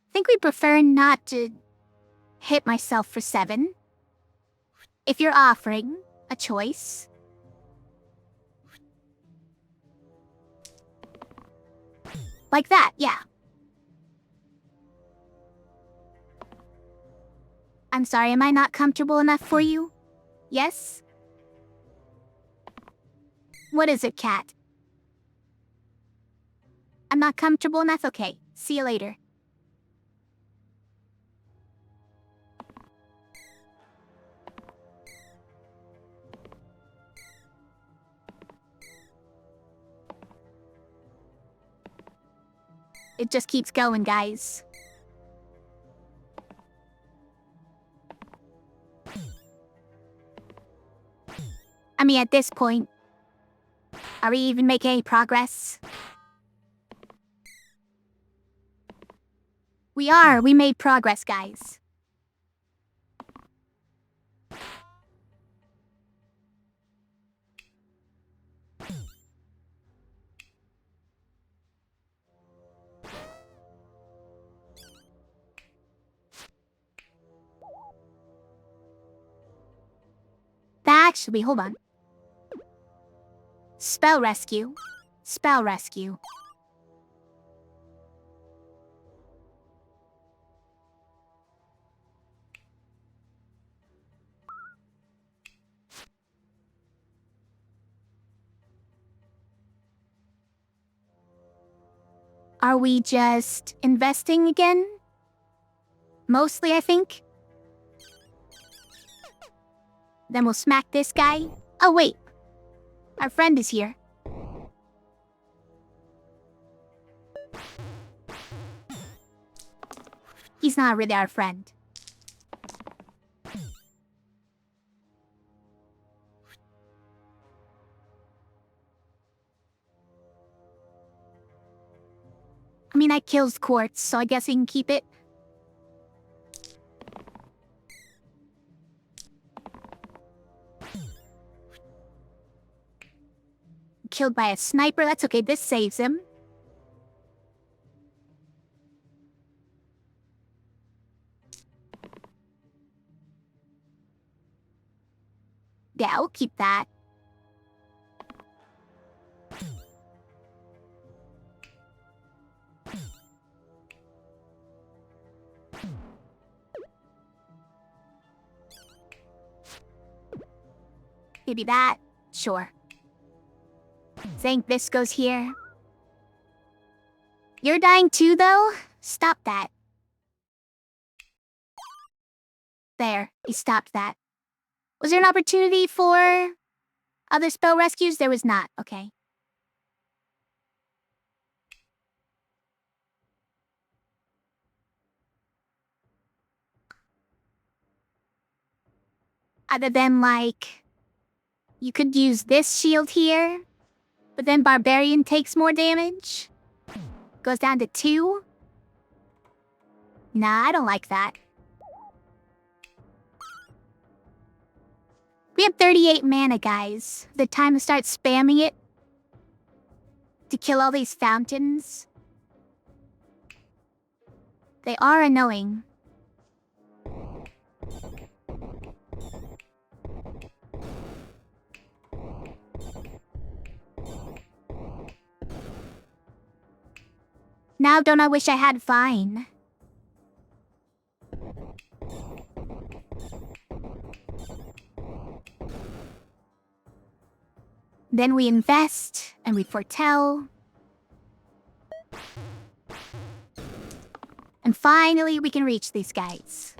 I think we prefer not to hit myself for 7. If you're offering a choice. Like that, yeah. I'm sorry, am I not comfortable enough for you? Yes? What is it, cat? I'm not comfortable enough? Okay, see you later. It just keeps going, guys. I mean, at this point, are we even making any progress? We are. We made progress, guys. Actually, hold on. Spell rescue. Spell rescue. Are we just investing again? Mostly, I think. Then we'll smack this guy. Oh, wait. Our friend is here. He's not really our friend. I mean, I kills quartz, so I guess he can keep it. Killed by a sniper, that's okay, this saves him. Yeah, we'll keep that. Maybe that? Sure. Saying this goes here. You're dying too, though? Stop that. There, he stopped that. Was there an opportunity for other spell rescues? There was not, okay. Other than, like, you could use this shield here, but then Barbarian takes more damage. Goes down to 2. Nah, I don't like that. We have 38 mana, guys. The time to start spamming it to kill all these fountains. They are annoying. Now don't I wish I had Vine? Then we invest, and we foretell. And finally, we can reach these guys.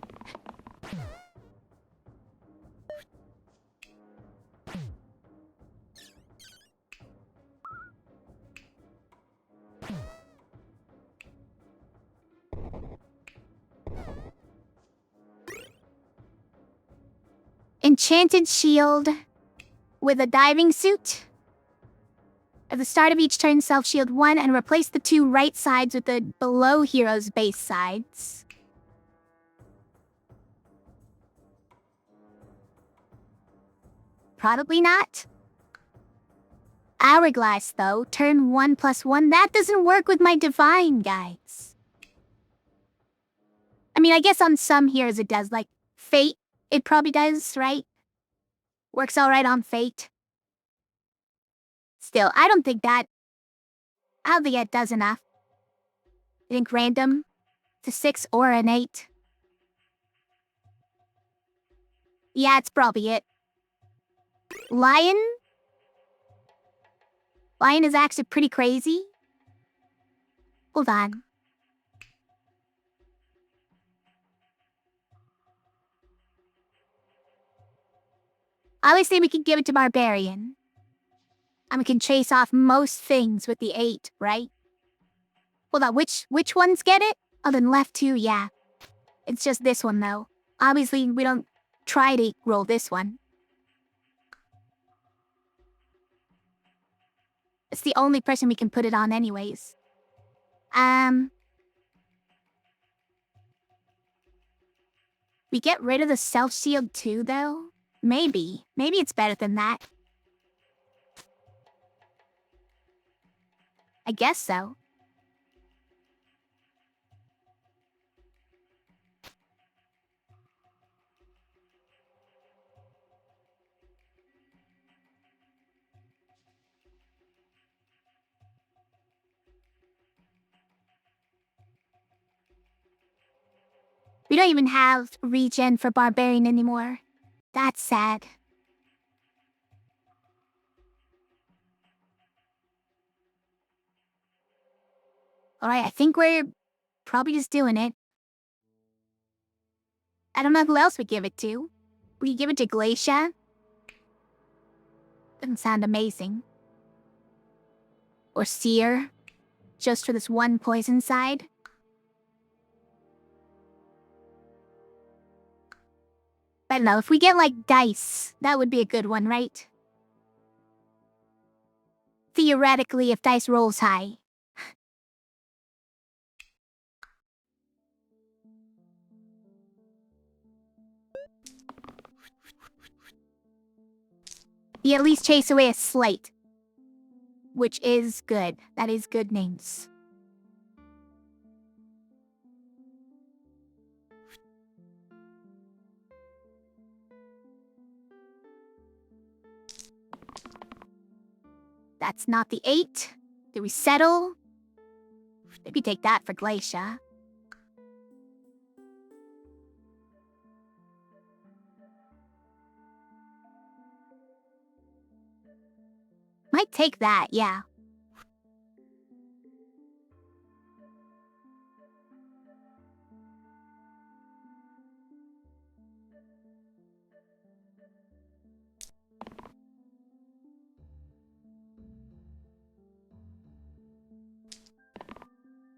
Enchanted shield with a diving suit. At the start of each turn, self-shield 1 and replace the 2 right sides with the below hero's base sides. Probably not. Hourglass, though. Turn 1+1. That doesn't work with my divine, guys. I mean, I guess on some heroes it does. Like, Fate, it probably does, right? Works alright on Fate. Still, I don't think that does enough. I think random to 6 or an 8. Yeah, it's probably it. Lion? Lion is actually pretty crazy. Hold on. I always say we can give it to Barbarian. And we can chase off most things with the 8, right? Hold on, which ones get it? Oh, then left 2, yeah. It's just this one, though. Obviously, we don't try to roll this one. It's the only person we can put it on anyways. We get rid of the self-shield too, though? Maybe. Maybe it's better than that. I guess so. We don't even have regen for Barbarian anymore. That's sad. Alright, I think we're probably just doing it. I don't know who else we give it to. We give it to Glacia? Doesn't sound amazing. Or Seer, just for this one poison side. I don't know, if we get like Dice, that would be a good one, right? Theoretically, if Dice rolls high. You at least chase away a Slate. Which is good. That is good names. That's not the 8. Do we settle? Maybe take that for Glacia. Might take that, yeah.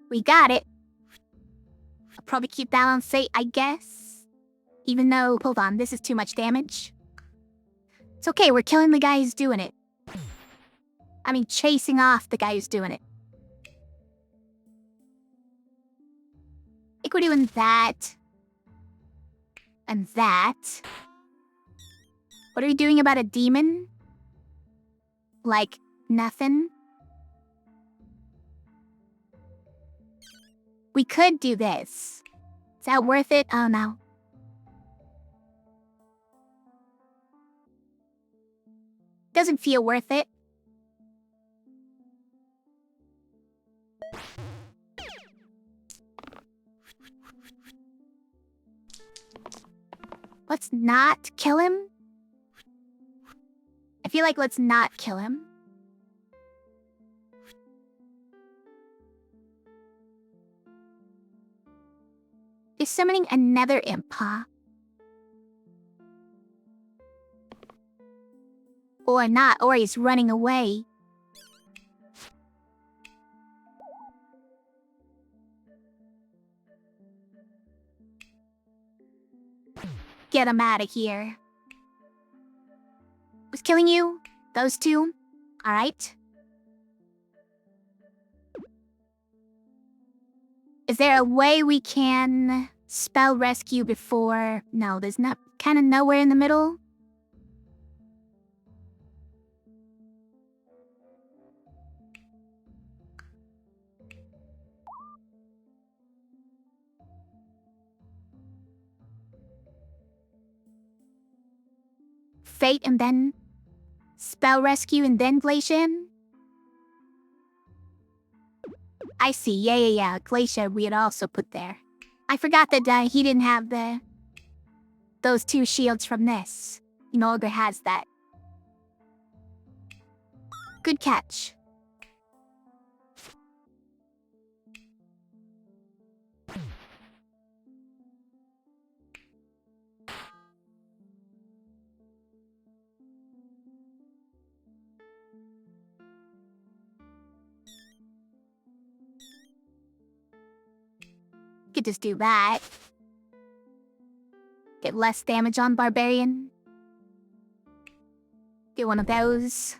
We got it. I'll probably keep that on safe, I guess. Even though, hold on, this is too much damage. It's okay, we're killing the guy who's doing it. I mean, chasing off the guy who's doing it. I think we're doing that. And that. What are we doing about a demon? Like, nothing? We could do this. Is that worth it? Oh, no. Doesn't feel worth it. Let's not kill him? I feel like let's not kill him. Is summoning another imp, huh? Or not, or he's running away. Get him out of here. Who's killing you? Those two? Alright. Is there a way we can spell rescue before? No, there's not. Kind of nowhere in the middle. Fate and then spell rescue and then Glacian? I see, yeah. Glacier we had also put there. I forgot that he didn't have those two shields from this. No longer has that. Good catch. Could just do that. Get less damage on Barbarian. Get one of those.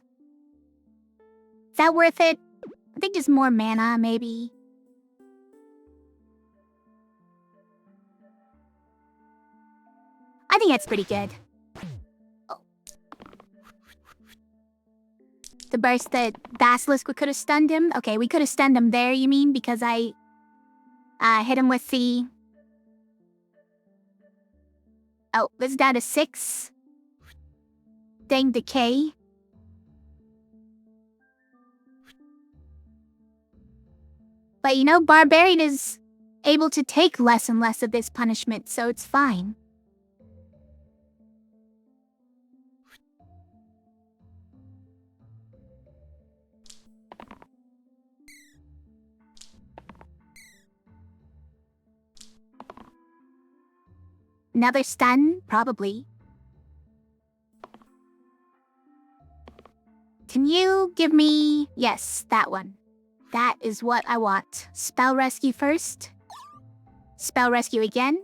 Is that worth it? I think just more mana, maybe. I think that's pretty good. Oh. The burst that Basilisk could have stunned him? Okay, we could have stunned him there, you mean? Because I hit him with the... Oh, this is down to 6. Dang decay. But you know, Barbarian is able to take less and less of this punishment, so it's fine. Another stun? Probably. Can you give me... Yes, that one. That is what I want. Spell rescue first. Spell rescue again.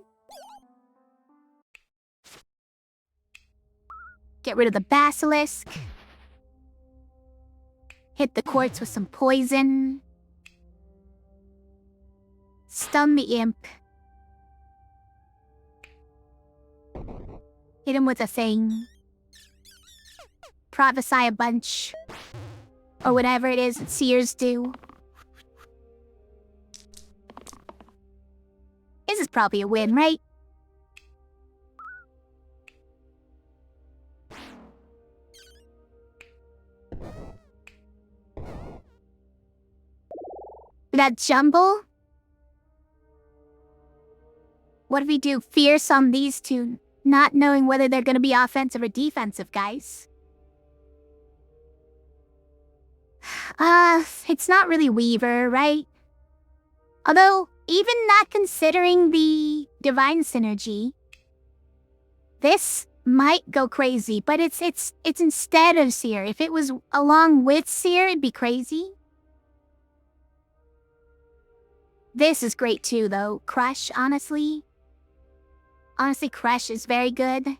Get rid of the Basilisk. Hit the quartz with some poison. Stun the imp. Hit him with a thing. Prophesy a bunch. Or whatever it is that seers do. This is probably a win, right? That jumble? What if we do fierce on these two, not knowing whether they're gonna be offensive or defensive, guys? It's not really Weaver, right? Although, even not considering the divine synergy, this might go crazy, but it's instead of Seer. If it was along with Seer, it'd be crazy. This is great too, though. Crush, honestly. Honestly, Crush is very good.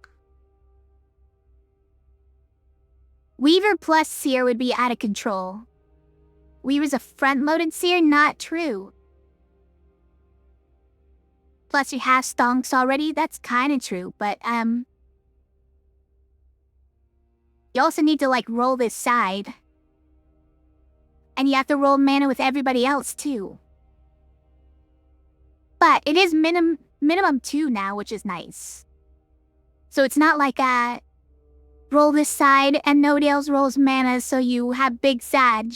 Weaver plus Seer would be out of control. Weaver's a front-loaded Seer? Not true. Plus you have stonks already? That's kinda true, but, you also need to, like, roll this side. And you have to roll mana with everybody else, too. But it is minimum 2 now, which is nice. So it's not like, roll this side and nobody else rolls mana, so you have big Sag.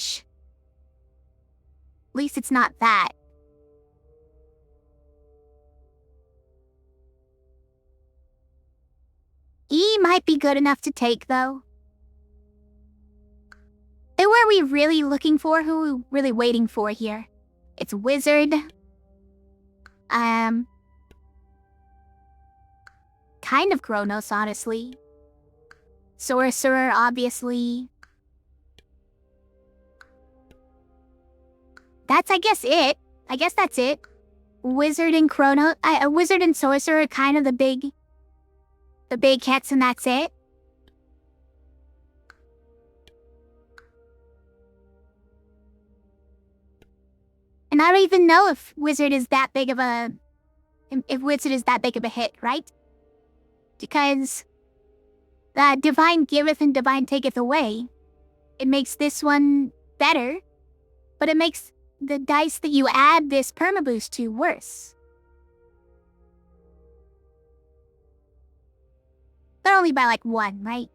At least it's not that. E might be good enough to take, though. Who are we really looking for? Who are we really waiting for here? It's Wizard. Kind of Kronos, honestly. Sorcerer, obviously. That's, I guess, it. I guess that's it. Wizard and Kronos. Wizard and Sorcerer are kind of the big hits, and that's it. And I don't even know if Wizard is that big of a... If Wizard is that big of a hit, right? Because... that Divine giveth and Divine taketh away. It makes this one better, but it makes the dice that you add this permaboost to worse. But only by like 1, right?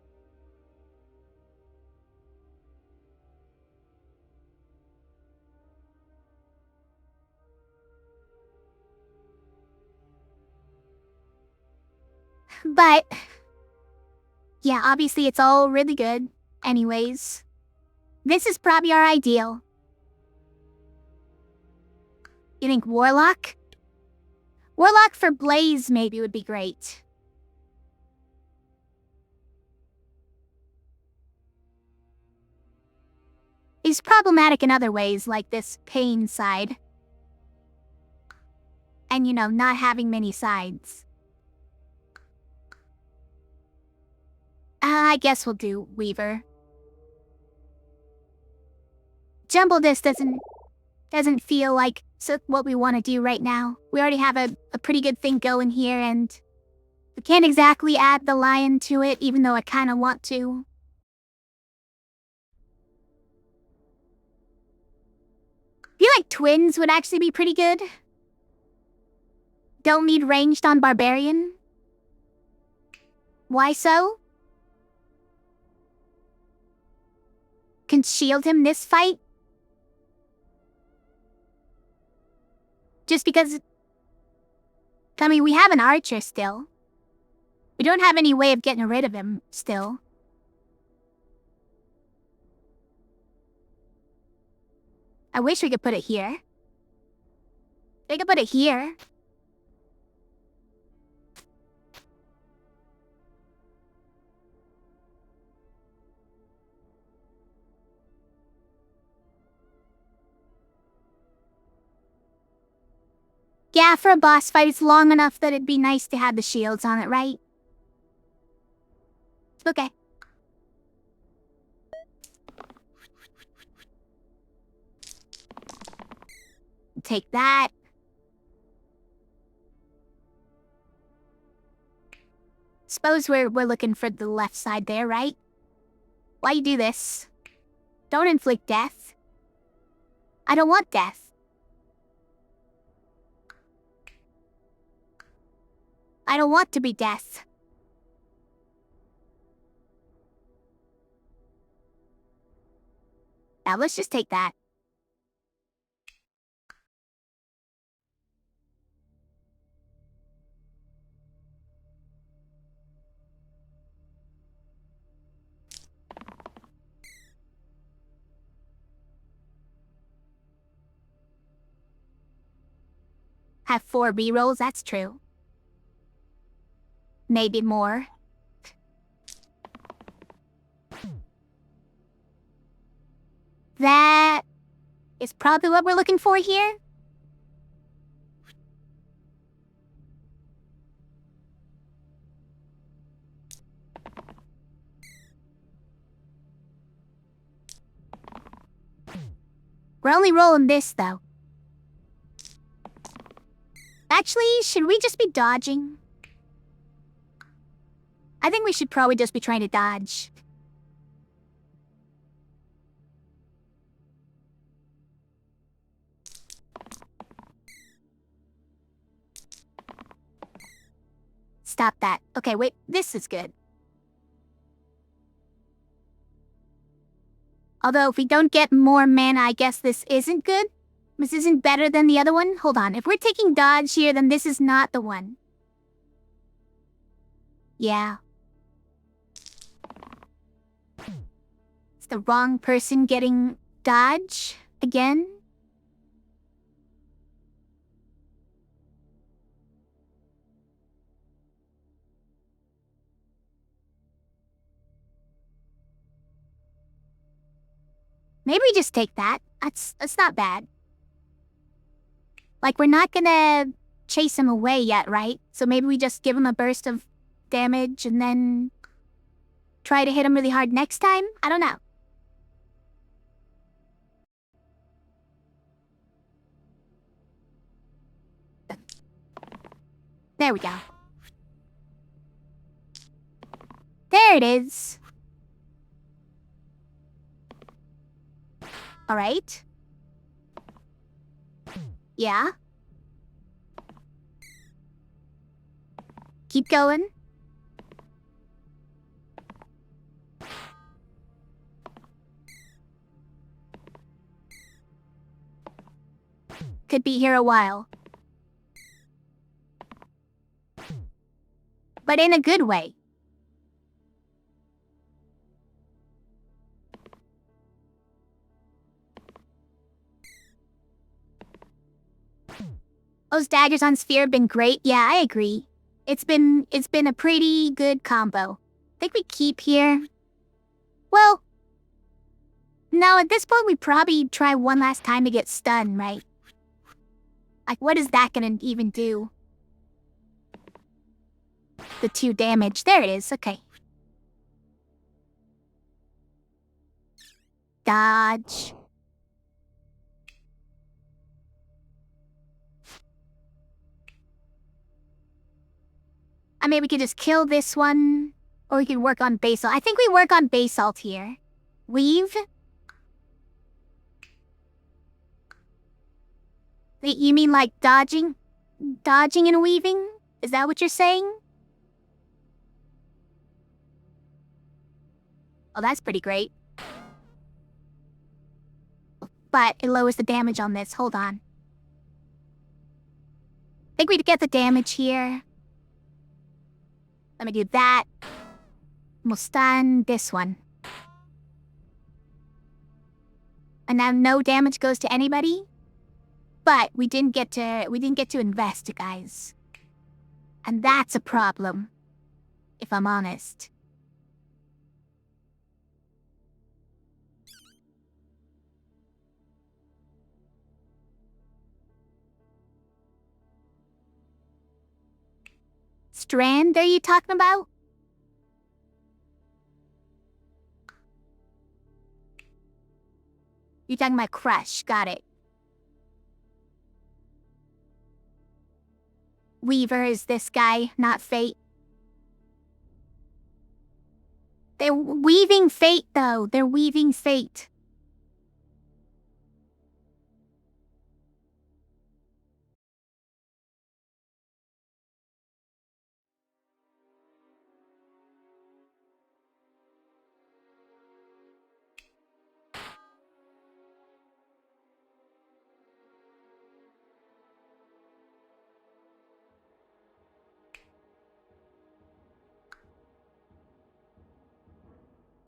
But... yeah, obviously it's all really good. Anyways. This is probably our ideal. You think Warlock? Warlock for Blaze maybe would be great. He's problematic in other ways, like this pain side. And, you know, not having many sides. I guess we'll do Weaver. Jumble this doesn't feel like what we want to do right now. We already have a pretty good thing going here, and we can't exactly add the lion to it, even though I kind of want to. I feel like twins would actually be pretty good. Don't need ranged on Barbarian. Why so? Can shield him this fight? Just because... I mean, we have an archer still. We don't have any way of getting rid of him still. I wish we could put it here. We could put it here. Yeah, for a boss fight, it's long enough that it'd be nice to have the shields on it, right? Okay. Take that. Suppose we're looking for the left side there, right? Why you do this? Don't inflict death. I don't want death. I don't want to be death. Now let's just take that. have 4 rerolls, that's true. Maybe more. That is probably what we're looking for here. We're only rolling this, though. Actually, should we just be dodging? I think we should probably just be trying to dodge. Stop that. Okay, wait, this is good. Although, if we don't get more mana, I guess this isn't good. This isn't better than the other one. Hold on, if we're taking dodge here, then this is not the one. Yeah. It's the wrong person getting dodge again. Maybe we just take that. That's not bad. Like, we're not gonna chase him away yet, right? So maybe we just give him a burst of damage and then try to hit him really hard next time? I don't know. There we go. There it is. All right. Yeah. Keep going. Could be here a while. But in a good way. Those daggers on Sphere have been great. Yeah, I agree. It's been a pretty good combo. Think we keep here? Well, no, at this point we probably try one last time to get stunned, right? Like, what is that gonna even do? The 2 damage. There it is. Okay. Dodge. I mean, we could just kill this one, or we could work on basalt. I think we work on basalt here. Weave? You mean like dodging? Dodging and weaving? Is that what you're saying? Oh, that's pretty great. But it lowers the damage on this. Hold on. I think we'd get the damage here. Let me do that. We'll stun this one. And now no damage goes to anybody. But we didn't get to invest, guys. And that's a problem, if I'm honest. Strand, are you talking about? You're talking about Crush, got it. Weaver is this guy, not Fate. They're weaving Fate, though. They're weaving Fate.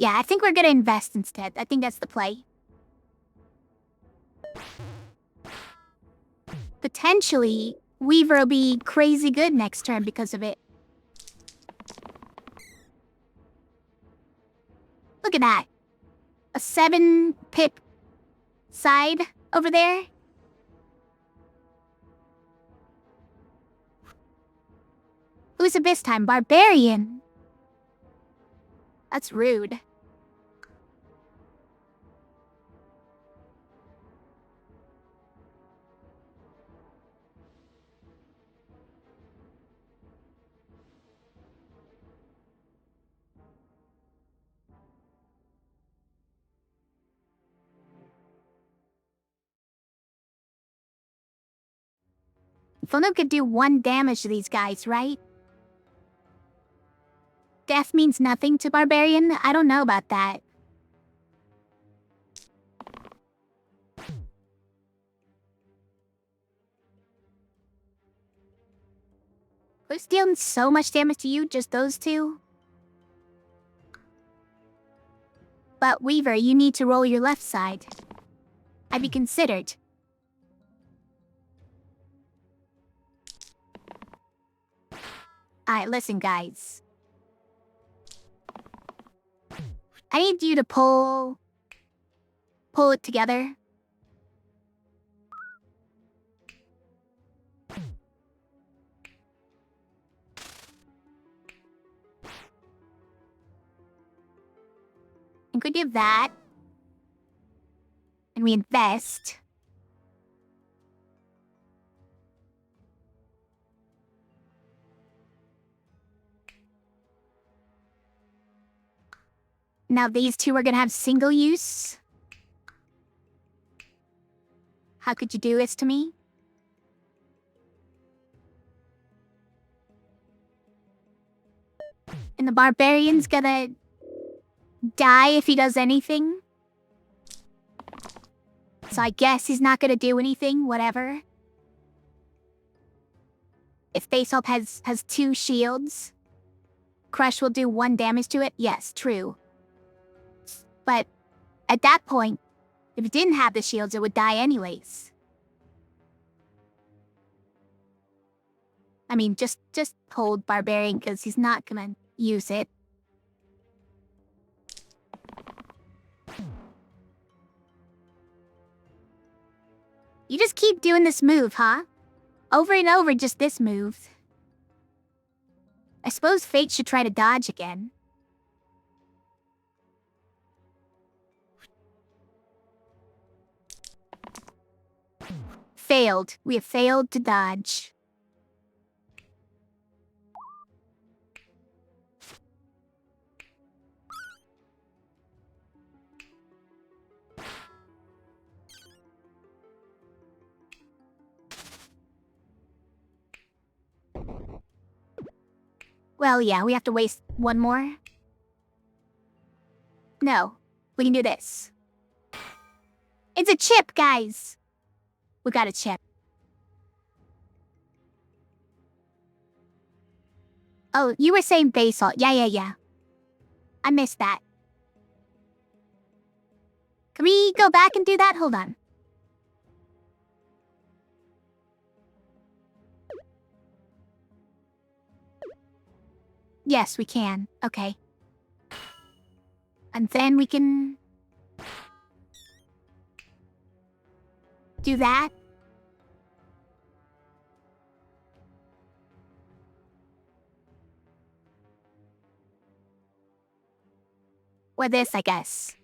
Yeah, I think we're gonna invest instead. I think that's the play. Potentially, Weaver will be crazy good next turn because of it. Look at that. A 7-pip side over there. Who's it this time? Barbarian. That's rude. Fono could do 1 damage to these guys, right? Death means nothing to Barbarian? I don't know about that. Who's dealing so much damage to you? Just those two? But Weaver, you need to roll your left side. I'd be considered. Alright, listen guys. I need you to pull it together. And could do that. And we invest. Now these two are gonna have single use. How could you do this to me? And the Barbarian's gonna die if he does anything. So I guess he's not gonna do anything, whatever. If Basalt has 2 shields, Crush will do 1 damage to it? Yes, true. But at that point, if it didn't have the shields, it would die anyways. I mean, just hold Barbarian, because he's not gonna use it. You just keep doing this move, huh? Over and over, just this move. I suppose Fate should try to dodge again. Failed. We have failed to dodge. Well, yeah, we have to waste 1 more. No, we can do this. It's a chip, guys! We got a chip. Oh, you were saying Basalt. Yeah. I missed that. Can we go back and do that? Hold on. Yes, we can. Okay. And then we can do that. Or this, I guess.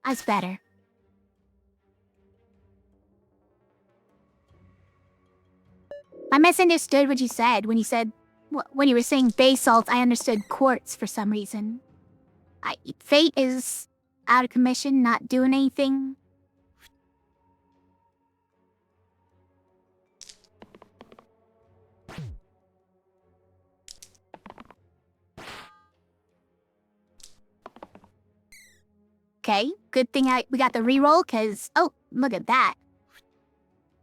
That's better. I misunderstood what you said when you said... When you were saying basalt, I understood quartz for some reason. Fate is out of commission, not doing anything. Okay, good thing we got the reroll, cause... Oh, look at that.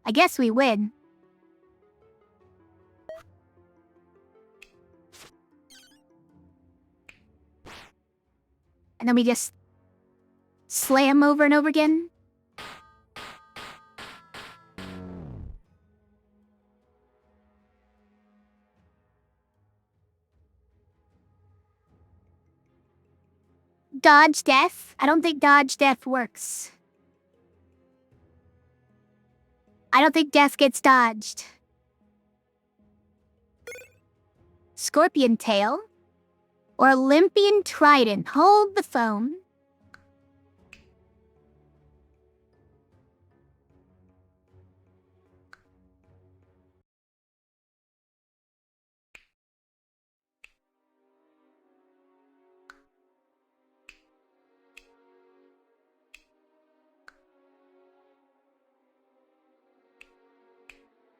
I guess we win. And then we just slam over and over again. dodge death? I don't think dodge death works. I don't think death gets dodged. Scorpion tail? Or Olympian trident? Hold the phone.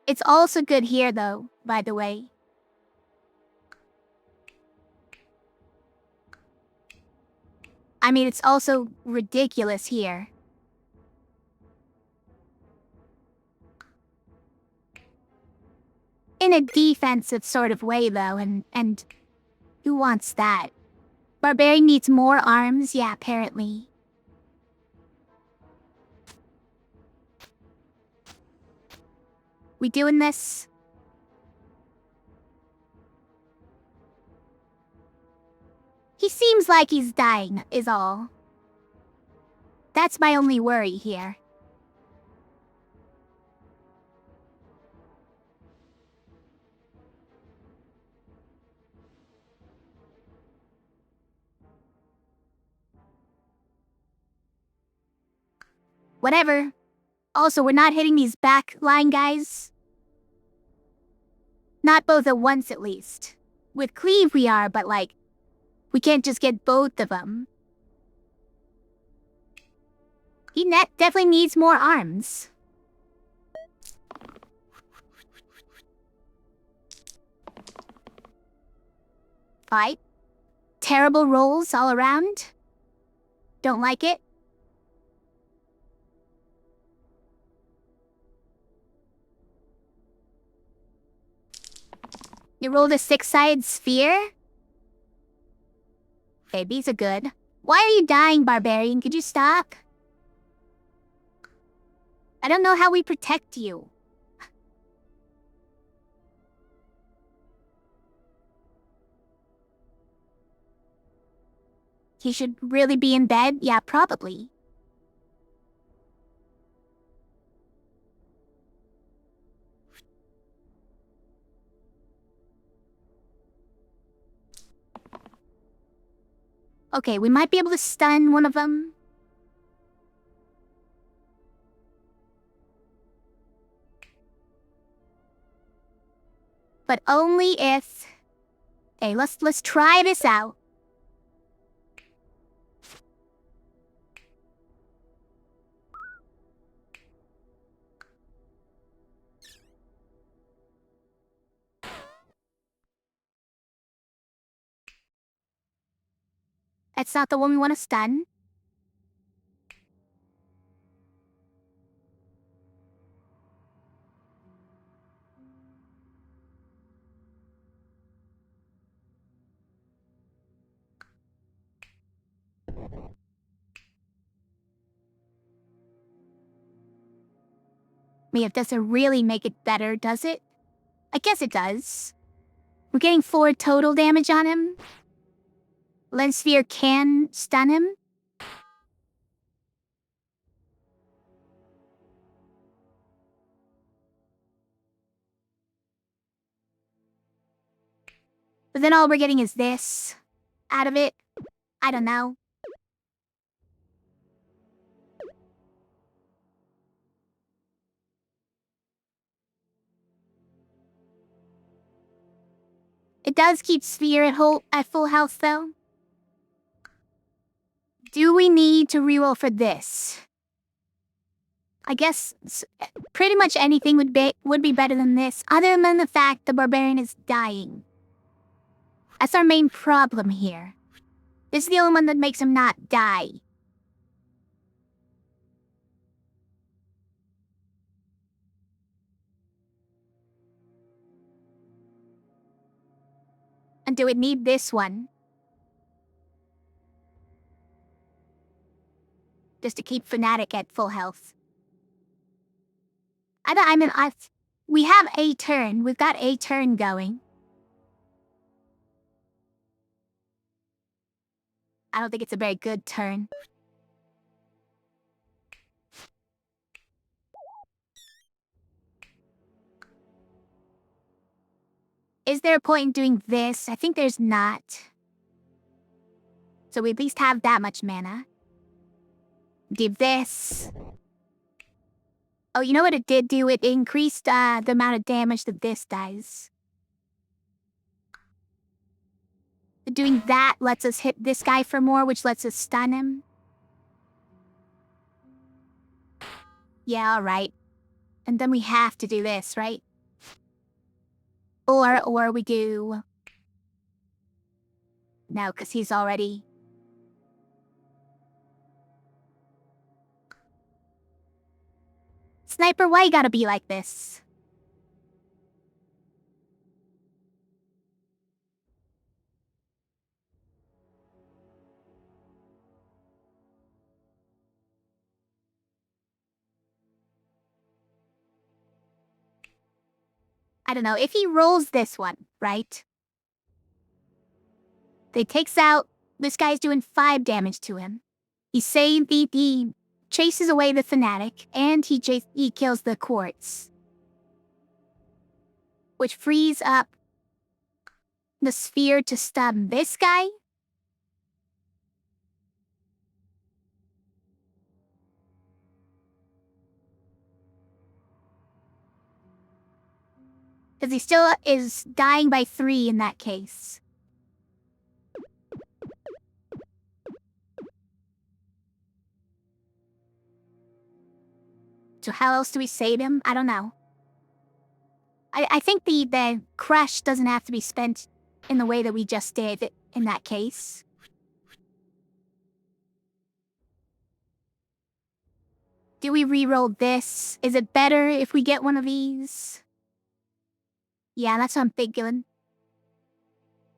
It's also good here, though, by the way. I mean, it's also ridiculous here. In a defensive sort of way, though, and who wants that? Barbarian needs more arms? Yeah, apparently. We doing this? He seems like he's dying, is all. That's my only worry here. Whatever. Also, we're not hitting these back line guys. Not both at once, at least. With cleave we are, but like, we can't just get both of them. He definitely needs more arms. Fight. Terrible rolls all around. Don't like it. You rolled a 6-sided sphere? Okay, these are good. Why are you dying, Barbarian? Could you stop? I don't know how we protect you. He should really be in bed? Yeah, probably. Okay, we might be able to stun one of them. But only if... Hey, let's try this out. That's not the one we want to stun. I mean, it doesn't really make it better, does it? I guess it does. We're getting 4 total damage on him. Lens Sphere can stun him. But then all we're getting is this. Out of it. I don't know. It does keep Sphere at full health, though. Do we need to reroll for this? I guess pretty much anything would be better than this, other than the fact the Barbarian is dying. That's our main problem here. This is the only one that makes him not die. And do we need this one? Just to keep Fnatic at full health. We have a turn. We've got a turn going. I don't think it's a very good turn. Is there a point in doing this? I think there's not. So we at least have that much mana. Do this. Oh, you know what it did do? It increased the amount of damage that this does. Doing that lets us hit this guy for more, which lets us stun him. Yeah, alright. And then we have to do this, right? Or we do... No, because he's already... Sniper, why you gotta be like this? I don't know, if he rolls this one, right? It takes out... This guy's doing 5 damage to him. He's saying he chases away the fanatic, and he kills the quartz. Which frees up the sphere to stun this guy. Because he still is dying by 3 in that case. So how else do we save him? I don't know. I think the crush doesn't have to be spent in the way that we just did in that case. Do we reroll this? Is it better if we get one of these? Yeah, that's what I'm thinking.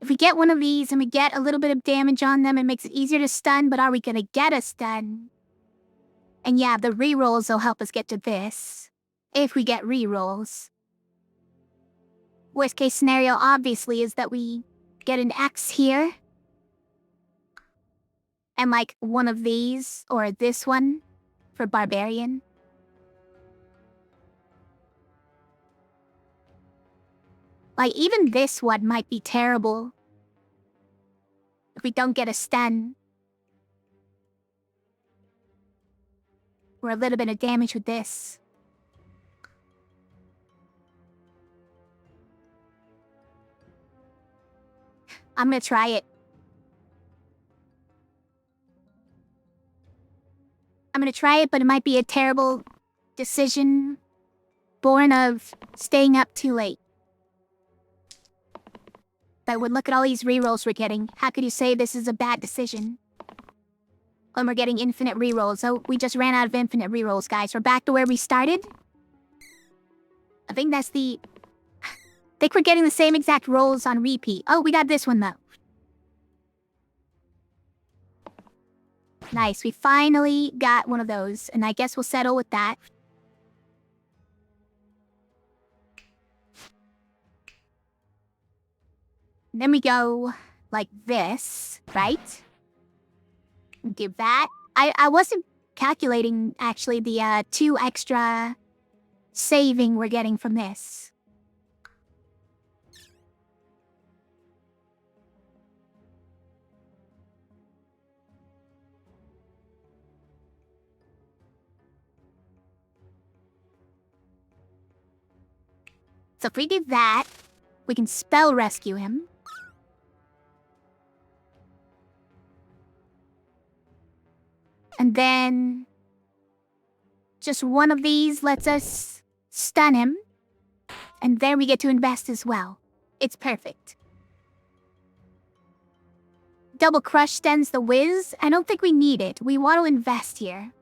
If we get one of these and we get a little bit of damage on them, it makes it easier to stun, but are we gonna get a stun? And yeah, the rerolls will help us get to this. If we get rerolls. Worst case scenario, obviously, is that we get an X here. And like one of these, or this one, for Barbarian. Like, even this one might be terrible. If we don't get a stun. Or a little bit of damage with this. I'm gonna try it. I'm gonna try it, but it might be a terrible decision. Born of staying up too late. But would look at all these rerolls we're getting. How could you say this is a bad decision? When we're getting infinite rerolls. Oh, we just ran out of infinite rerolls, guys. We're back to where we started. I think that's the... I think we're getting the same exact rolls on repeat. Oh, we got this one, though. Nice, we finally got one of those. And I guess we'll settle with that. And then we go like this, right? Do that. I wasn't calculating, actually, the 2 extra saving we're getting from this. So if we do that, we can spell rescue him. And then... just one of these lets us stun him. And then we get to invest as well. It's perfect. Double crush stuns the whiz? I don't think we need it. We want to invest here.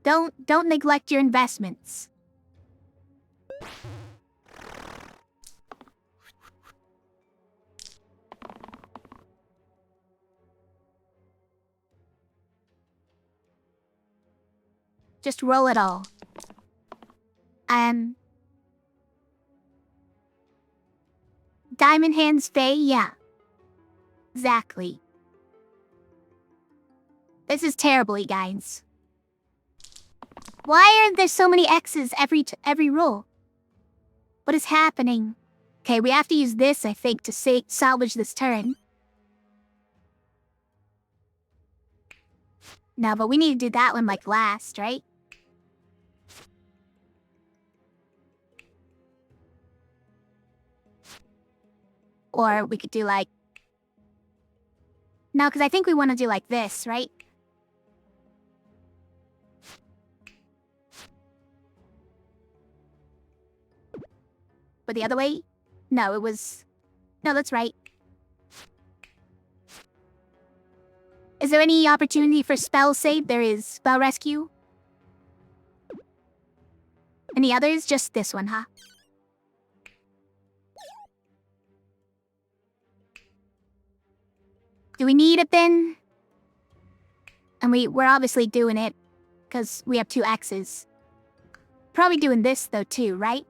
Don't neglect your investments. Just roll it all. Diamond Hands Faye, yeah. Exactly. This is terribly, guys. Why are there so many X's every roll? What is happening? Okay, we have to use this, I think, to salvage this turn. No, but we need to do that one like last, right? Or we could do like... No, because I think we want to do like this, right? But the other way? No, it was... No, that's right. Is there any opportunity for spell save? There is spell rescue. Any others? Just this one, huh? Do we need it then? And we're obviously doing it because we have 2 X's. Probably doing this though too, right?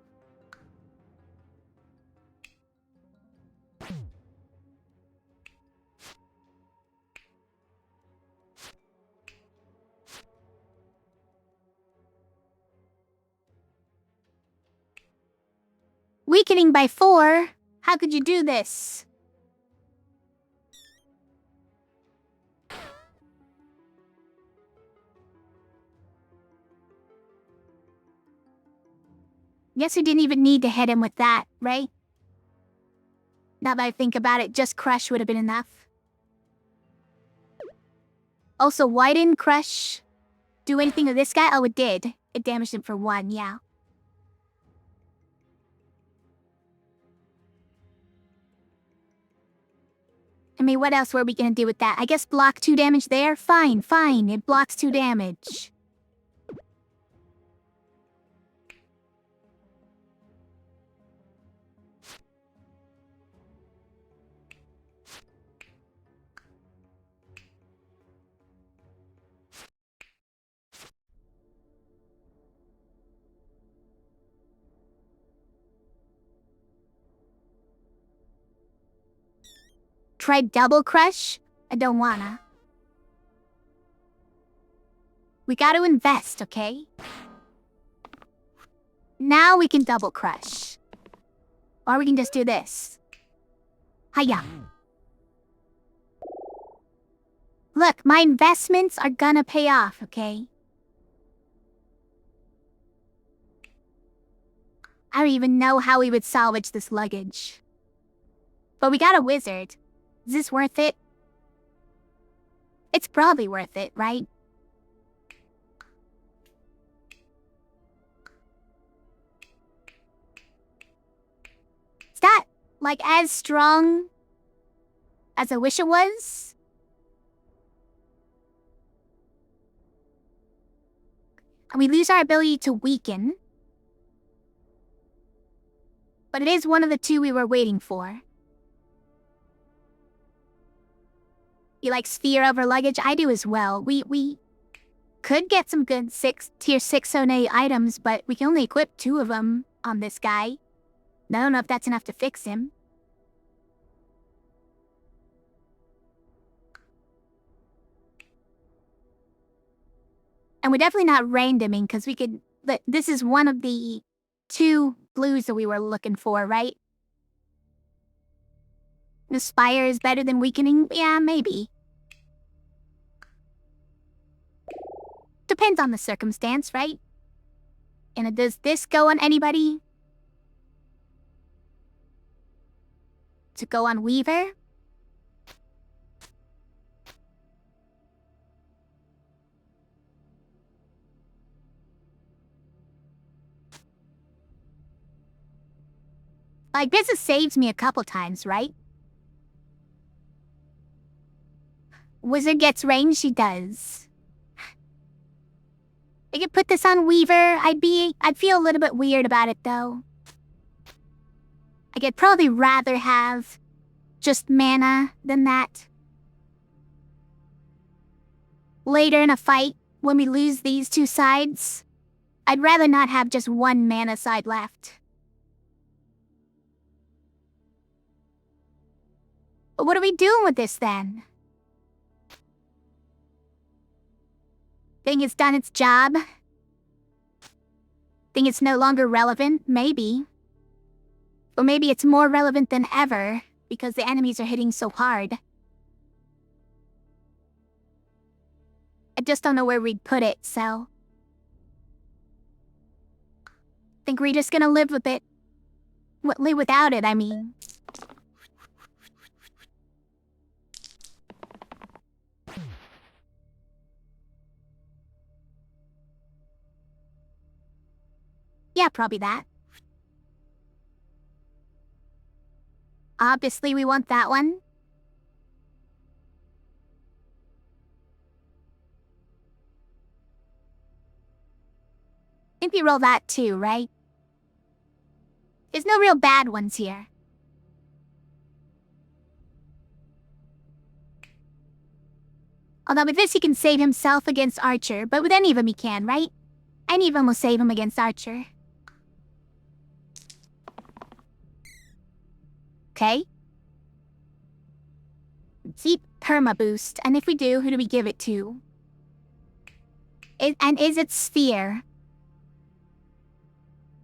Weakening by 4? How could you do this? Guess we didn't even need to hit him with that, right? Now that I think about it, just Crush would have been enough. Also, why didn't Crush do anything to this guy? Oh, it did. It damaged him for 1, yeah. I mean, what else were we gonna do with that? I guess block 2 damage there? Fine, fine. It blocks 2 damage. Try double Crush? I don't wanna. We gotta invest, okay? Now we can double Crush. Or we can just do this. Hiya. Look, my investments are gonna pay off, okay? I don't even know how we would salvage this luggage. But we got a wizard. Is this worth it? It's probably worth it, right? Is that, like, as strong as I wish it was? And we lose our ability to weaken. But it is one of the 2 we were waiting for. You like sphere over luggage? I do as well. We could get some good tier 6 One items, but we can only equip 2 of them on this guy. I don't know if that's enough to fix him. And we're definitely not randoming, because we could... This is one of the 2 blues that we were looking for, right? The Spire is better than weakening? Yeah, maybe. Depends on the circumstance, right? And does this go on anybody? To go on Weaver? Like, this has saved me a couple times, right? Wizard gets range, she does. I could put this on Weaver. I'd feel a little bit weird about it, though. I could probably rather have just mana than that. Later in a fight, when we lose these 2 sides, I'd rather not have just 1 mana side left. But what are we doing with this, then? Thing has done its job. Think it's no longer relevant? Maybe. Or maybe it's more relevant than ever, because the enemies are hitting so hard. I just don't know where we'd put it, so... think we're just gonna live with it. Live without it, I mean. Yeah, probably that. Obviously, we want that one. I think we roll that too, right? There's no real bad ones here. Although with this he can save himself against Archer, but with any of them he can, right? Any of them will save him against Archer. Okay. Keep Perma Boost, and if we do, who do we give it to? And is it Sphere?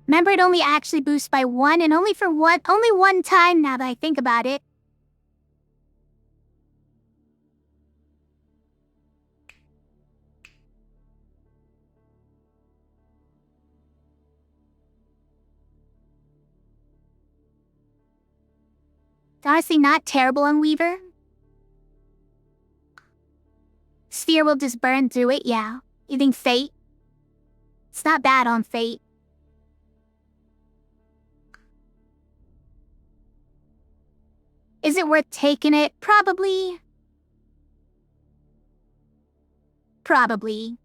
Remember, it only actually boosts by 1, and only one time now that I think about it. It's honestly not terrible on Weaver. Sphere will just burn through it, yeah. You think Fate? It's not bad on Fate. Is it worth taking it? Probably. Probably.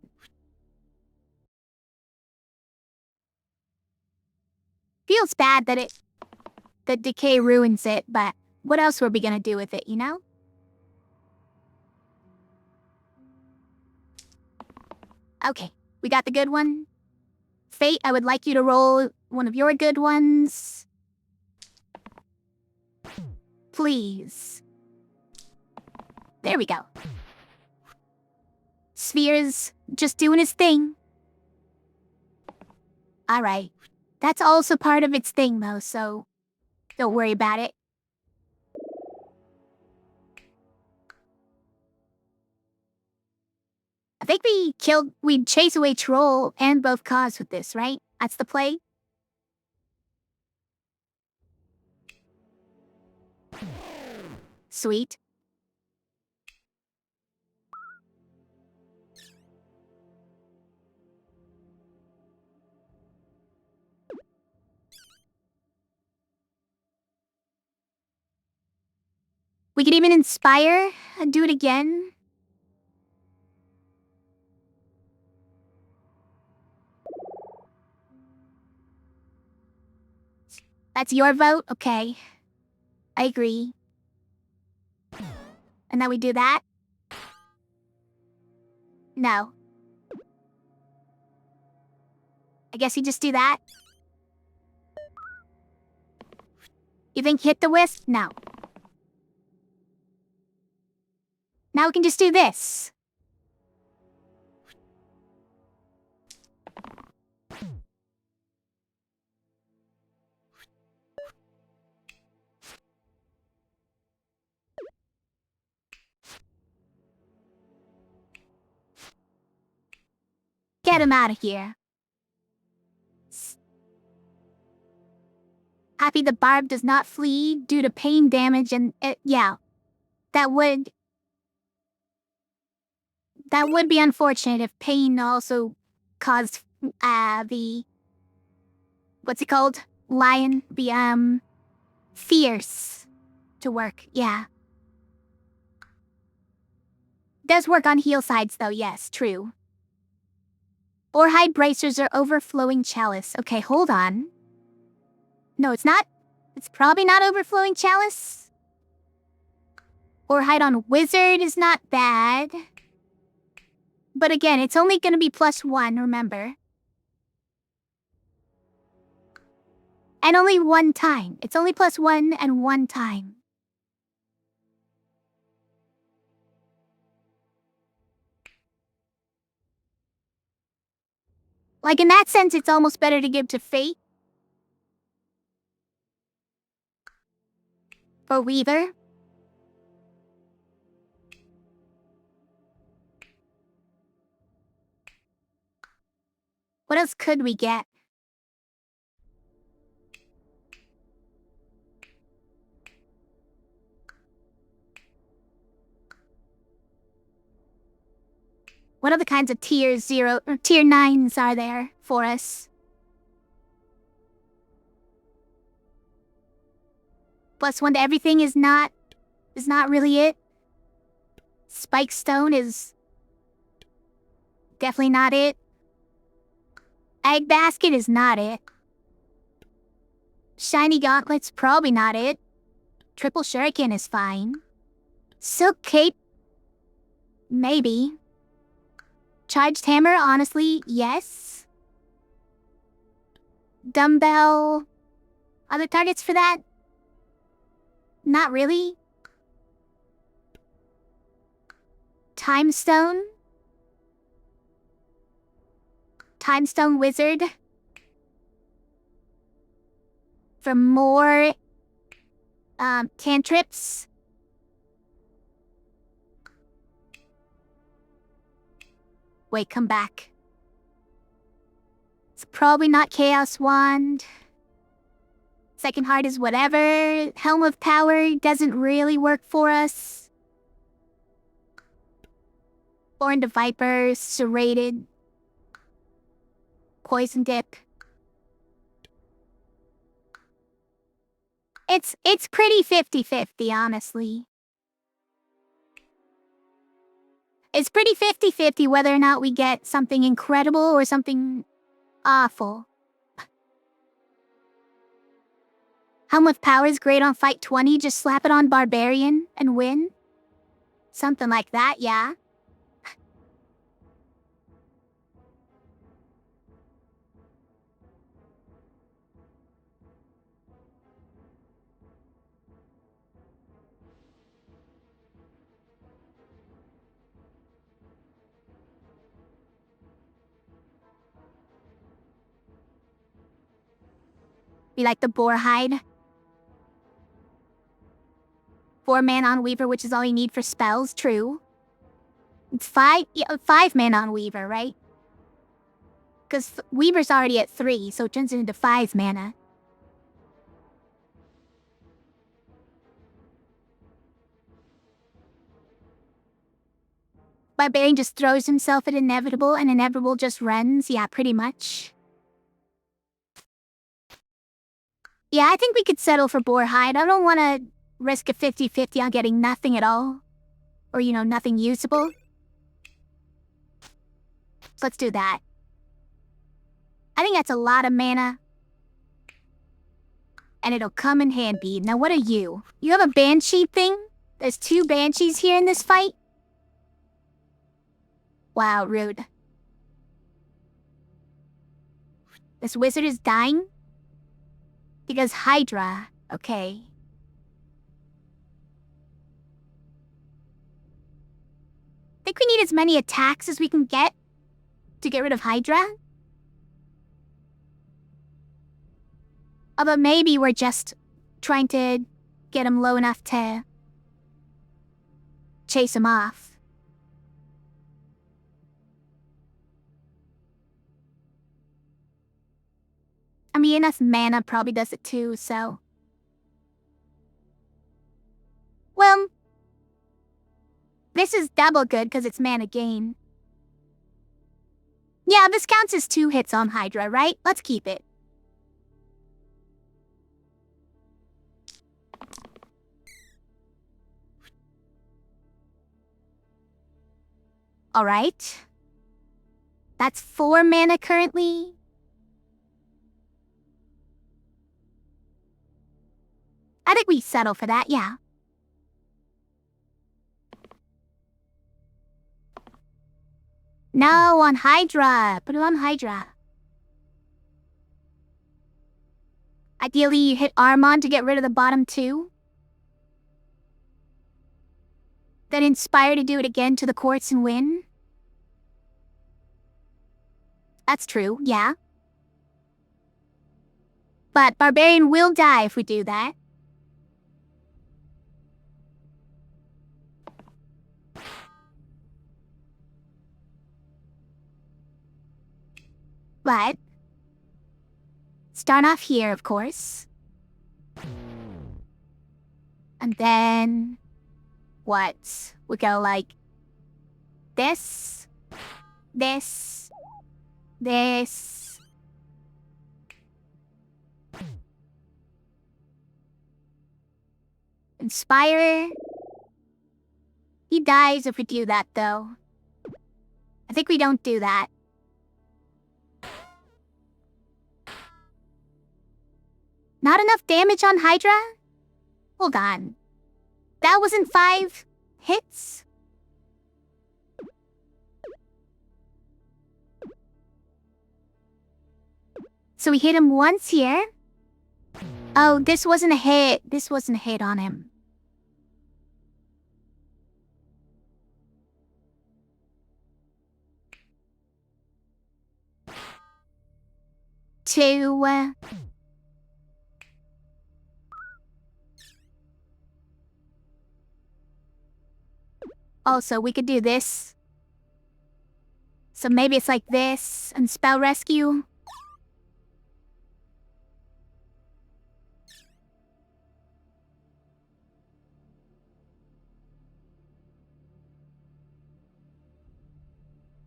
Feels bad that decay ruins it, but what else were we gonna do with it, you know? Okay, we got the good one. Fate, I would like you to roll one of your good ones. Please. There we go. Sphere's just doing his thing. Alright. That's also part of its thing, though, so don't worry about it. I think we'd chase away Troll and both Cause with this, right? That's the play? Sweet. We could even inspire and do it again. That's your vote? Okay. I agree. And now we do that? No. I guess you just do that? You think hit the wisp? No. Now we can just do this. Get him out of here. Happy the barb does not flee due to pain damage and, yeah. That would be unfortunate if pain also caused, the... what's it called? Lion? The, fierce to work, yeah. Does work on heal sides though, yes, true. Or hide bracers or overflowing chalice. Okay, hold on. No, it's not. It's probably not overflowing chalice. Or hide on wizard is not bad. But again, it's only gonna be +1, remember. And only one time. It's only +1 and one time. Like, in that sense, it's almost better to give to Fate. For Weaver. What else could we get? What other kinds of tier 0 or tier 9s are there for us? +1 to everything is not really it. Spike Stone is definitely not it. Egg Basket is not it. Shiny Gauntlet's probably not it. Triple Shuriken is fine. Silk Cape? Maybe. Charged Hammer, honestly, yes. Dumbbell... Other targets for that? Not really. Time Stone? Time Stone Wizard? For more... cantrips? Wait, come back. It's probably not Chaos Wand. Second Heart is whatever. Helm of Power doesn't really work for us. Born to Viper, Serrated. Poison Dip. It's pretty 50-50, honestly. It's pretty 50-50 whether or not we get something incredible or something awful. Helm of Power is great on Fight 20, just slap it on Barbarian and win. Something like that, yeah. Be like the Boar Hide. 4 mana on Weaver, which is all you need for spells, true. It's 5 mana on Weaver, right? Because Weaver's already at 3, so it turns into 5 mana. Barbarian just throws himself at Inevitable, and Inevitable just runs, yeah, pretty much. Yeah, I think we could settle for Boar Hide. I don't want to risk a 50-50 on getting nothing at all. Or, you know, nothing usable. So let's do that. I think that's a lot of mana. And it'll come in handy. Now, what are you? You have a Banshee thing? There's 2 Banshees here in this fight? Wow, rude. This wizard is dying? Because Hydra. Okay. Think we need as many attacks as we can get to get rid of Hydra? Although maybe we're just trying to get him low enough to chase him off. I mean, enough mana probably does it too, so... Well... This is double good because it's mana gain. Yeah, this counts as 2 hits on Hydra, right? Let's keep it. Alright. That's 4 mana currently. I think we settle for that, yeah. No, on Hydra. Put it on Hydra. Ideally, you hit Armon to get rid of the bottom 2. Then inspire to do it again to the courts and win. That's true, yeah. But Barbarian will die if we do that. But start off here, of course. And then what? We go like this, this, this. Inspire. He dies if we do that, though. I think we don't do that. Not enough damage on Hydra? Hold on. That wasn't 5 hits? So we hit him once here. Oh, this wasn't a hit. This wasn't a hit on him. Two. Also, we could do this. So maybe it's like this and spell rescue.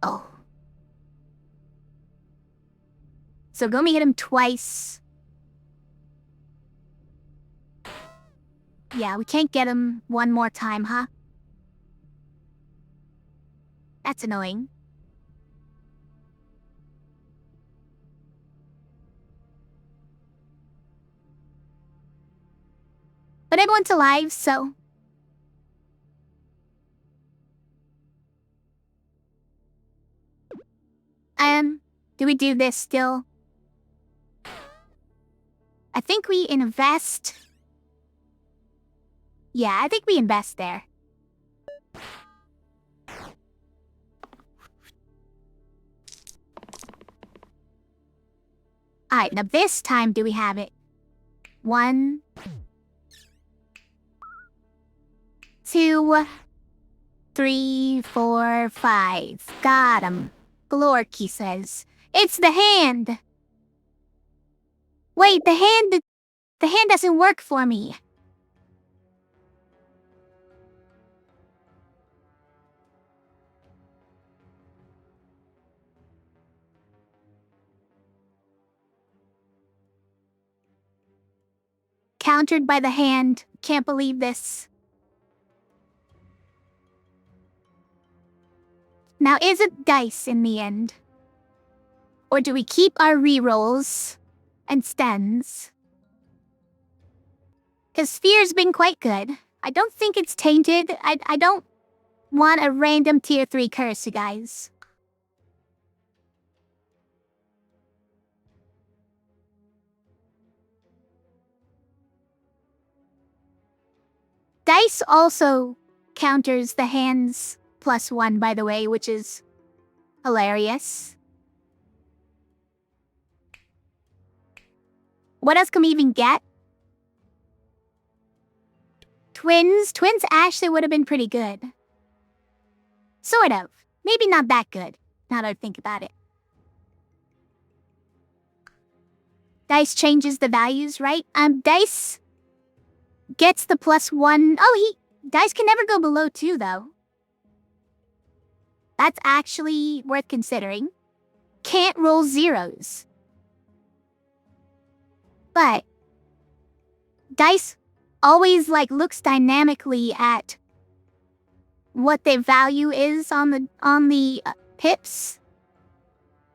Oh. So Gomi hit him twice. Yeah, we can't get him one more time, huh? That's annoying. But everyone's alive, so... do we do this still? I think we invest... Yeah, I think we invest there. Alright, now this time do we have it? 1, 2, 3, 4, 5. Got him. Glorky says. It's the hand! Wait, the hand doesn't work for me. Countered by the hand. Can't believe this. Now, is it dice in the end? Or do we keep our rerolls and stens? Because Sphere's been quite good. I don't think it's tainted. I don't want a random tier 3 curse, you guys. Dice also counters the hands +1, by the way, which is hilarious. What else can we even get? Twins? Twins actually would have been pretty good. Sort of. Maybe not that good, now that I think about it. Dice changes the values, right? Dice gets the +1. Oh, Dice can never go below 2, though. That's actually worth considering. Can't roll zeros. But Dice always looks dynamically at what their value is on the pips,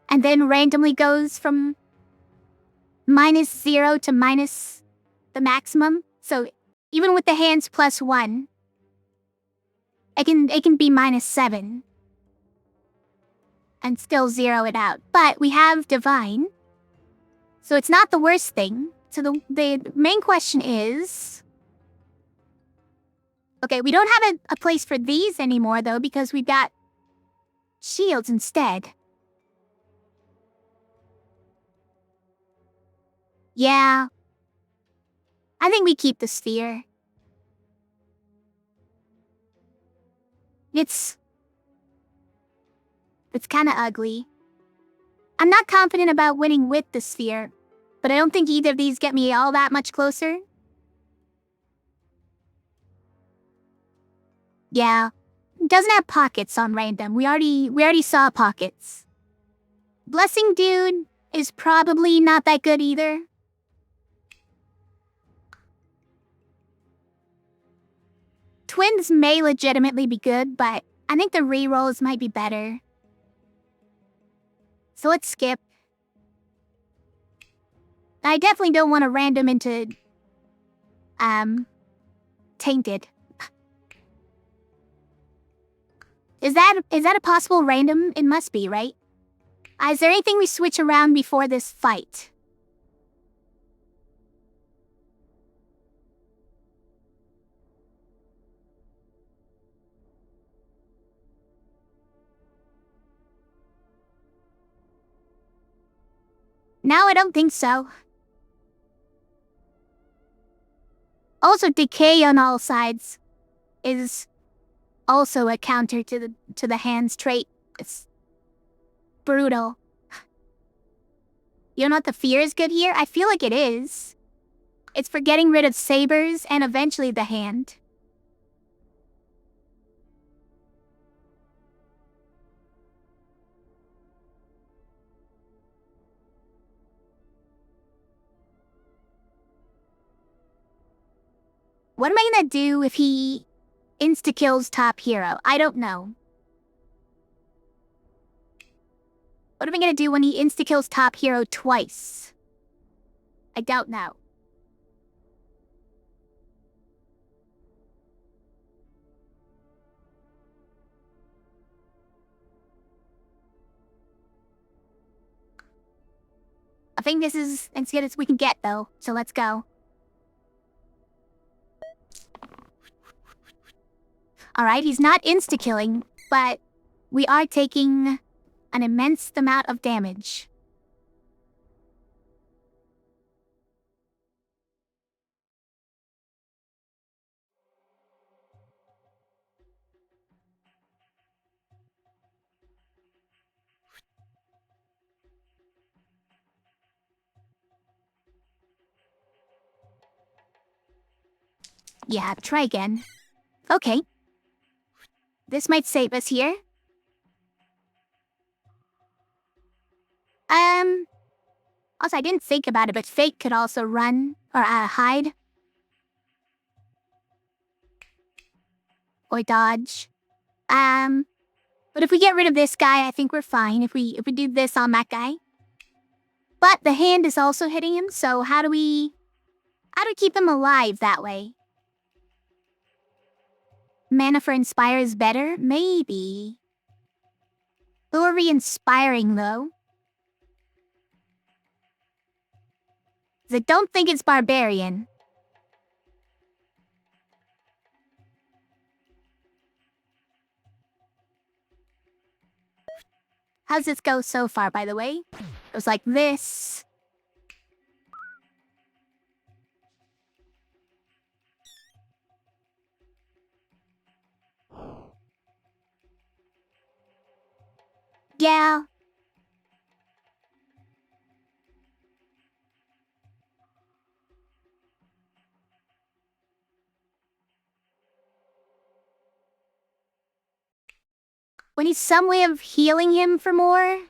and then randomly goes from -0 to minus the maximum. So even with the hands +1, it can be -7 and still zero it out. But we have divine, so it's not the worst thing. So the main question is, okay, we don't have a place for these anymore though, because we've got shields instead. Yeah. I think we keep the sphere. It's kinda ugly. I'm not confident about winning with the sphere, but I don't think either of these get me all that much closer. Yeah. Doesn't have pockets on random. We already saw pockets. Blessing Dude is probably not that good either. Twins may legitimately be good, but I think the rerolls might be better. So let's skip. I definitely don't want to random into, tainted. Is that a possible random? It must be, right? Is there anything we switch around before this fight? No, I don't think so. Also, decay on all sides is also a counter to the hand's trait. It's brutal. You know what the fear is good here? I feel like it is. It's for getting rid of sabers and eventually the hand. What am I gonna do if he insta-kills top hero? I don't know. What am I gonna do when he insta-kills top hero twice? I don't know. I think this is as good as we can get, though, so let's go. Alright, he's not insta-killing, but we are taking an immense amount of damage. Yeah, try again. Okay. This might save us here. Also, I didn't think about it, but Fate could also run, or hide. Or dodge. But if we get rid of this guy, I think we're fine if we do this on that guy. But the hand is also hitting him, so how do we keep him alive that way? Mana for Inspire is better? Maybe. Who are we inspiring, though? 'Cause I don't think it's Barbarian. How's this go so far, by the way? It was like this. Yeah. We need some way of healing him for more.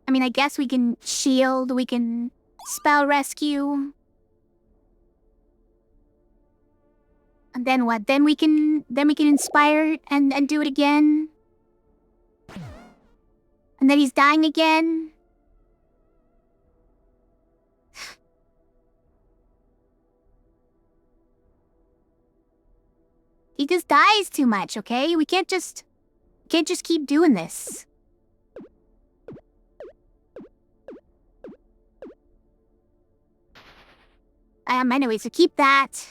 I mean, I guess we can shield, we can spell rescue. And then what? Then we can inspire and do it again. And then he's dying again. He just dies too much, okay? We can't just keep doing this. Anyway, so keep that.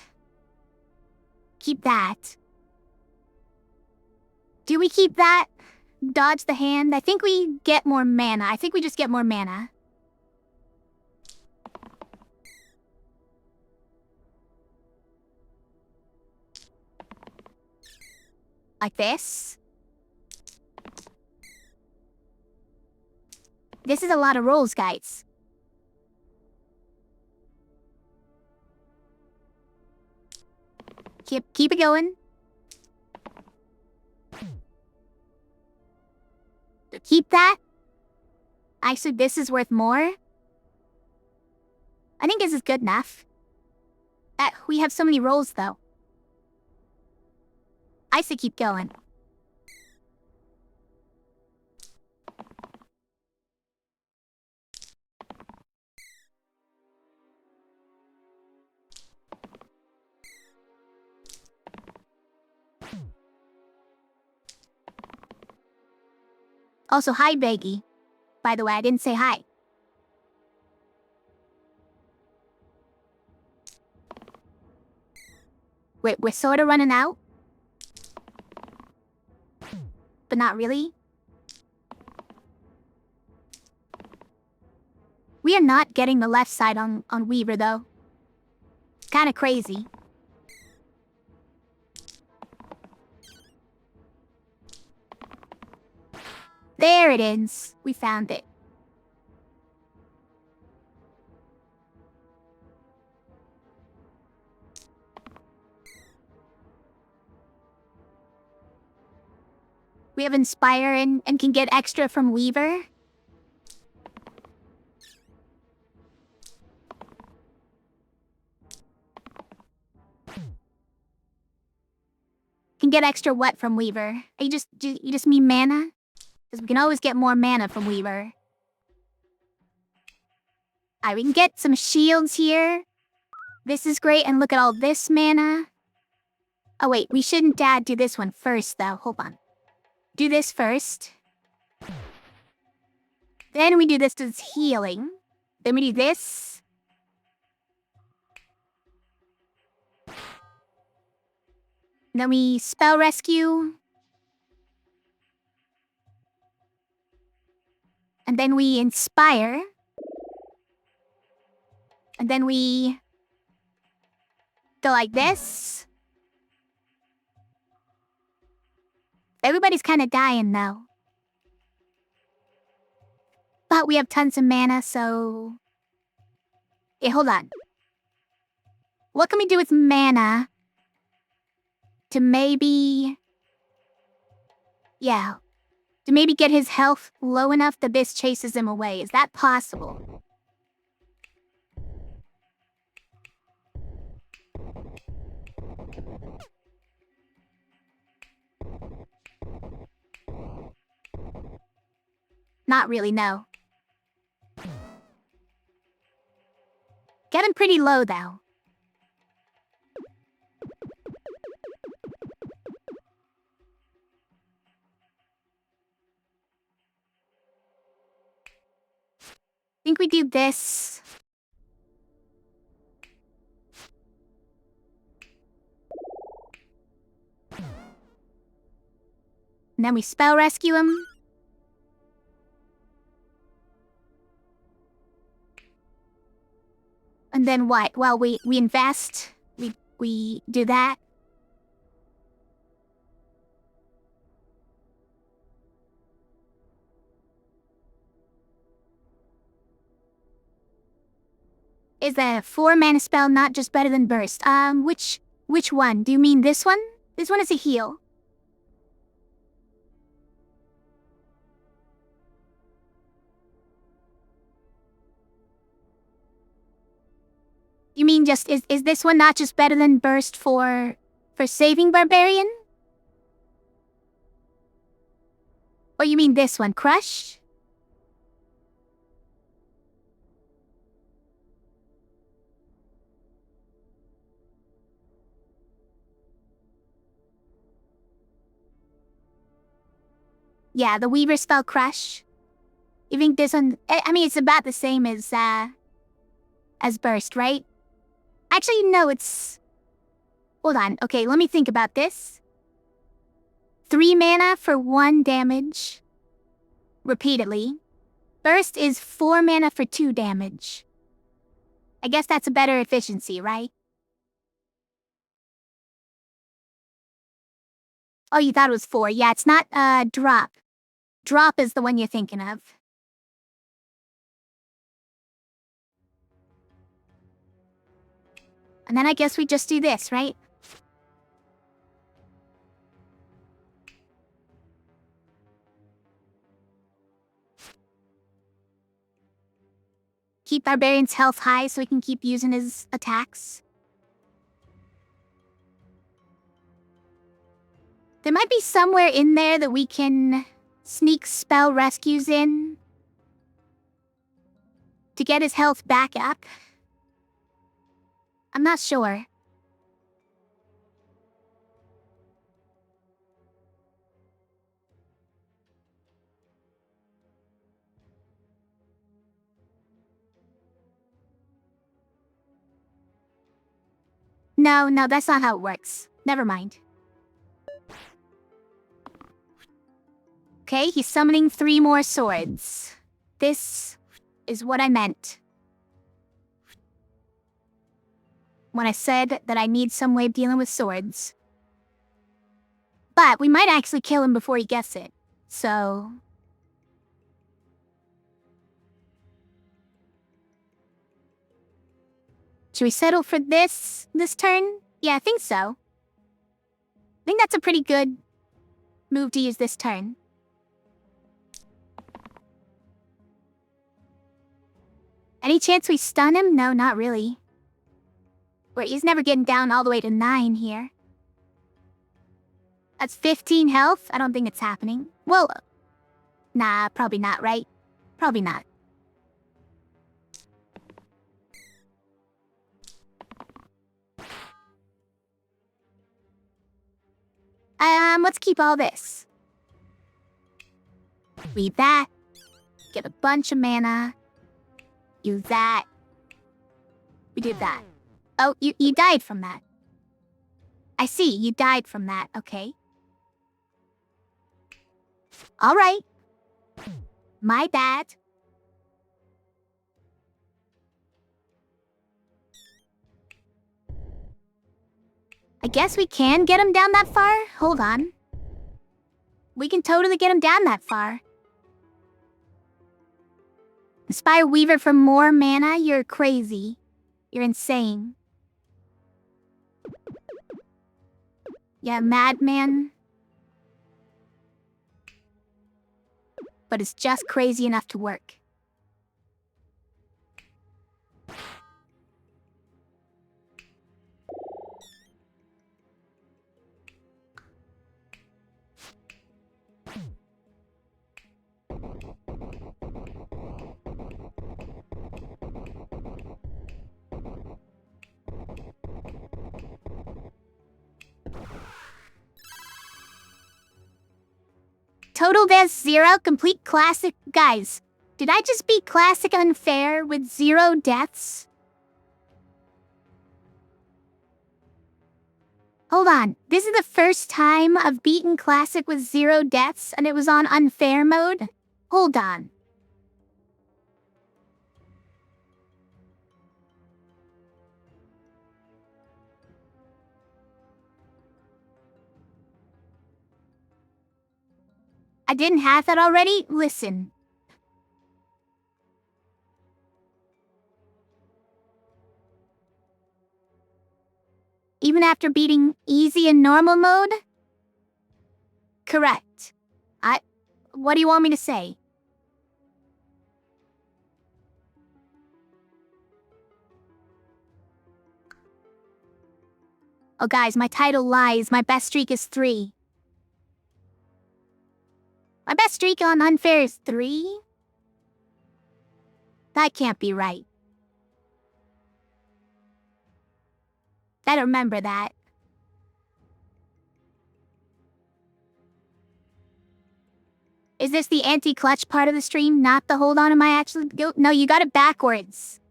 Keep that. Do we keep that? Dodge the hand? I think we get more mana. I think we just get more mana. Like this. This is a lot of rolls, guys. Keep it going. Keep that. Actually, this is worth more. I think this is good enough. We have so many rolls, though. I say keep going. Also, hi, Beggy. By the way, I didn't say hi. We're sort of running out. But not really. We are not getting the left side on Weaver, though. Kinda crazy. There it is. We found it. We have Inspire and can get extra from Weaver. Can get extra what from Weaver? You just mean mana? Because we can always get more mana from Weaver. Alright, we can get some shields here. This is great, and look at all this mana. Oh wait, we shouldn't do this one first, though. Hold on. Do this first. Then we do this as healing. Then we do this. Then we spell rescue. And then we inspire. And then we go like this. Everybody's kind of dying now. But we have tons of mana, so... Hey, hold on. What can we do with mana to maybe... Yeah. To maybe get his health low enough the Abyss chases him away? Is that possible? Not really, no. Get him pretty low, though. Think we do this. And then we spell rescue him. And then what? Well, we invest. We do that. Is the 4-mana spell not just better than Burst? Which one? Do you mean this one? This one is a heal. You mean just, is this one not just better than Burst for saving Barbarian? Or you mean this one, Crush? Yeah, the Weaver spell Crush. You think this one... I mean, it's about the same as Burst, right? Actually, no, it's... Hold on. Okay, let me think about this. 3 mana for 1 damage. Repeatedly. Burst is 4 mana for 2 damage. I guess that's a better efficiency, right? Oh, you thought it was 4. Yeah, it's not, drop. Drop is the one you're thinking of. And then I guess we just do this, right? Keep Barbarian's health high so he can keep using his attacks. There might be somewhere in there that we can sneak spell rescues in to get his health back up. I'm not sure. No, that's not how it works. Never mind. Okay, he's summoning 3 more swords. This is what I meant when I said that I need some way of dealing with swords. But we might actually kill him before he gets it. So... should we settle for this turn? Yeah, I think so. I think that's a pretty good move to use this turn. Any chance we stun him? No, not really. Wait, he's never getting down all the way to 9 here. That's 15 health? I don't think it's happening. Well, nah, probably not, right? Probably not. Let's keep all this. Leave that. Get a bunch of mana. Use that. We did that. Oh, you died from that. I see, you died from that, okay. Alright. My bad. I guess we can get him down that far? Hold on. We can totally get him down that far. Inspire Weaver for more mana? You're crazy. You're insane. Yeah, madman. But it's just crazy enough to work. Total deaths 0, complete classic. Guys, did I just beat classic unfair with 0 deaths? Hold on, this is the first time I've beaten classic with 0 deaths and it was on unfair mode? Hold on. I didn't have that already? Listen. Even after beating easy and normal mode? Correct. What do you want me to say? Oh guys, my title lies. My best streak is 3. My best streak on unfair is 3? That can't be right. Better remember that. Is this the anti-clutch part of the stream, not the hold on? Am I actually goat? No, you got it backwards.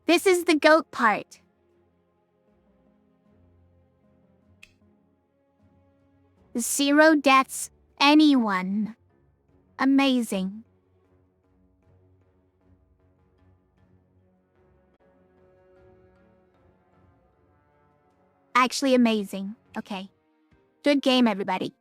This is the goat part. Zero deaths, anyone. Amazing. Actually amazing. Okay. Good game, everybody.